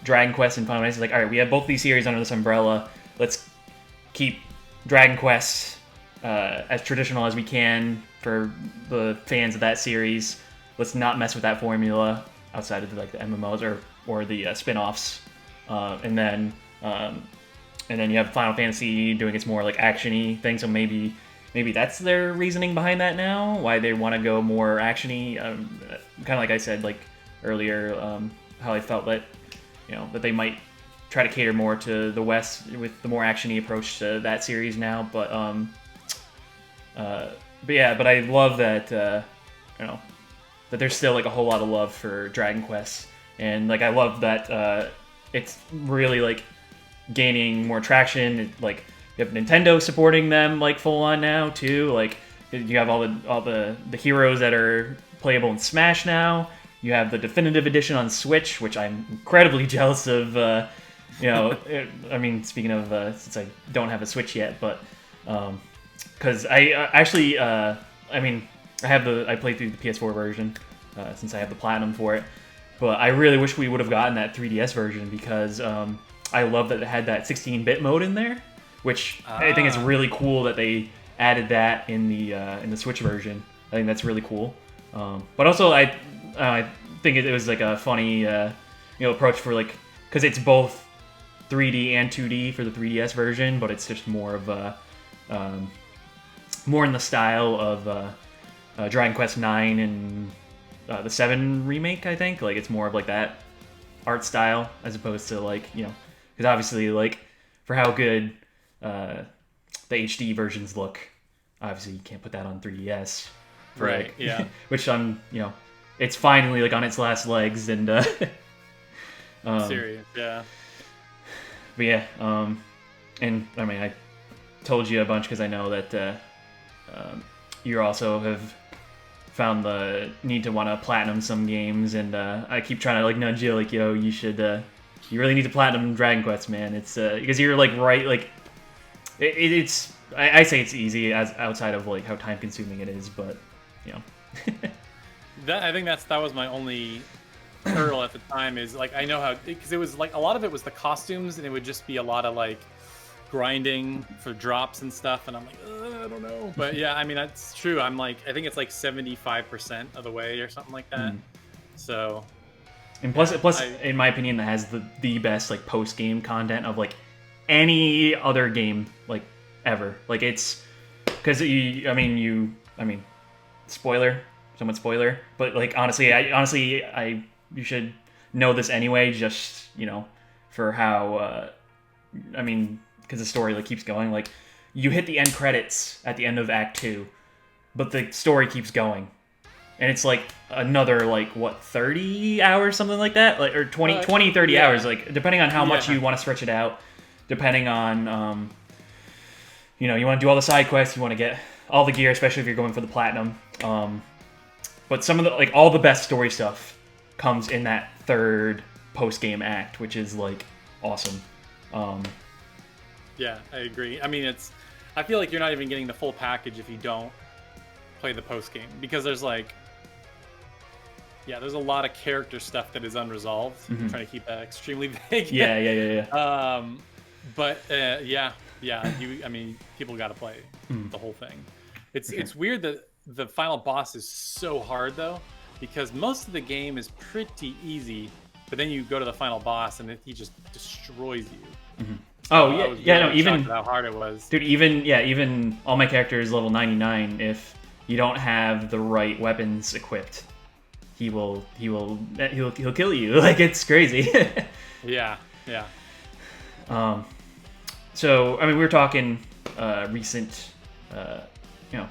Dragon Quest and Final Fantasy, like all right, we have both these series under this umbrella. Let's keep Dragon Quest as traditional as we can for the fans of that series. Let's not mess with that formula outside of like the MMOs or the spin-offs, and then you have Final Fantasy doing its more like action-y thing. So maybe that's their reasoning behind that now. Why they want to go more actiony. Kind of like I said like earlier, how I felt that that they might try to cater more to the West with the more action-y approach to that series now. But I love that that there's still like a whole lot of love for Dragon Quest, and like I love that it's really like gaining more traction. Like you have Nintendo supporting them like full on now too. Like you have all the heroes that are playable in Smash now. You have the definitive edition on Switch, which I'm incredibly jealous of. I mean, speaking of since I don't have a Switch yet, but because I actually I mean I played through the PS4 version since I have the platinum for it, but I really wish we would have gotten that 3DS version because I love that it had that 16-bit mode in there, which I think it's really cool that they added that in the Switch version. I think that's really cool. But also I think it was like a funny approach for like because it's both 3D and 2D for the 3DS version, but it's just more of a more in the style of Dragon Quest 9 and the 7 remake. I think like it's more of like that art style as opposed to like because obviously like for how good the HD versions look, obviously you can't put that on 3DS.
Right.
Like,
yeah.
Which it's finally like on its last legs and
Serious. Yeah.
But yeah, and I mean I told you a bunch because I know that you also have found the need to want to platinum some games, and I keep trying to like nudge you like you should you really need to platinum Dragon Quest, man. It's because you're like right like it's I say it's easy as outside of like how time consuming it is, but
I think that was my only hurdle at the time is like I know how because it was like a lot of it was the costumes and it would just be a lot of like grinding for drops and stuff, and I'm like I don't know, but yeah, I mean that's true. I'm like I think it's like 75% of the way or something like that. So
and plus in my opinion that has the best like post game content of like any other game like ever. Like it's because I mean spoiler, somewhat spoiler, but like honestly you should know this anyway, just for how I mean because the story like keeps going. Like you hit the end credits at the end of Act 2, but the story keeps going. and it's like another like what 30 hours, something like that, like or 30
yeah.
hours, like depending on how much
Yeah.
you want to stretch it out, depending on you know, you want to do all the side quests, you want to get all the gear, especially if you're going for the platinum. But some of the like all the best story stuff comes in that third post game act, which is like awesome.
Yeah, I agree. I mean, I feel like you're not even getting the full package if you don't play the post game, because there's like, yeah, there's a lot of character stuff that is unresolved. I'm trying to keep that extremely vague.
Yeah.
But yeah, I mean, people got to play the whole thing. It's weird that the final boss is so hard though, because most of the game is pretty easy, but then you go to the final boss and he just destroys you.
Oh
I was
yeah,
really
no, even
shocked at how hard it was.
dude, even all my characters level 99. If you don't have the right weapons equipped, he'll kill you. Like, it's crazy.
Yeah.
So I mean, we were talking recent, you know,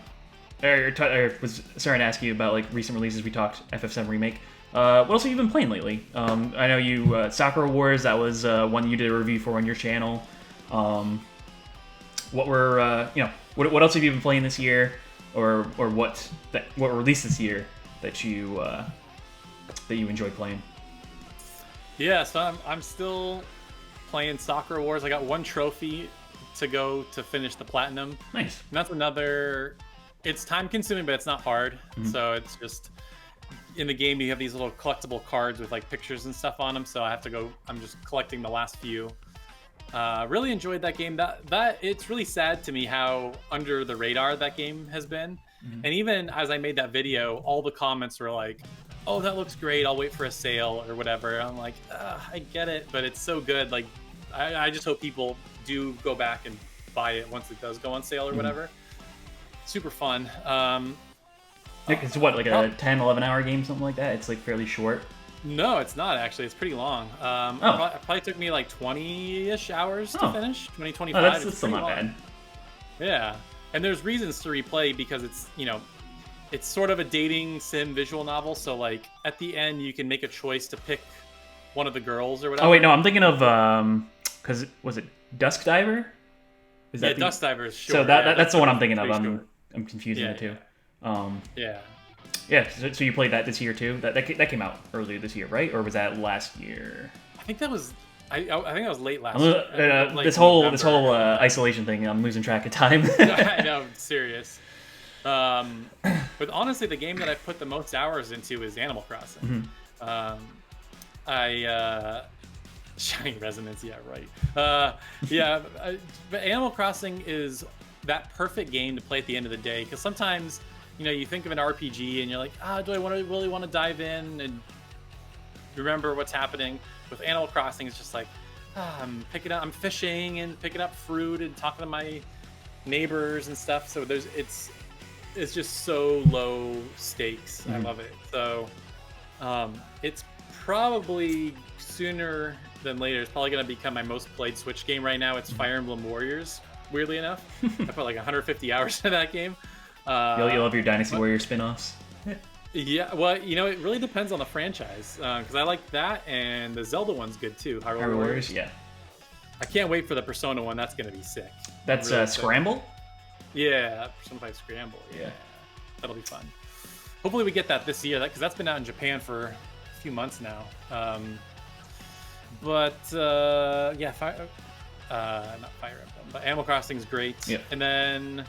I was starting to ask you about like recent releases. We talked FF7 remake. What else have you been playing lately? I know you Sakura Wars. That was one you did a review for on your channel. What were you know, what else have you been playing this year, or what released this year that you enjoyed playing? Yeah,
so I'm still playing Sakura Wars. I got one trophy to go to finish the platinum.
Nice.
And that's another. It's time consuming, but it's not hard. So it's just in the game you have these little collectible cards with like pictures and stuff on them. So I have to go. I'm just collecting the last few. Really enjoyed that game. That it's really sad to me how under the radar that game has been. And even as I made that video, all the comments were like, "Oh, that looks great. I'll wait for a sale or whatever." I'm like, I get it, but it's so good. Like, I just hope people do go back and buy it once it does go on sale or whatever. Super fun.
It's what, like a 10, 11 hour game, something like that? It's like fairly short.
No, it's not actually. It's pretty long. It probably took me like 20-ish hours to finish. 20, 25.
That's still not bad.
Yeah. And there's reasons to replay because it's, you know, it's sort of a dating sim visual novel. So like at the end, you can make a choice to pick one of the girls or whatever.
Oh wait, no, I'm thinking of because was it Dusk Diver?
Is that Dusk Diver is short.
So that's the one I'm thinking of. I'm confusing the two. Yeah. So you played that this year too? That came out earlier this year, right? Or was that last year?
I think that was. I think that was late last year.
This whole isolation thing, I'm losing track of time.
I know, serious. But honestly, the game that I've put the most hours into is Animal Crossing. Shining Resonance, yeah, right. But Animal Crossing is that perfect game to play at the end of the day, because sometimes, you know, you think of an RPG and you're like, do I really want to dive in and remember what's happening? With Animal Crossing, it's just like, I'm fishing and picking up fruit and talking to my neighbors and stuff. So it's just so low stakes. I love it. So it's probably sooner than later. It's probably going to become my most played Switch game right now. It's Fire Emblem Warriors. Weirdly enough, I put like 150 hours into that game.
You'll love your Dynasty Warrior spin-offs.
Yeah, well, you know, it really depends on the franchise, because I like that, and the Zelda one's good too. Hyrule Warriors,
yeah.
I can't wait for the Persona one. That's going to be sick.
That's
really
Scramble?
Yeah, Persona 5 Scramble. Yeah, that'll be fun. Hopefully we get that this year, because that's been out in Japan for a few months now. Not Fire Emblem, but Animal Crossing is great.
Yep.
And then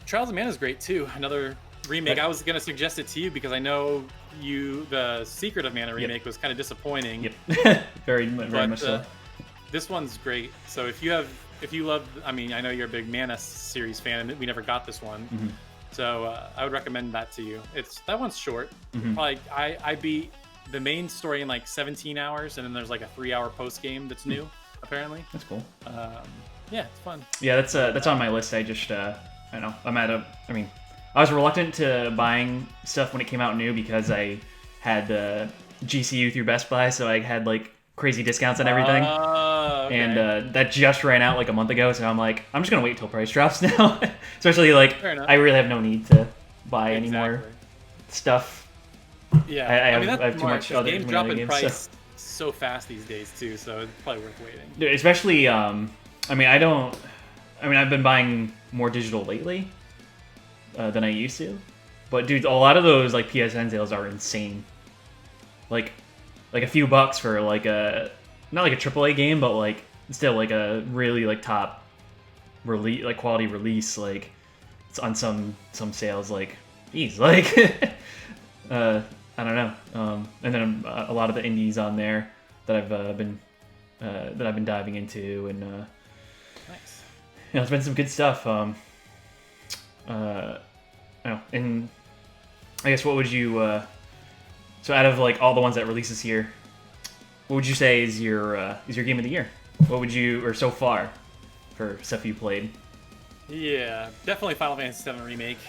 Trials of Mana is great too. Another remake. I was going to suggest it to you because I know the Secret of Mana remake was kind of disappointing.
Yep. very much so.
This one's great. So if you love, I mean, I know you're a big Mana series fan, and we never got this one. So I would recommend that to you. That one's short. Probably I beat the main story in like 17 hours, and then there's like a 3-hour post game that's new, apparently.
That's cool.
Yeah, it's fun.
Yeah, that's on my list. I just I don't know. I was reluctant to buying stuff when it came out new because I had GCU through Best Buy, so I had like crazy discounts on everything.
Okay.
And that just ran out like a month ago, so I'm like, I'm just gonna wait till price drops now. Especially like I really have no need to buy anymore. stuff.
Yeah,
I
mean,
have
that's
too
smart,
much
'cause
other
games
many
drop
other
in
games,
price so fast these days too, so it's probably worth waiting.
Dude, especially, I mean, I've been buying more digital lately than I used to. But, dude, a lot of those, like, PSN sales are insane. Like a few bucks for, like, not like a AAA game, but, like, still, like, a really, like, top release, like, quality release, like, it's on some sales, like, geez, like, I don't know. And then a lot of the indies on there that I've been diving into, and
Nice.
you know, it's been some good stuff. And I guess what would you? So out of like all the ones that release this year, what would you say is your game of the year? What would you, or so far, for stuff you played?
Yeah, definitely Final Fantasy VII Remake.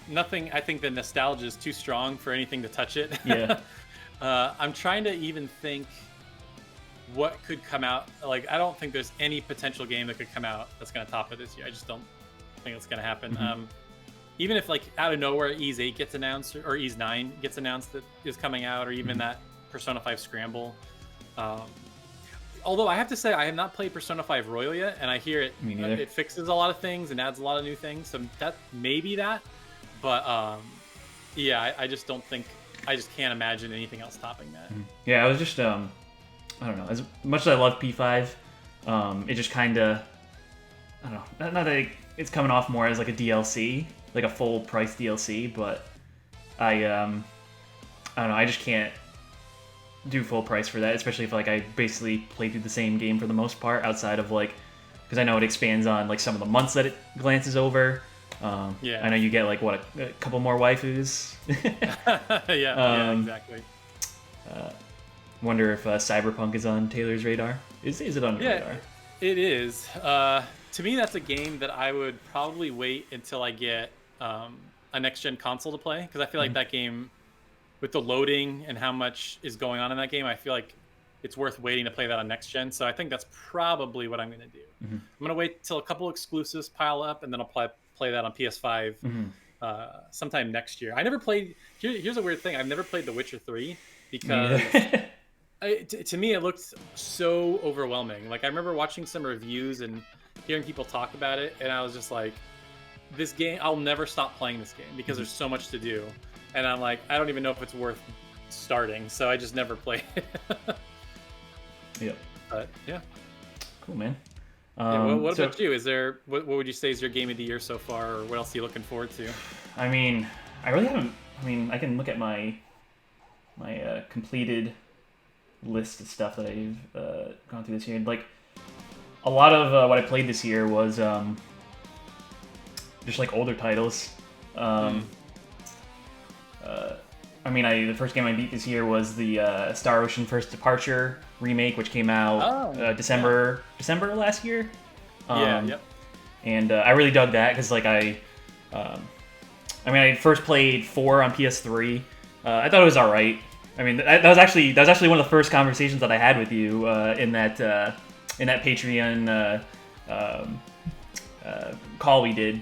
Nothing. I think the nostalgia is too strong for anything to touch it.
Yeah.
I'm trying to even think what could come out. Like, I don't think there's any potential game that could come out that's going to top it this year. I just don't think it's going to happen. Even if, like, out of nowhere, Ys 8 gets announced, or Ys 9 gets announced that is coming out, or even that Persona 5 Scramble. Although I have to say, I have not played Persona 5 Royal yet, and I hear it it fixes a lot of things and adds a lot of new things. So that maybe that, but yeah, I just don't think, I just can't imagine anything else topping that.
Yeah, I was just I don't know. As much as I love P5, it just kind of, I don't know. Not that it's coming off more as like a DLC, like a full price DLC, but I don't know. I just can't do full price for that, especially if like I basically play through the same game for the most part, outside of like, because I know it expands on like some of the months that it glances over.
Yeah,
I know you get like what a couple more waifus.
yeah, exactly.
Wonder if Cyberpunk is on Taylor's radar. Is it on your radar?
It is. To me, that's a game that I would probably wait until I get a next-gen console to play, because I feel like that game, with the loading and how much is going on in that game, I feel like it's worth waiting to play that on next-gen. So I think that's probably what I'm going to do. I'm going to wait till a couple exclusives pile up, and then I'll play that on PS5 sometime next year. I never played... Here's a weird thing. I've never played The Witcher 3 because... to me, it looked so overwhelming. Like, I remember watching some reviews and hearing people talk about it, and I was just like, this game, I'll never stop playing this game because there's so much to do. And I'm like, I don't even know if it's worth starting, so I just never played it.
Yep.
But, yeah.
Cool, man.
What about you? Is there, what would you say is your game of the year so far, or what else are you looking forward to?
I mean, I really haven't... I mean, I can look at my completed list of stuff that I've gone through this year. Like, a lot of what I played this year was just like older titles. I mean, the first game I beat this year was the Star Ocean First Departure remake, which came out December last year.
Yep.
And I really dug that because, like, I first played 4 on PS3. I thought it was all right. I mean, that was actually one of the first conversations that I had with you in that Patreon call we did,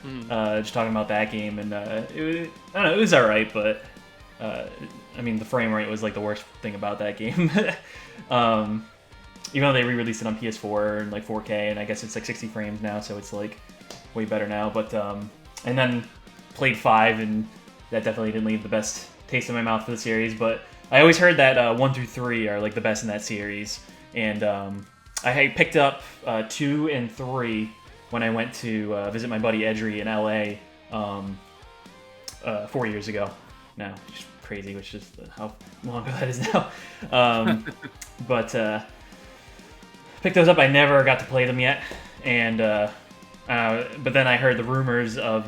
just talking about that game, and it was all right, but I mean, the frame rate was like the worst thing about that game. Even though they re-released it on PS4 and like 4K, and I guess it's like 60 frames now, so it's like way better now. But and then played 5, and that definitely didn't leave the best taste in my mouth for the series. But I always heard that 1 through 3 are like the best in that series, and I picked up 2 and 3 when I went to visit my buddy Edry in LA 4 years ago now. Which is crazy, which is how long ago that is now. But picked those up. I never got to play them yet, and but then I heard the rumors of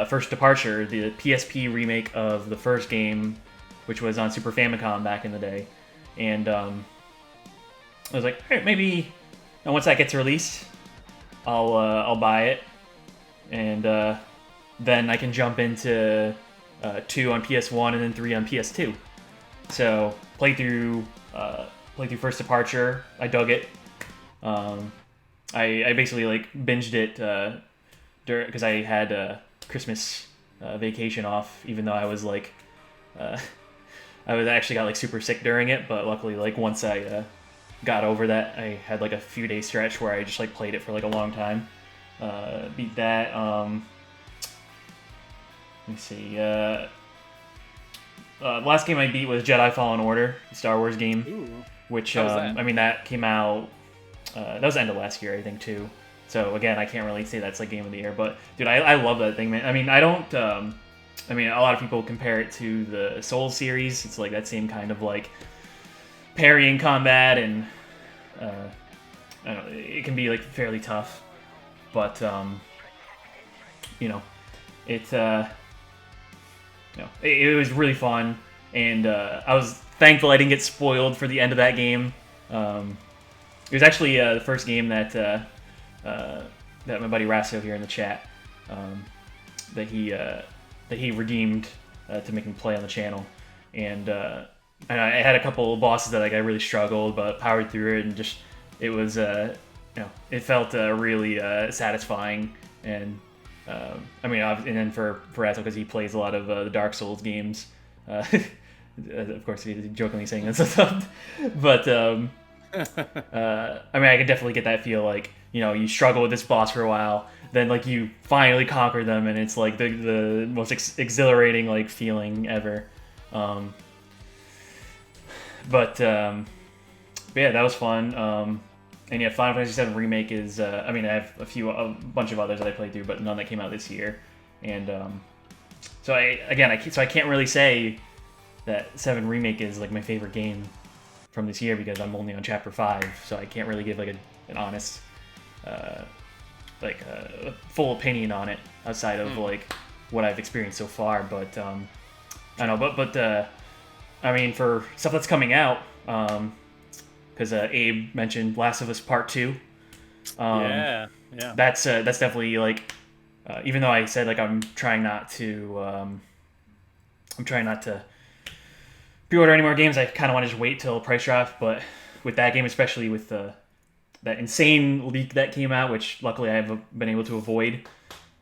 First Departure, the PSP remake of the first game, which was on Super Famicom back in the day, and I was like, all right, maybe once that gets released, I'll buy it, and then I can jump into 2 on PS1 and then 3 on PS2. So played through First Departure. I dug it. I basically like binged it because I had Christmas vacation off, even though I was like, I was actually got like super sick during it. But luckily, like once I got over that, I had like a few day stretch where I just like played it for like a long time. Beat that. Let me see. Last game I beat was Jedi Fallen Order, the Star Wars game.
Ooh.
Which
How was that?
I mean, that came out. That was the end of last year, I think, too. So again, I can't really say that's like game of the year, but dude, I love that thing, man. I mean, I don't. I mean, a lot of people compare it to the Souls series. It's like that same kind of like parrying combat, and I don't know, it can be like fairly tough, but you know, it it was really fun, and I was thankful I didn't get spoiled for the end of that game. It was actually the first game that that my buddy Rasso here in the chat that he redeemed to make me play on the channel, and I had a couple of bosses that like I really struggled, but powered through it, and just it was it felt really satisfying, and I mean, and then for Rasso, because he plays a lot of the Dark Souls games, of course he's jokingly saying that stuff, but I mean, I could definitely get that feel, like, you know, you struggle with this boss for a while, then like you finally conquer them, and it's like the most exhilarating like feeling ever. But yeah, that was fun. And yeah, Final Fantasy VII Remake is. I mean, I have a bunch of others that I played through, but none that came out this year. And so I can't really say that 7 Remake is like my favorite game from this year, because I'm only on Chapter 5, so I can't really give like an honest, full opinion on it outside of like what I've experienced so far. But I don't know, but I mean, for stuff that's coming out, because Abe mentioned Last of Us Part 2.
Yeah.
That's definitely like, even though I said like I'm trying not to pre-order any more games, I kind of want to just wait till price drop. But with that game, especially with that insane leak that came out, which luckily I've been able to avoid,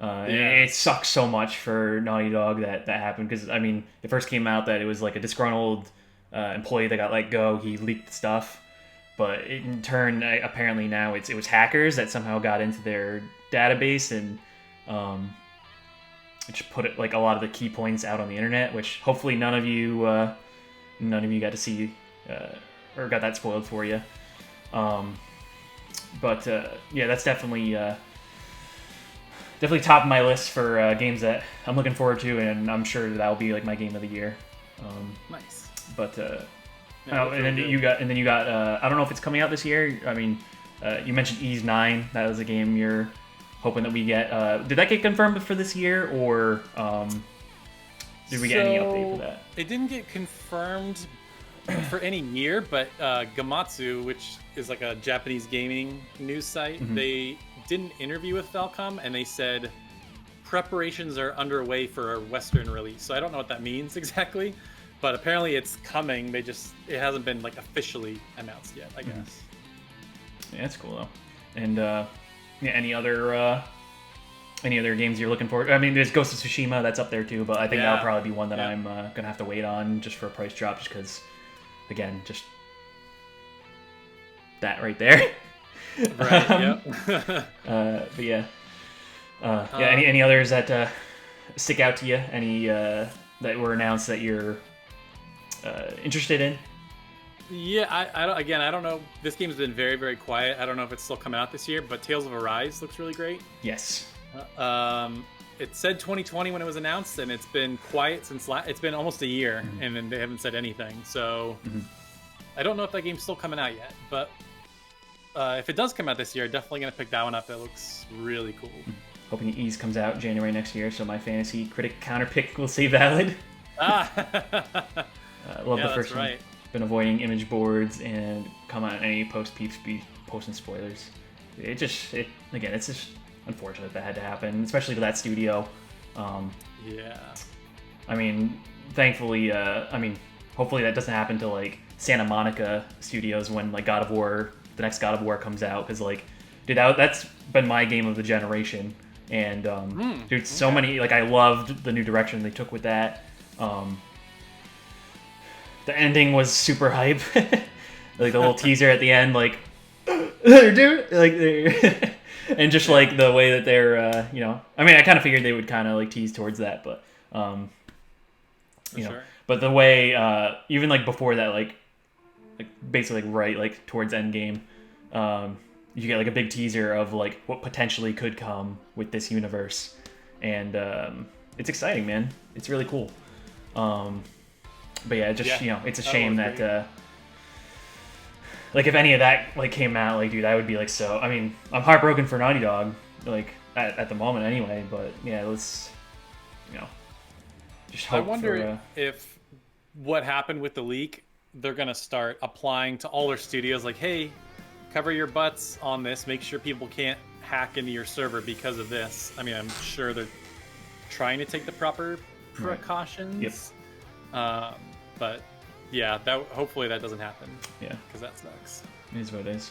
it sucks so much for Naughty Dog that happened, because I mean, it first came out that it was like a disgruntled employee that got let go. He leaked stuff, but in turn, apparently now it was hackers that somehow got into their database, and it just put it like a lot of the key points out on the internet, which hopefully none of you got to see or got that spoiled for you. But yeah, that's definitely top of my list for games that I'm looking forward to, and I'm sure that'll be like my game of the year.
Nice.
But and then you got I don't know if it's coming out this year. I mean, you mentioned Ys 9. That was a game you're hoping that we get. Did that get confirmed for this year, or did we get any update for that?
It didn't get confirmed for any year, but Gamatsu, which is like a Japanese gaming news site, they did an interview with Falcom, and they said preparations are underway for a Western release. So I don't know what that means exactly, but apparently it's coming. It hasn't been like officially announced yet, I guess.
Yeah, that's cool though. And yeah, any other games you're looking forward? I mean, there's Ghost of Tsushima, that's up there too, but I think that'll probably be one that I'm gonna have to wait on just for a price drop, just because, again, just that right there.
Right.
But yeah, Any others that stick out to you? Any that were announced that you're interested in?
Yeah, I don't know. This game's been very, very quiet. I don't know if it's still coming out this year, but Tales of Arise looks really great.
Yes.
It said 2020 when it was announced, and it's been quiet since it's been almost a year, and then they haven't said anything. So I don't know if that game's still coming out yet, but if it does come out this year, definitely gonna pick that one up. It looks really cool.
Hoping Ys comes out January next year, so my fantasy critic counter pick will stay valid.
Love
the first one. Right. Been avoiding image boards and come on any post-peeps be posting spoilers. It's just unfortunate that had to happen, especially to that studio.
Yeah.
I mean, thankfully, hopefully that doesn't happen to like Santa Monica Studios when like the next God of War comes out, because like, dude, that's been my game of the generation. And dude, so many, like, I loved the new direction they took with that. The ending was super hype. Like the little teaser at the end, like dude, like and just like the way that they're you know, I mean, I kind of figured they would kind of like tease towards that, but you know, but the way even like before that, like basically like right like towards Endgame, you get like a big teaser of like what potentially could come with this universe, and it's exciting, man. It's really cool. But yeah, just you know, it's a shame that like if any of that like came out, like dude, I would be like so. I mean, I'm heartbroken for Naughty Dog, like at the moment anyway. But yeah, let's you know just hope.
I wonder if what happened with the leak, they're gonna start applying to all their studios, like, hey, cover your butts on this. Make sure people can't hack into your server because of this. I mean, I'm sure they're trying to take the proper precautions.
Yep.
But yeah, that hopefully that doesn't happen.
Yeah,
because that sucks.
It is what it is.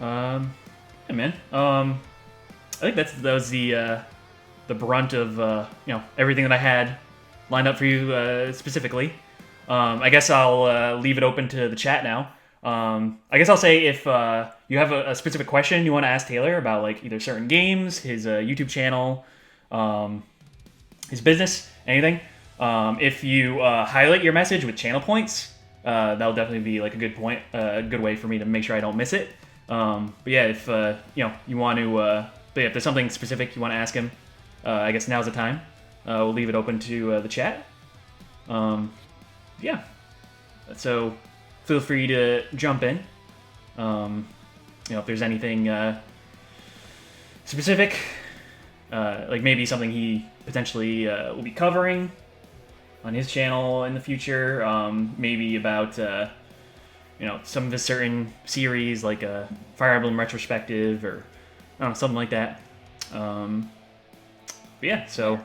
Yeah, man. I think that was the brunt of you know, everything that I had lined up for you specifically. I guess I'll leave it open to the chat now. I guess I'll say if you have a specific question you want to ask Taylor about like either certain games, his YouTube channel, his business, anything. If you highlight your message with channel points, that'll definitely be like a good way for me to make sure I don't miss it. But yeah, if you know you want to, but yeah, if there's something specific you want to ask him, I guess now's the time. We'll leave it open to the chat. Yeah, so feel free to jump in. You know, if there's anything specific, like maybe something he potentially will be covering on his channel in the future, maybe about you know, some of his certain series like a Fire Emblem retrospective or I don't know, something like that. But yeah, so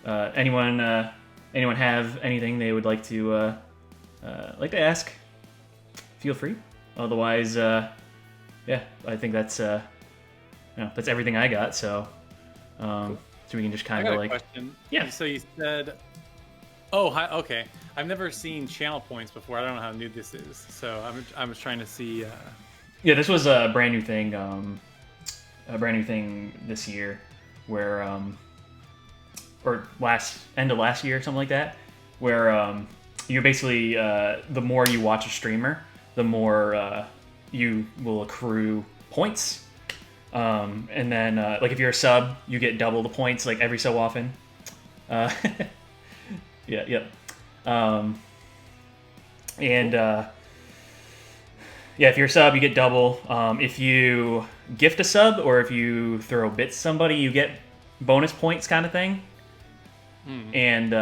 anyone have anything they would like to ask? Feel free. Otherwise, yeah, I think that's you know, that's everything I got. So so we can just kind of like
question.
Yeah.
So you said. Oh, hi, okay. I've never seen channel points before. I don't know how new this is, so I was trying to see.
Yeah, this was a brand new thing. A brand new thing this year, where or end of last year, something like that, where you basically the more you watch a streamer, the more you will accrue points. And then like if you're a sub, you get double the points like every so often. Yeah, yep. And yeah, if you're a sub, you get double. If you gift a sub or if you throw bits somebody, you get bonus points kind of thing. And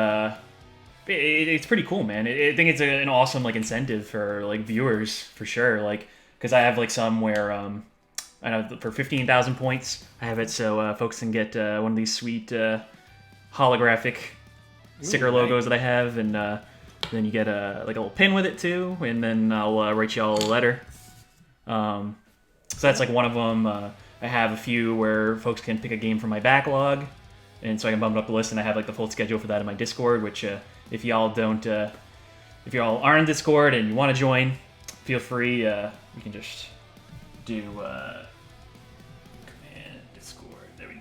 it's pretty cool, man. I think it's an awesome like incentive for like viewers for sure. Like, because I have like some where I know for 15,000 points, I have it so folks can get one of these sweet holographic sticker logos that I have, and then you get like a little pin with it too, and then I'll write y'all a letter. So that's like one of them. I have a few where folks can pick a game from my backlog, and so I can bump it up the list, and I have like the full schedule for that in my Discord, which if y'all don't, if y'all are in Discord and you want to join, feel free. You can just do command Discord. There we go.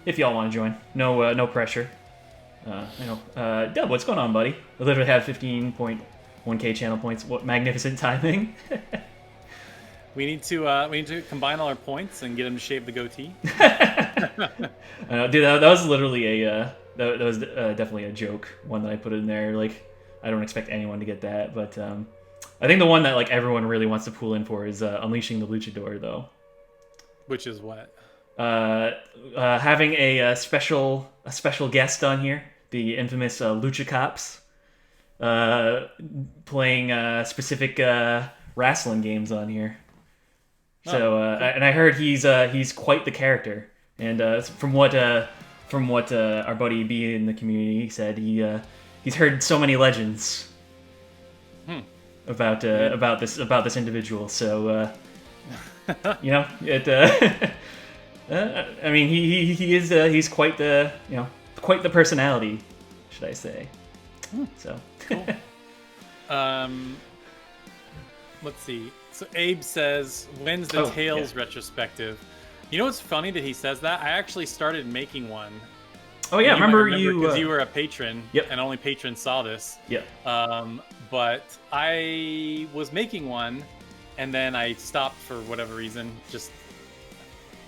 If y'all want to join, no pressure. I know. Dub, what's going on, buddy? I literally have 15.1k channel points. What magnificent timing!
We need to combine all our points and get him to shave the goatee.
Dude, that was literally a that was definitely a joke. One that I put in there. Like, I don't expect anyone to get that, but I think the one that like everyone really wants to pull in for is Unleashing the Luchador, though.
Which is what?
Having a special guest on here, the infamous Lucha Cops, playing specific wrestling games on here. So and I heard he's quite the character, and from what our buddy B in the community said, he's heard so many legends about this individual. So you know it. I mean, he is he's quite the quite the personality, should I say? So.
Cool. Let's see. So Abe says, "When's the Tales retrospective?" You know what's funny that he says that? I actually started making one.
Oh yeah, remember you?
Because you were a patron,
yep.
and only patrons saw this.
Yeah.
But I was making one, and then I stopped for whatever reason, just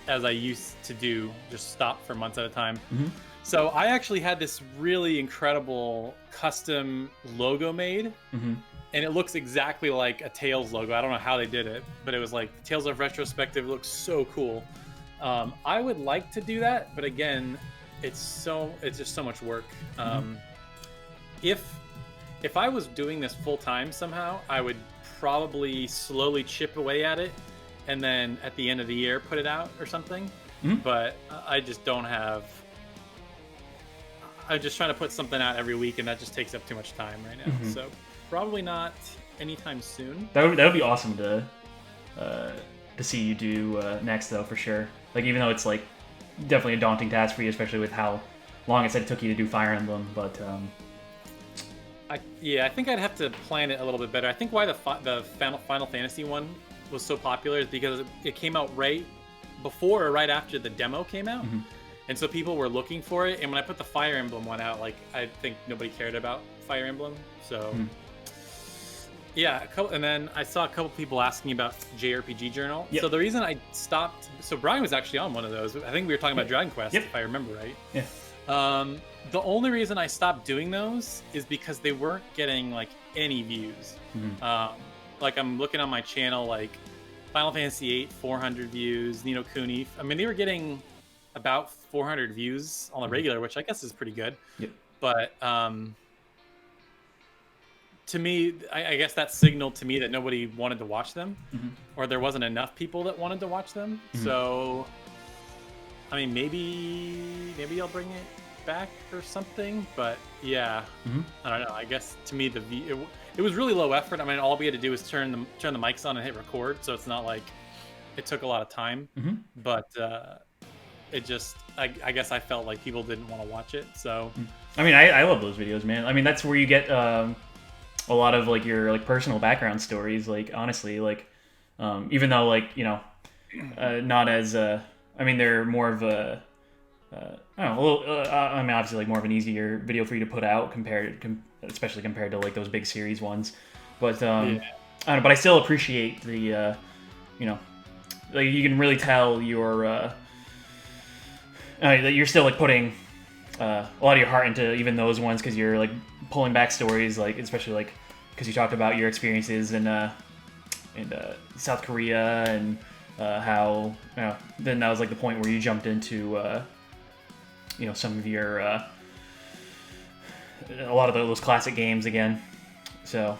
as I used to do, just stopped for months at a time.
Mm-hmm.
So I actually had this really incredible custom logo made,
mm-hmm.
and it looks exactly like a Tales logo. I don't know how they did it, but it was like Tales of Retrospective. It looks so cool. I would like to do that, but again, it's just so much work.
Mm-hmm.
If I was doing this full time somehow, I would probably slowly chip away at it, and then at the end of the year put it out or something.
Mm-hmm.
But I just don't have. I'm just trying to put something out every week, and that just takes up too much time right now.
Mm-hmm.
So probably not anytime soon.
That would be awesome to see you do next, though, for sure. Like, even though it's like definitely a daunting task for you, especially with how long it said it took you to do Fire Emblem, but
I think I'd have to plan it a little bit better. I think why the Final Fantasy one was so popular is because it came out right before or right after the demo came out.
Mm-hmm.
And so people were looking for it. And when I put the Fire Emblem one out, like, I think nobody cared about Fire Emblem. So, yeah. And then I saw a couple people asking about JRPG Journal.
Yep.
So the reason I stopped... So Brian was actually on one of those. I think we were talking about Dragon Quest, if I remember right.
Yeah.
The only reason I stopped doing those is because they weren't getting, like, any views.
Mm-hmm.
Like, I'm looking on my channel, like, Final Fantasy VIII, 400 views, Ni no Kuni. I mean, they were getting about 400 views on the regular, which I guess is pretty good.
Yep.
But to me, I guess that signaled to me that nobody wanted to watch them, or there wasn't enough people that wanted to watch them. So, I mean, maybe I'll bring it back or something. But yeah, I don't know. I guess to me, it was really low effort. I mean, all we had to do was turn the mics on and hit record, so it's not like it took a lot of time. But it just, I guess I felt like people didn't want to watch it. So,
I mean, I love those videos, man. I mean, that's where you get a lot of like your like personal background stories. Like, honestly, like even though like not as I mean, they're more of a I don't know, a little, I mean, obviously like more of an easier video for you to put out especially compared to like those big series ones. But I don't know, but I still appreciate the like you can really tell that you're still like putting a lot of your heart into even those ones, because you're like pulling back stories, like especially like because you talked about your experiences in South Korea and how then that was like the point where you jumped into some of your a lot of those classic games again. So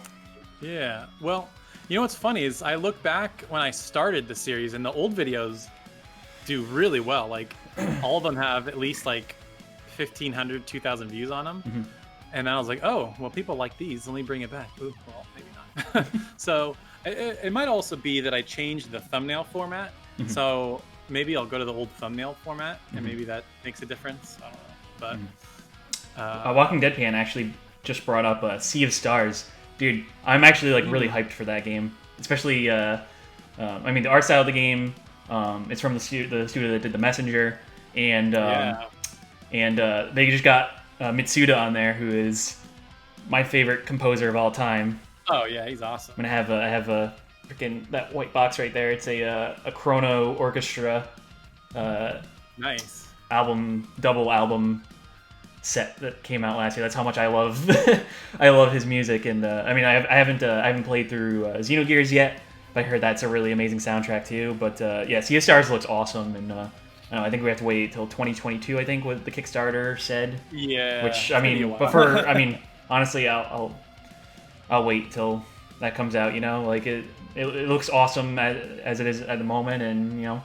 yeah, well, you know what's funny is I look back when I started the series, and the old videos do really well. Like all of them have at least like 1,500, 2,000 views on them. And then I was like, oh, well, people like these. Let me bring it back. Ooh, well, maybe not. So it might also be that I changed the thumbnail format. So maybe I'll go to the old thumbnail format, and maybe that makes a difference. I don't know. But
Walking Dead Pan actually just brought up Sea of Stars. Dude, I'm actually like really hyped for that game. Especially, I mean, the art style of the game. It's from the studio that did The Messenger, and they just got Mitsuda on there, who is my favorite composer of all time.
Oh yeah, he's awesome.
I'm gonna I have a freaking that white box right there. It's a Chrono Orchestra
nice
double album set that came out last year. That's how much I love I love his music. And I mean, I haven't played through Xenogears yet, but I heard that's a really amazing soundtrack too. But yeah, Sea of Stars looks awesome, and I think we have to wait till 2022. I think what the Kickstarter said.
Yeah.
Which I mean, but for I mean, honestly, I'll wait till that comes out. Like it looks awesome as it is at the moment, and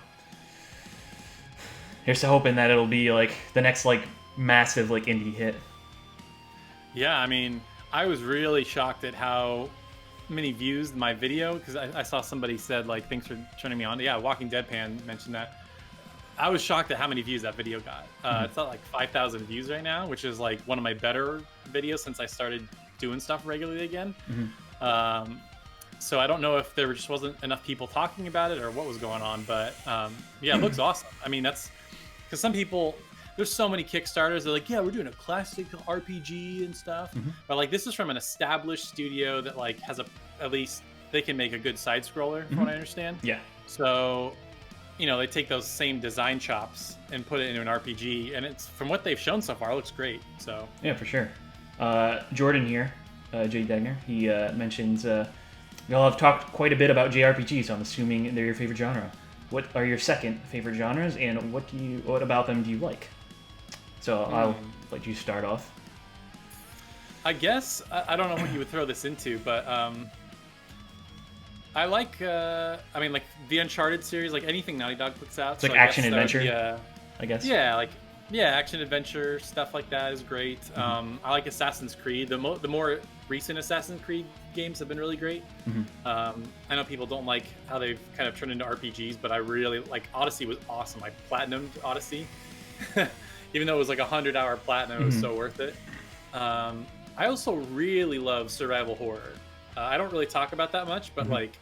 here's to hoping that it'll be like the next like massive like indie hit.
Yeah, I mean, I was really shocked at how many views my video, because I saw somebody said like, thanks for turning me on. Yeah, Walking Dead Pan mentioned that. I was shocked at how many views that video got. It's at like 5,000 views right now, which is like one of my better videos since I started doing stuff regularly again. So I don't know if there just wasn't enough people talking about it or what was going on, but yeah, it looks awesome. I mean, that's because some people, there's so many Kickstarters. They're like, yeah, we're doing a classic RPG and stuff, but like this is from an established studio that like has at least they can make a good side scroller, from what I understand.
Yeah.
So, you know, they take those same design chops and put it into an RPG, and it's from what they've shown so far, it looks great. So
yeah, for sure. Jordan here, Jay Degner, he mentions y'all have talked quite a bit about JRPGs, so I'm assuming they're your favorite genre. What are your second favorite genres, and what about them do you like? So I'll let you start off.
I guess I don't know what you would throw this into, but I like I mean, like the Uncharted series, like anything Naughty Dog puts out.
It's like action adventure.
Yeah,
I guess.
Yeah, action adventure stuff like that is great. I like Assassin's Creed. The more recent Assassin's Creed games have been really great. I know people don't like how they've kind of turned into RPGs, but I really like Odyssey was awesome. I platinumed Odyssey, even though it was like 100-hour platinum. It was so worth it. I also really love survival horror. I don't really talk about that much, but like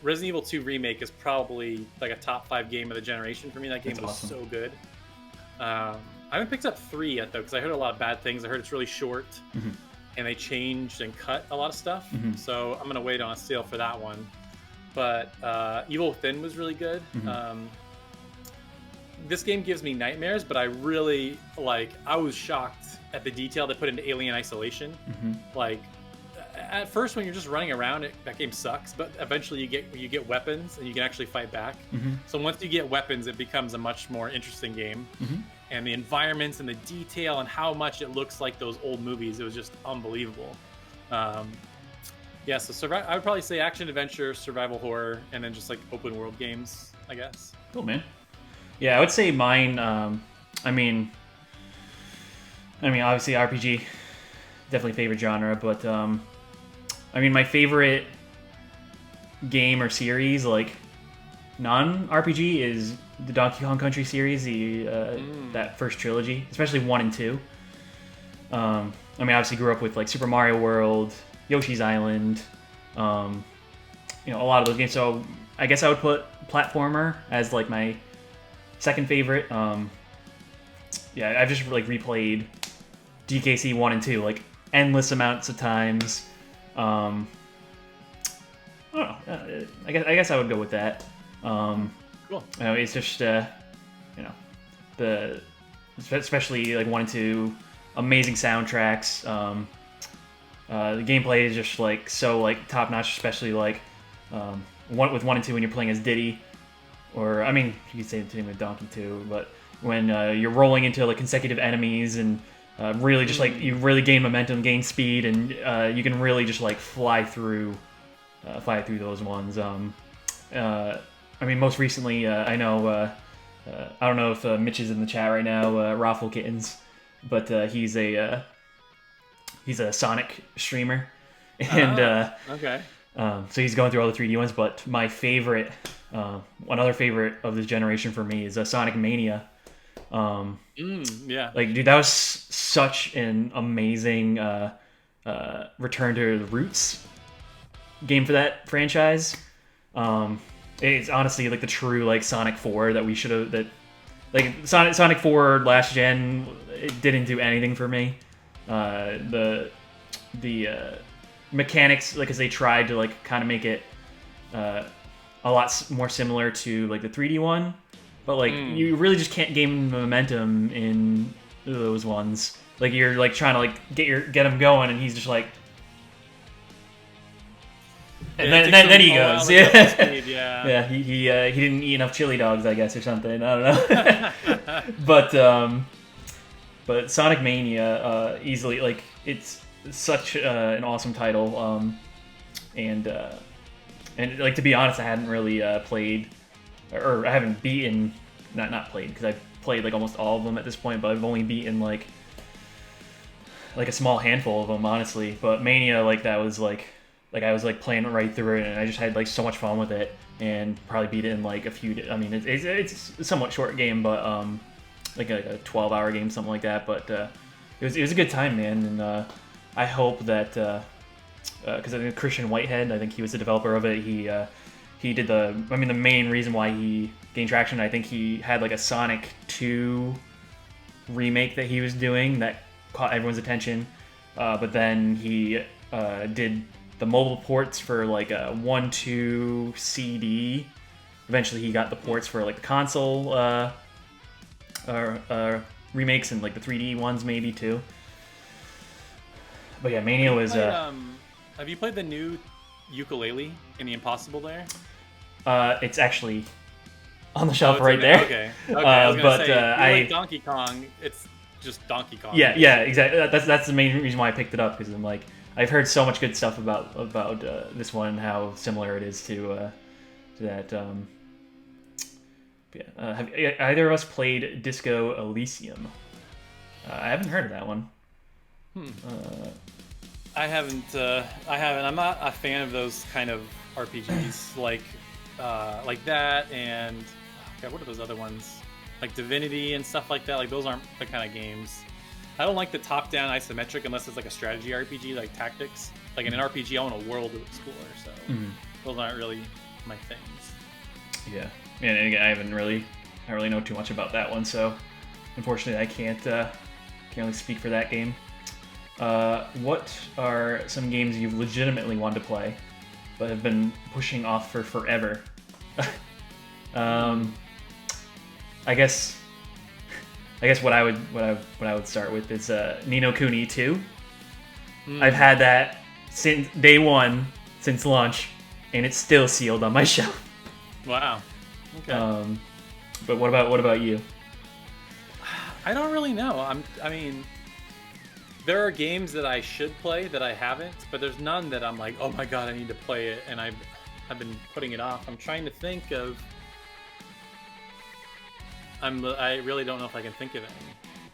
Resident Evil 2 Remake is probably like a top 5 game of the generation for me. That game was awesome. So good. I haven't picked up 3 yet though, because I heard a lot of bad things. I heard it's really short, and they changed and cut a lot of stuff. So I'm gonna wait on a sale for that one. But Evil Within was really good. This game gives me nightmares, but I really like. I was shocked at the detail they put into Alien Isolation. Like at first, when you're just running around, that game sucks. But eventually, you get weapons and you can actually fight back. So once you get weapons, it becomes a much more interesting game. And the environments and the detail and how much it looks like those old movies, it was just unbelievable. Yeah, so I would probably say action adventure, survival horror, and then just like open world games, I guess.
Cool, man. Yeah, I would say mine. I mean, obviously RPG, definitely favorite genre, but I mean, my favorite game or series, like non-RPG, is the Donkey Kong Country series, that first trilogy, especially 1 and 2. I mean, obviously grew up with like Super Mario World, Yoshi's Island, you know, a lot of those games. So I guess I would put platformer as like my second favorite. Yeah, I've just like replayed DKC 1 and 2 like endless amounts of times. I don't know. I guess I would go with that. Cool. You know, it's just you know, especially like 1 and 2, amazing soundtracks. The gameplay is just like so like top notch, especially like with 1 and 2 when you're playing as Diddy, or I mean you could say the same with Donkey too, but when you're rolling into like consecutive enemies and really just like you really gain momentum, gain speed, and you can really just like fly through those ones. I mean, most recently, I know I don't know if Mitch is in the chat right now, Raffle Kittens, but he's a Sonic streamer, and
okay.
So he's going through all the 3D ones. But my favorite, another favorite of this generation for me is Sonic Mania.
Yeah. Like,
dude, that was such an amazing return to the roots game for that franchise. It's honestly like the true like Sonic 4 that we should have. That like Sonic 4 last gen, it didn't do anything for me. The mechanics, like, as they tried to like kind of make it a lot more similar to like the 3D one, but like you really just can't gain momentum in those ones. Like you're like trying to like get him going, and he's just like. And then he goes, yeah. He didn't eat enough chili dogs, I guess, or something. I don't know. But Sonic Mania, easily, like, it's such an awesome title, and like, to be honest, I hadn't really played, or I haven't beaten, not played, because I've played like almost all of them at this point, but I've only beaten like a small handful of them, honestly. But Mania, like, that was like like I was like playing it right through it, and I just had like so much fun with it, and probably beat it in like a few. I mean, it's a somewhat short game, but like a 12-hour game, something like that. But it was a good time, man, and I hope that because I think Christian Whitehead, I think he was the developer of it. He did the main reason why he gained traction. I think he had like a Sonic 2 remake that he was doing that caught everyone's attention, but then he did the mobile ports for like a 1-2 CD. Eventually he got the ports for like the console remakes and like the 3D ones maybe too. But yeah, Mania was
have you played the new ukulele in the Impossible Lair?
it's actually on the shelf right there.
Okay. I was gonna say, if you
I
like Donkey Kong, it's just Donkey Kong.
yeah, exactly. That's the main reason why I picked it up, because I'm like, I've heard so much good stuff about this one, and how similar it is to that. Have either of us played Disco Elysium? I haven't heard of that one.
I haven't. I'm not a fan of those kind of RPGs like that, and God, what are those other ones? Like Divinity and stuff like that. Like those aren't the kind of games. I don't like the top-down isometric unless it's like a strategy RPG, like Tactics. Like in an RPG, I want a world to explore. So those aren't really my things.
Yeah, and again, I don't really know too much about that one, so unfortunately, I can't really speak for that game. What are some games you've legitimately wanted to play, but have been pushing off for forever? I guess what I would start with is Ni no Kuni 2. I've had that since day one, since launch, and it's still sealed on my shelf.
Wow. Okay.
But what about you?
I don't really know. I mean, there are games that I should play that I haven't, but there's none that I'm like, oh my god, I need to play it, and I've been putting it off. I'm trying to think of. I really don't know if I can think of any,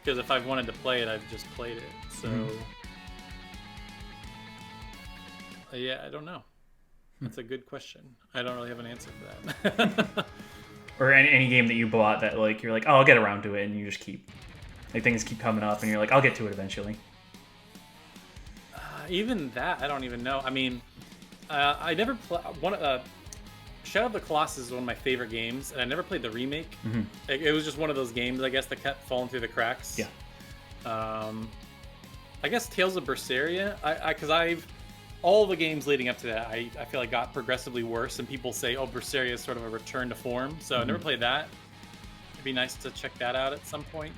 because if I've wanted to play it, I've just played it. So yeah, I don't know. That's a good question. I don't really have an answer for that.
Or any game that you bought that like you're like, oh, I'll get around to it, and you just keep like things keep coming up, and you're like, I'll get to it eventually.
Even that, I don't even know. I mean, I never Shadow of the Colossus is one of my favorite games, and I never played the remake. It was just one of those games, I guess, that kept falling through the cracks.
Yeah.
I guess Tales of Berseria, because all the games leading up to that, I feel like got progressively worse, and people say, oh, Berseria is sort of a return to form, so I never played that. It'd be nice to check that out at some point.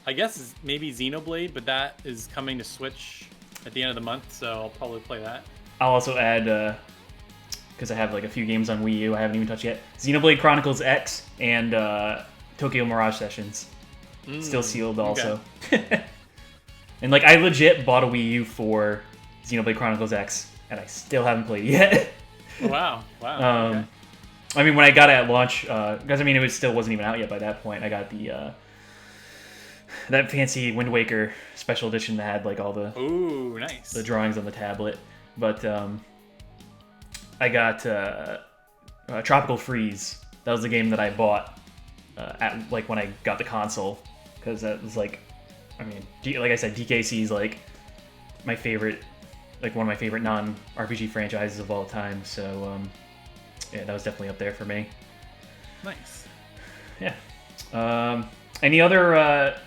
I guess maybe Xenoblade, but that is coming to Switch at the end of the month, so I'll probably play that.
I'll also add, because I have like a few games on Wii U I haven't even touched yet, Xenoblade Chronicles X and Tokyo Mirage Sessions. Still sealed also. Okay. And like, I legit bought a Wii U for Xenoblade Chronicles X, and I still haven't played it yet.
Wow. Okay.
I mean, when I got it at launch, because I mean, it still wasn't even out yet by that point. I got the that fancy Wind Waker special edition that had like all the
nice
the drawings on the tablet. But I got Tropical Freeze. That was the game that I bought at like when I got the console, because that was like, I mean, like I said, DKC is like my favorite, like one of my favorite non-RPG franchises of all time. So yeah, that was definitely up there for me.
Nice.
Yeah. Any other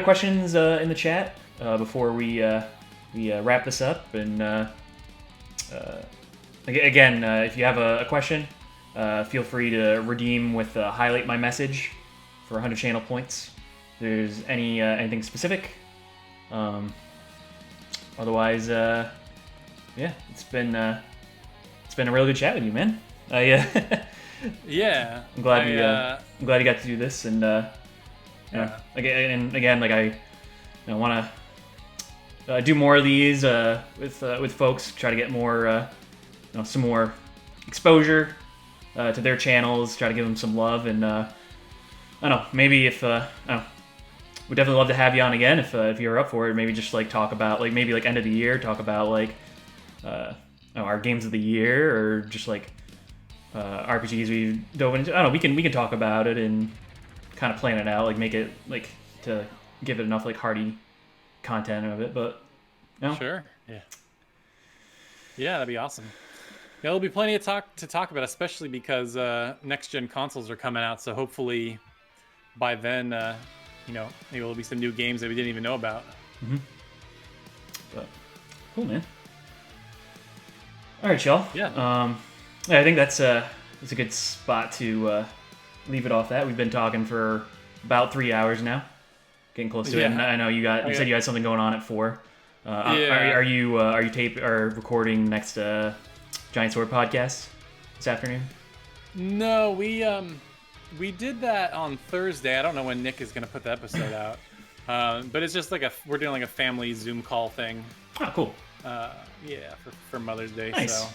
questions in the chat before we wrap this up? And again, if you have a question, feel free to redeem with highlight my message for 100 channel points. If there's anything specific. Otherwise, yeah, it's been a really good chat with you, man.
Yeah.
I'm glad you got to do this, and
yeah.
Again, like I want to do more of these with folks. Try to get more, some more exposure to their channels. Try to give them some love, and I don't know, maybe if we'd definitely love to have you on again if you're up for it. Maybe just like talk about like maybe like end of the year, talk about like our games of the year, or just like RPGs we dove into. I don't know. We can talk about it and kind of plan it out, like make it like to give it enough like hearty content of it. But no,
Sure. Yeah, that'd be awesome. Yeah, there'll be plenty of to talk about, especially because next gen consoles are coming out. So hopefully by then, maybe there'll be some new games that we didn't even know about.
But cool, man. All right, y'all.
Yeah.
I think that's a good spot to leave it off. That we've been talking for about 3 hours now, getting close to it. And I know you said you had something going on at 4. Are you recording the next Giant Sword podcast this afternoon?
No, we did that on Thursday. I don't know when Nick is going to put the episode out, but it's just like we're doing like a family Zoom call thing.
Oh, cool.
For Mother's Day.
Nice.
So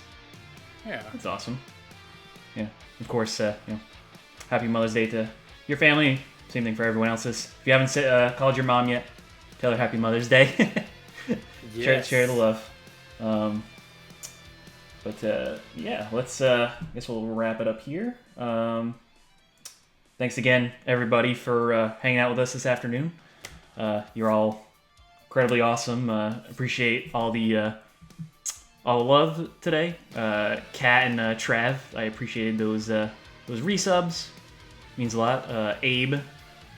yeah,
that's awesome. Yeah, of course. Happy Mother's Day to your family. Same thing for everyone else's. If you haven't called your mom yet, tell her Happy Mother's Day.
Yes.
Share the love. Let's. I guess we'll wrap it up here. Thanks again, everybody, for hanging out with us this afternoon. You're all incredibly awesome. Appreciate all the love today. Kat and Trav, I appreciated those resubs. Means a lot. Abe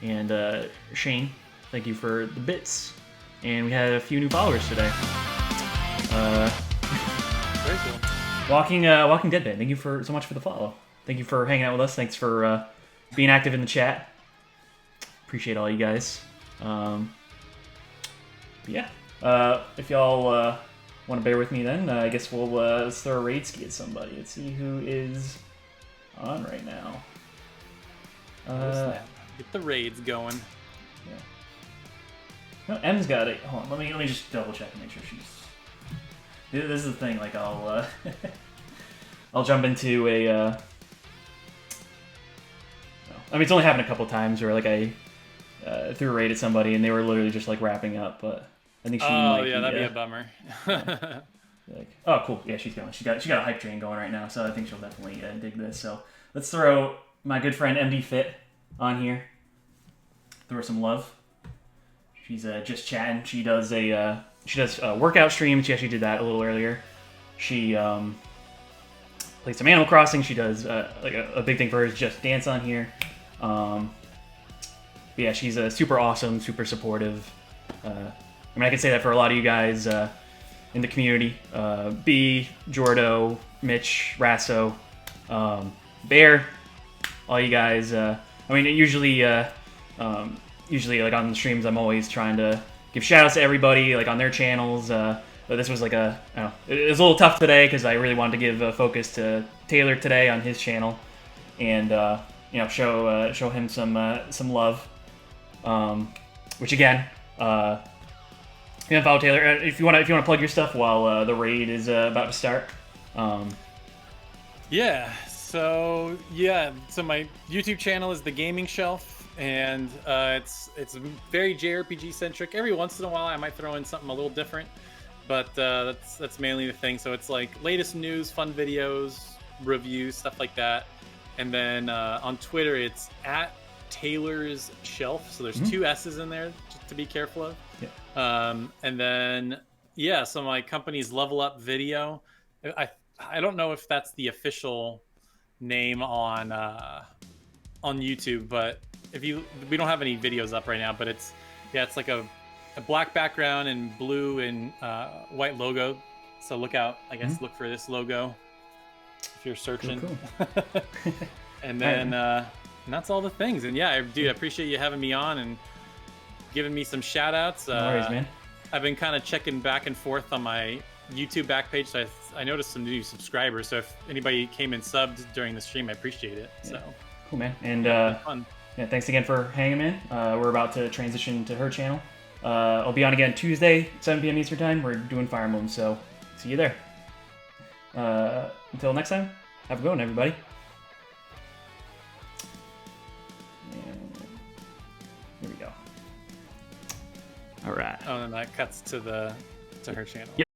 and Shane, thank you for the bits. And we had a few new followers today.
Very cool.
Walking Dead Band, thank you so much for the follow. Thank you for hanging out with us. Thanks for being active in the chat. Appreciate all you guys. If y'all want to bear with me, then I guess we'll let's throw a raid ski at somebody. Let's see who is on right now.
Get the raids going.
Yeah. No, M's got it. Hold on, let me just double check and make sure she's. This is the thing. Like I'll I'll jump into a. I mean, it's only happened a couple times where like I threw a raid at somebody and they were literally just like wrapping up, but I think she.
That'd be a bummer.
Like, oh, cool. Yeah, she's going. She got a hype train going right now, so I think she'll definitely dig this. So let's throw my good friend MD Fit on here. Throw her some love. She's just chatting. She does a workout stream. She actually did that a little earlier. She plays some Animal Crossing. She does like a big thing for her is just dance on here. Yeah, she's super awesome, super supportive. I mean, I can say that for a lot of you guys in the community. B, Jordo, Mitch, Rasso, Bear, all you guys. I mean, usually like on the streams, I'm always trying to give shout outs to everybody like on their channels. But this was like it was a little tough today because I really wanted to give focus to Taylor today on his channel, and show him some love. Which again, you can follow Taylor if you want to plug your stuff while the raid is about to start.
So my YouTube channel is The Gaming Shelf. And it's very JRPG centric. Every once in a while, I might throw in something a little different, but that's mainly the thing. So it's like latest news, fun videos, reviews, stuff like that. And then on Twitter, it's at Taylor's Shelf. So there's 2 S's in there just to be careful of. Yeah. And then so my company's Level Up Video. I don't know if that's the official name on YouTube, but we don't have any videos up right now, but it's like a black background and blue and white logo. So look out, I guess, look for this logo if you're searching. Cool. And then and that's all the things. And yeah, I appreciate you having me on and giving me some shout outs.
No worries, man.
I've been kind of checking back and forth on my YouTube back page, so I noticed some new subscribers. So if anybody came and subbed during the stream, I appreciate it. Yeah. So
cool, man. And
fun.
Yeah, thanks again for hanging in. We're about to transition to her channel. I'll be on again Tuesday, 7 p.m. Eastern Time. We're doing Fire Emblem, so see you there. Until next time, have a good one, everybody. And here we go. All right.
Oh, and that cuts to her channel.
Yep.